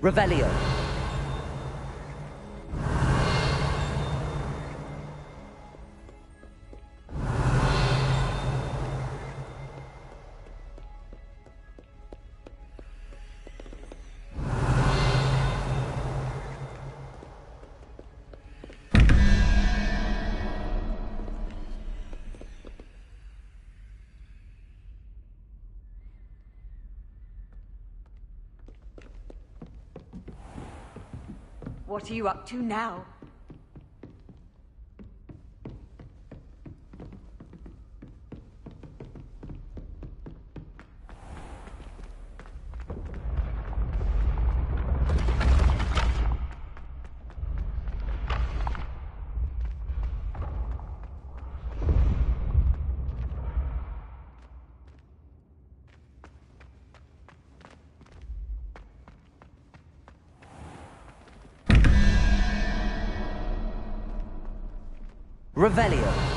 Revelio. What are you up to now? Revelio.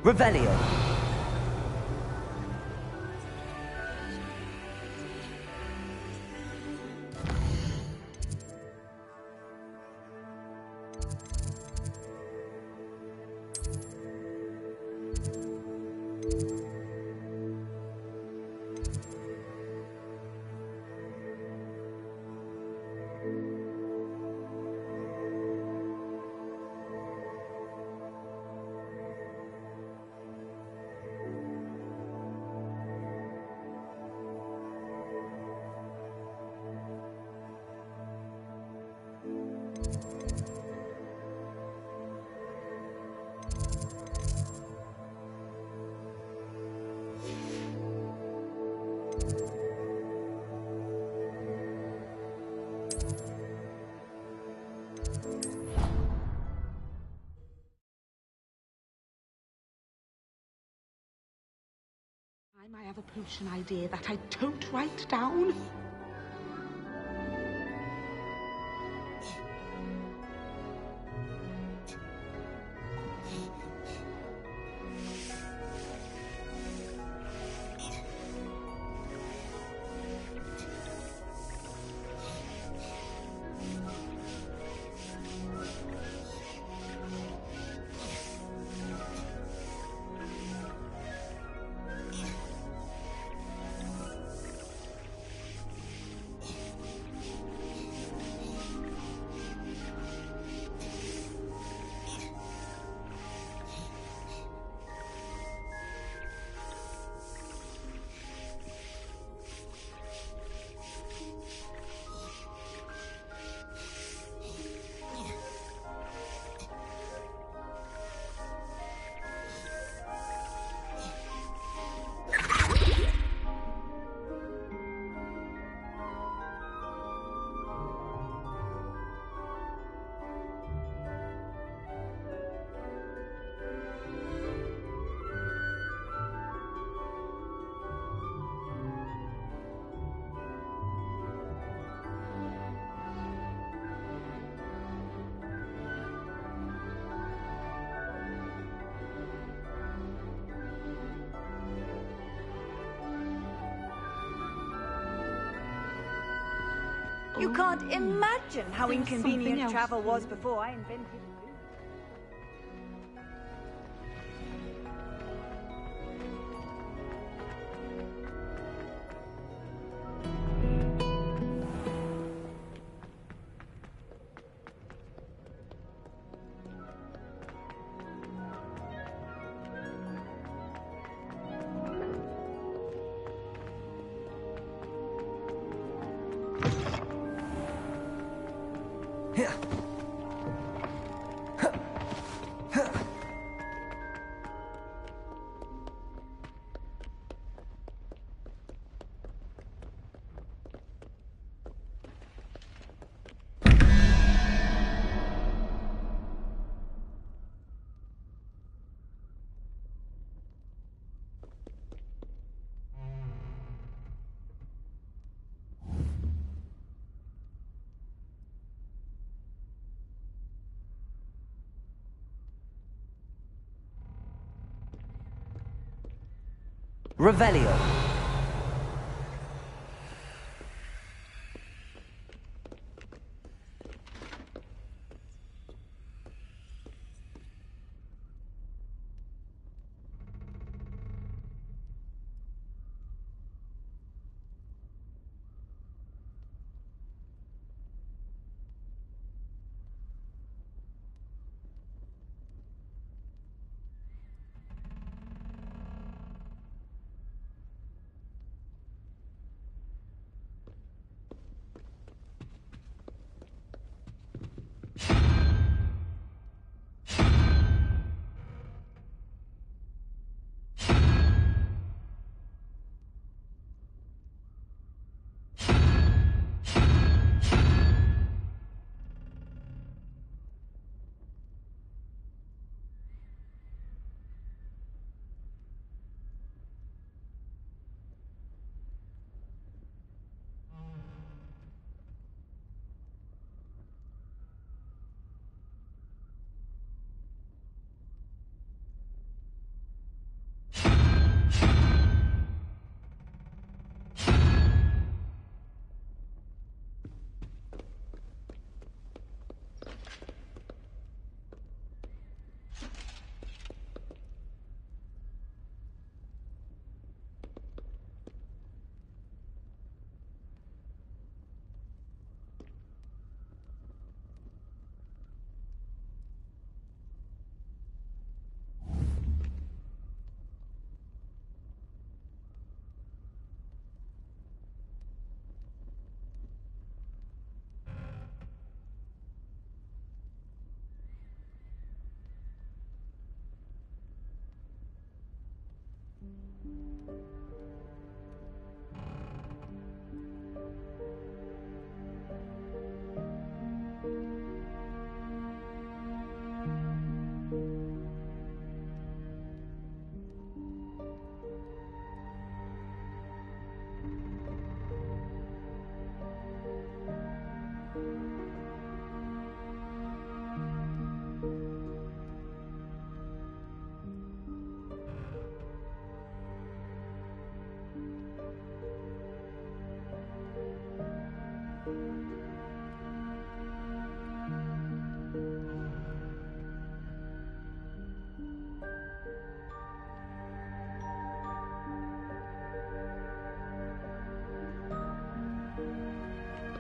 Revelio. I have a potion idea that I don't write down. You can't imagine how There's inconvenient something else. travel was before I invented it. Revelio.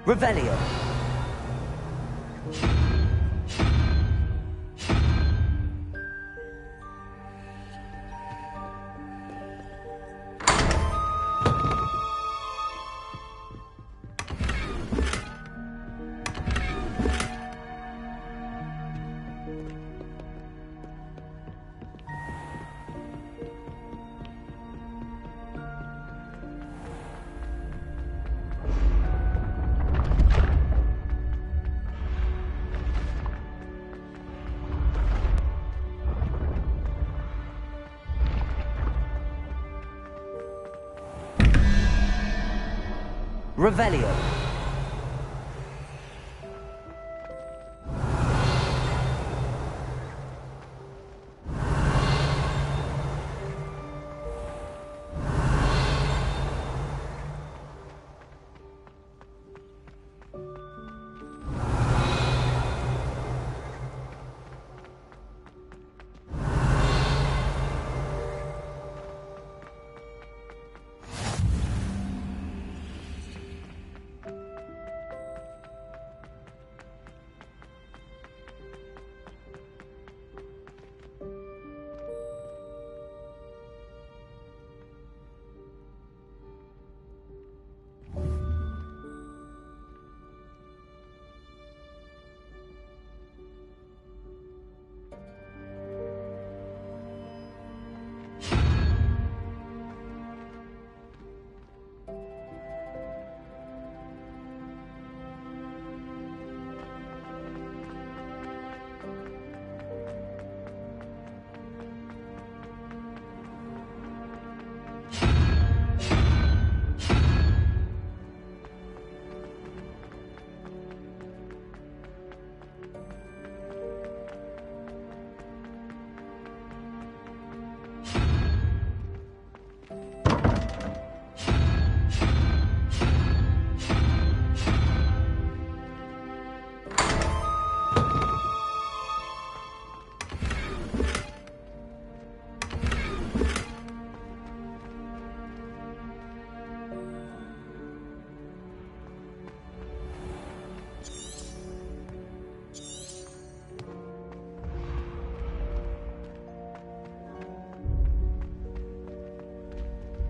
Revelio. Revelio.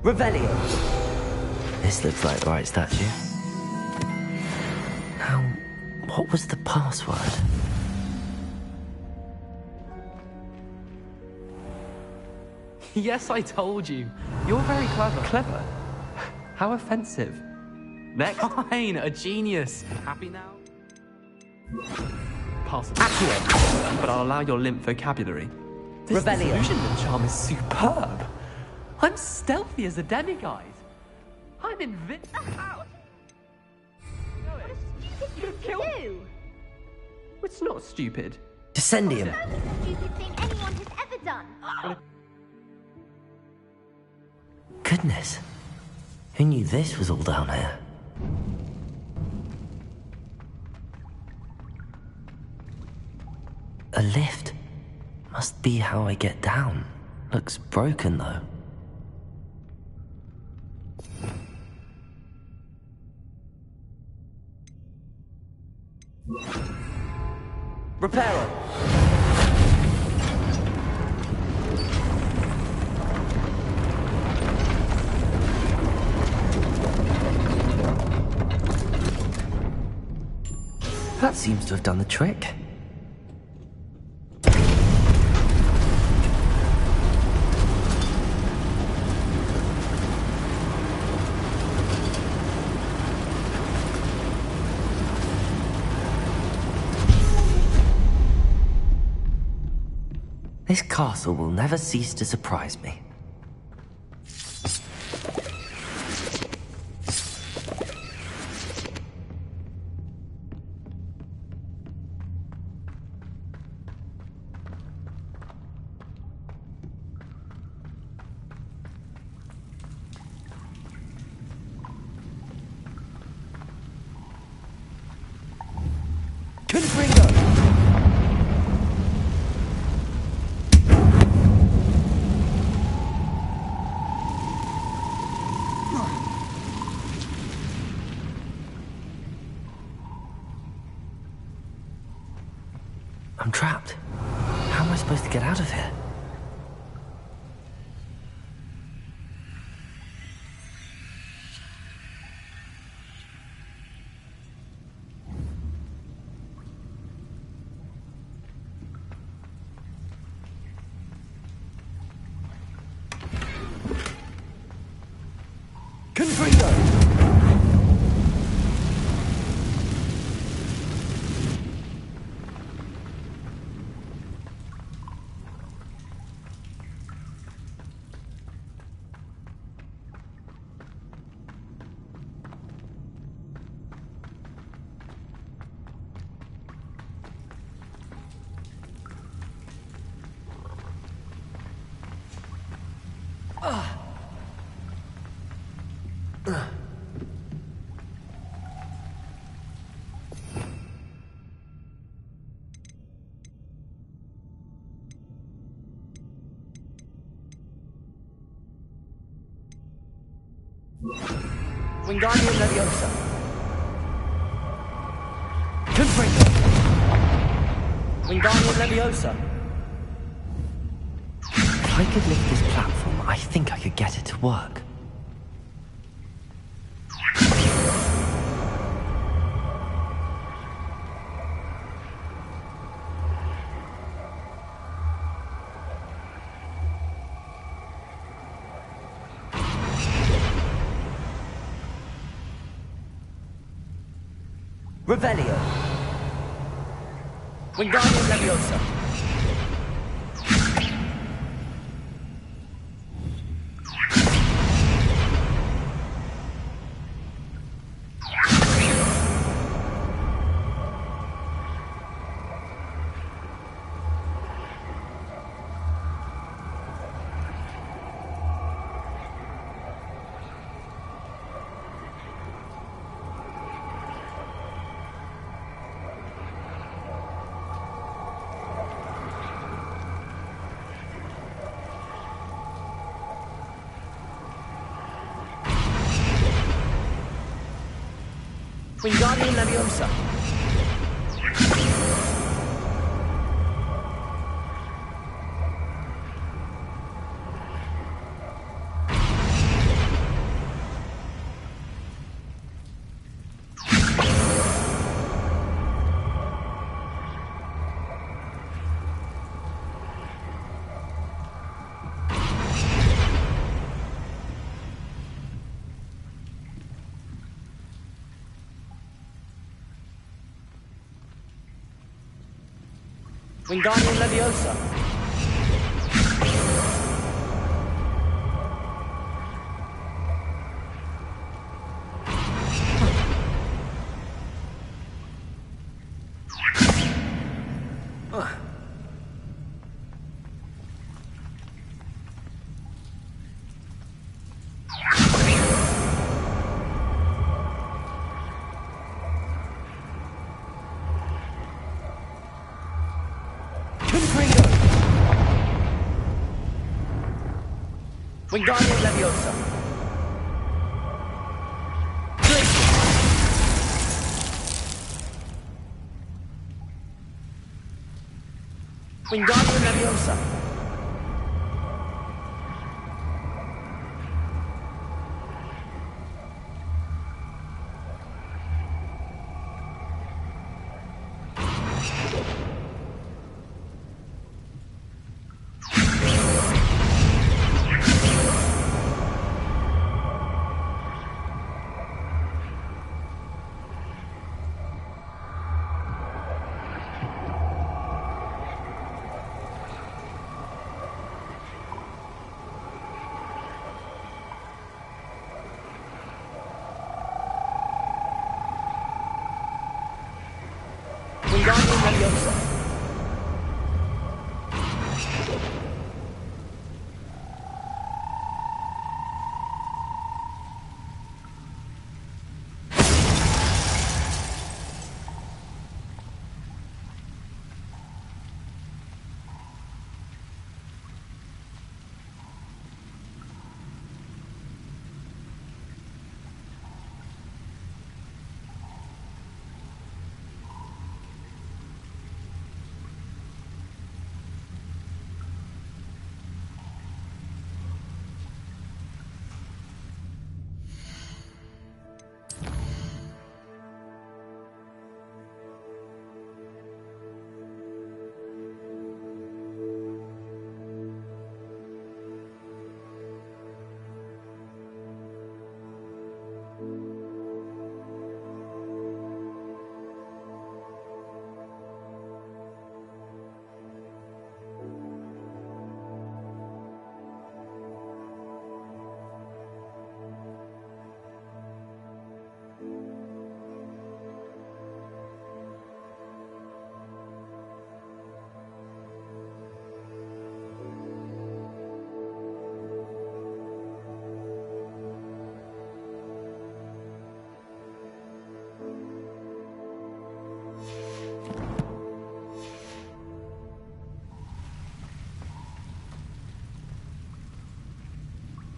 Revelio. This looks like the right statue. Now, what was the password? Yes, I told you. You're very clever. Clever? How offensive. Next. Fine, a genius. Happy now? Pass it. Accurate. But I'll allow your limp vocabulary. This disillusionment charm is superb. I'm stealthy as a demiguise. I'm invincible. Ow! You killed. It's not stupid. Descendium. That's the stupid thing anyone has ever done. Goodness. Who knew this was all down here? A lift. Must be how I get down. Looks broken though. Reparo. That seems to have done the trick. This castle will never cease to surprise me. trapped. How am I supposed to get out of here? Wingardium Leviosa. Confringo. Wingardium Leviosa. If I could lift this platform, I think I could get it to work. Revelio. Wingardium Leviosa. Wingardium Leviosa. Wingardium Leviosa. Wingardium Leviosa. Wingardium Leviosa.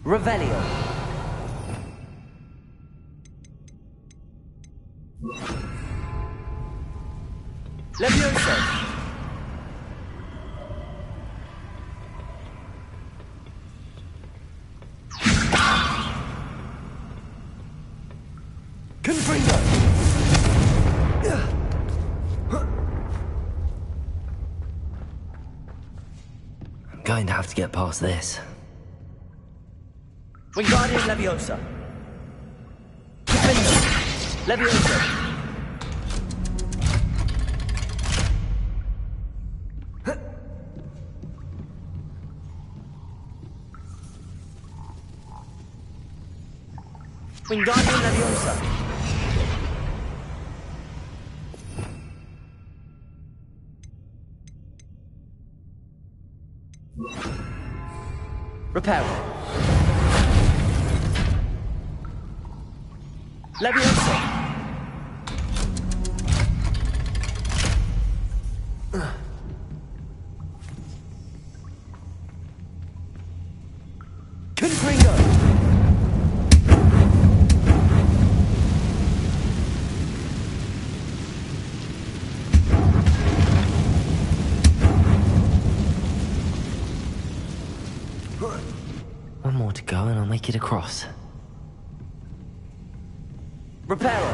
Revelio. Levioso. Confringo. I'm going to have to get past this. Wingardium Leviosa. Confringo. Levioso. Wingardium Leviosa. Reparo. Leviosa. Confringo. One more to go and I'll make it across. Reparo.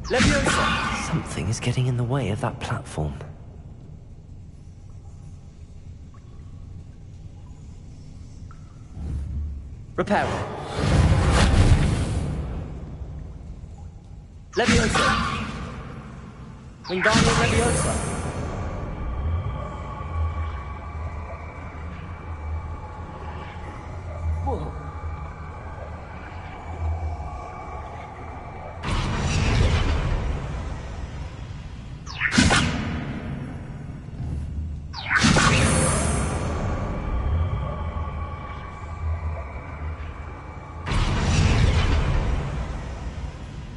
Leviosa. Something is getting in the way of that platform. Reparo. Leviosa. Wingardium Leviosa. Whoa.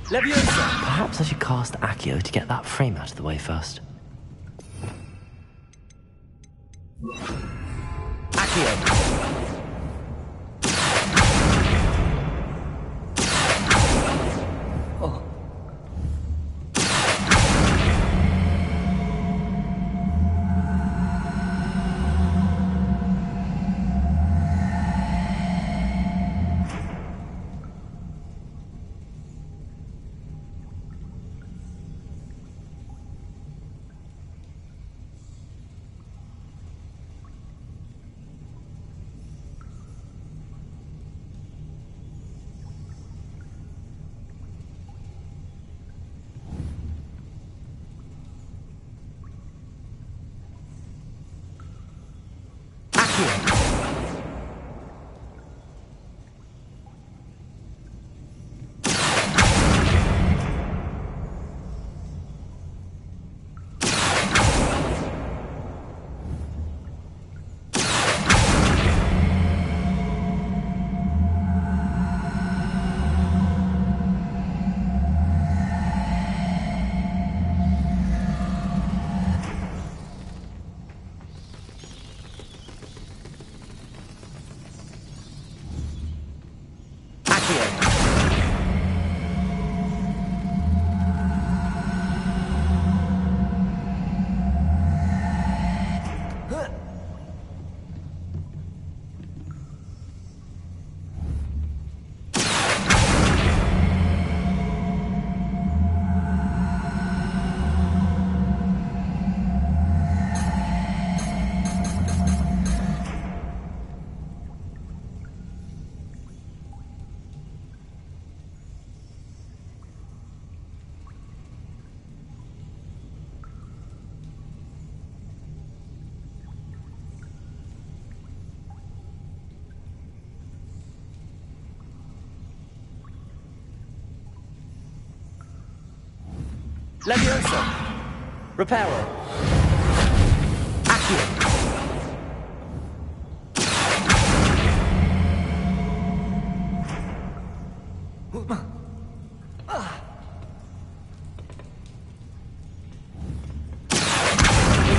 Leviosa. Perhaps I should cast Accio to get that frame out of the way first. Accio. Oh. Leviosa. Reparo. Accio.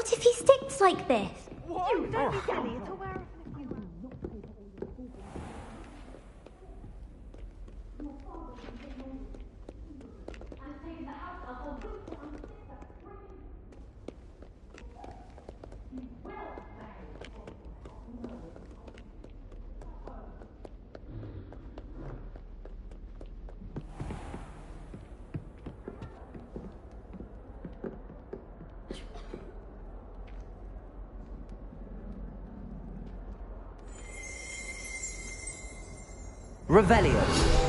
What if he sticks like this? You don't be silly. It's aware of Revelio.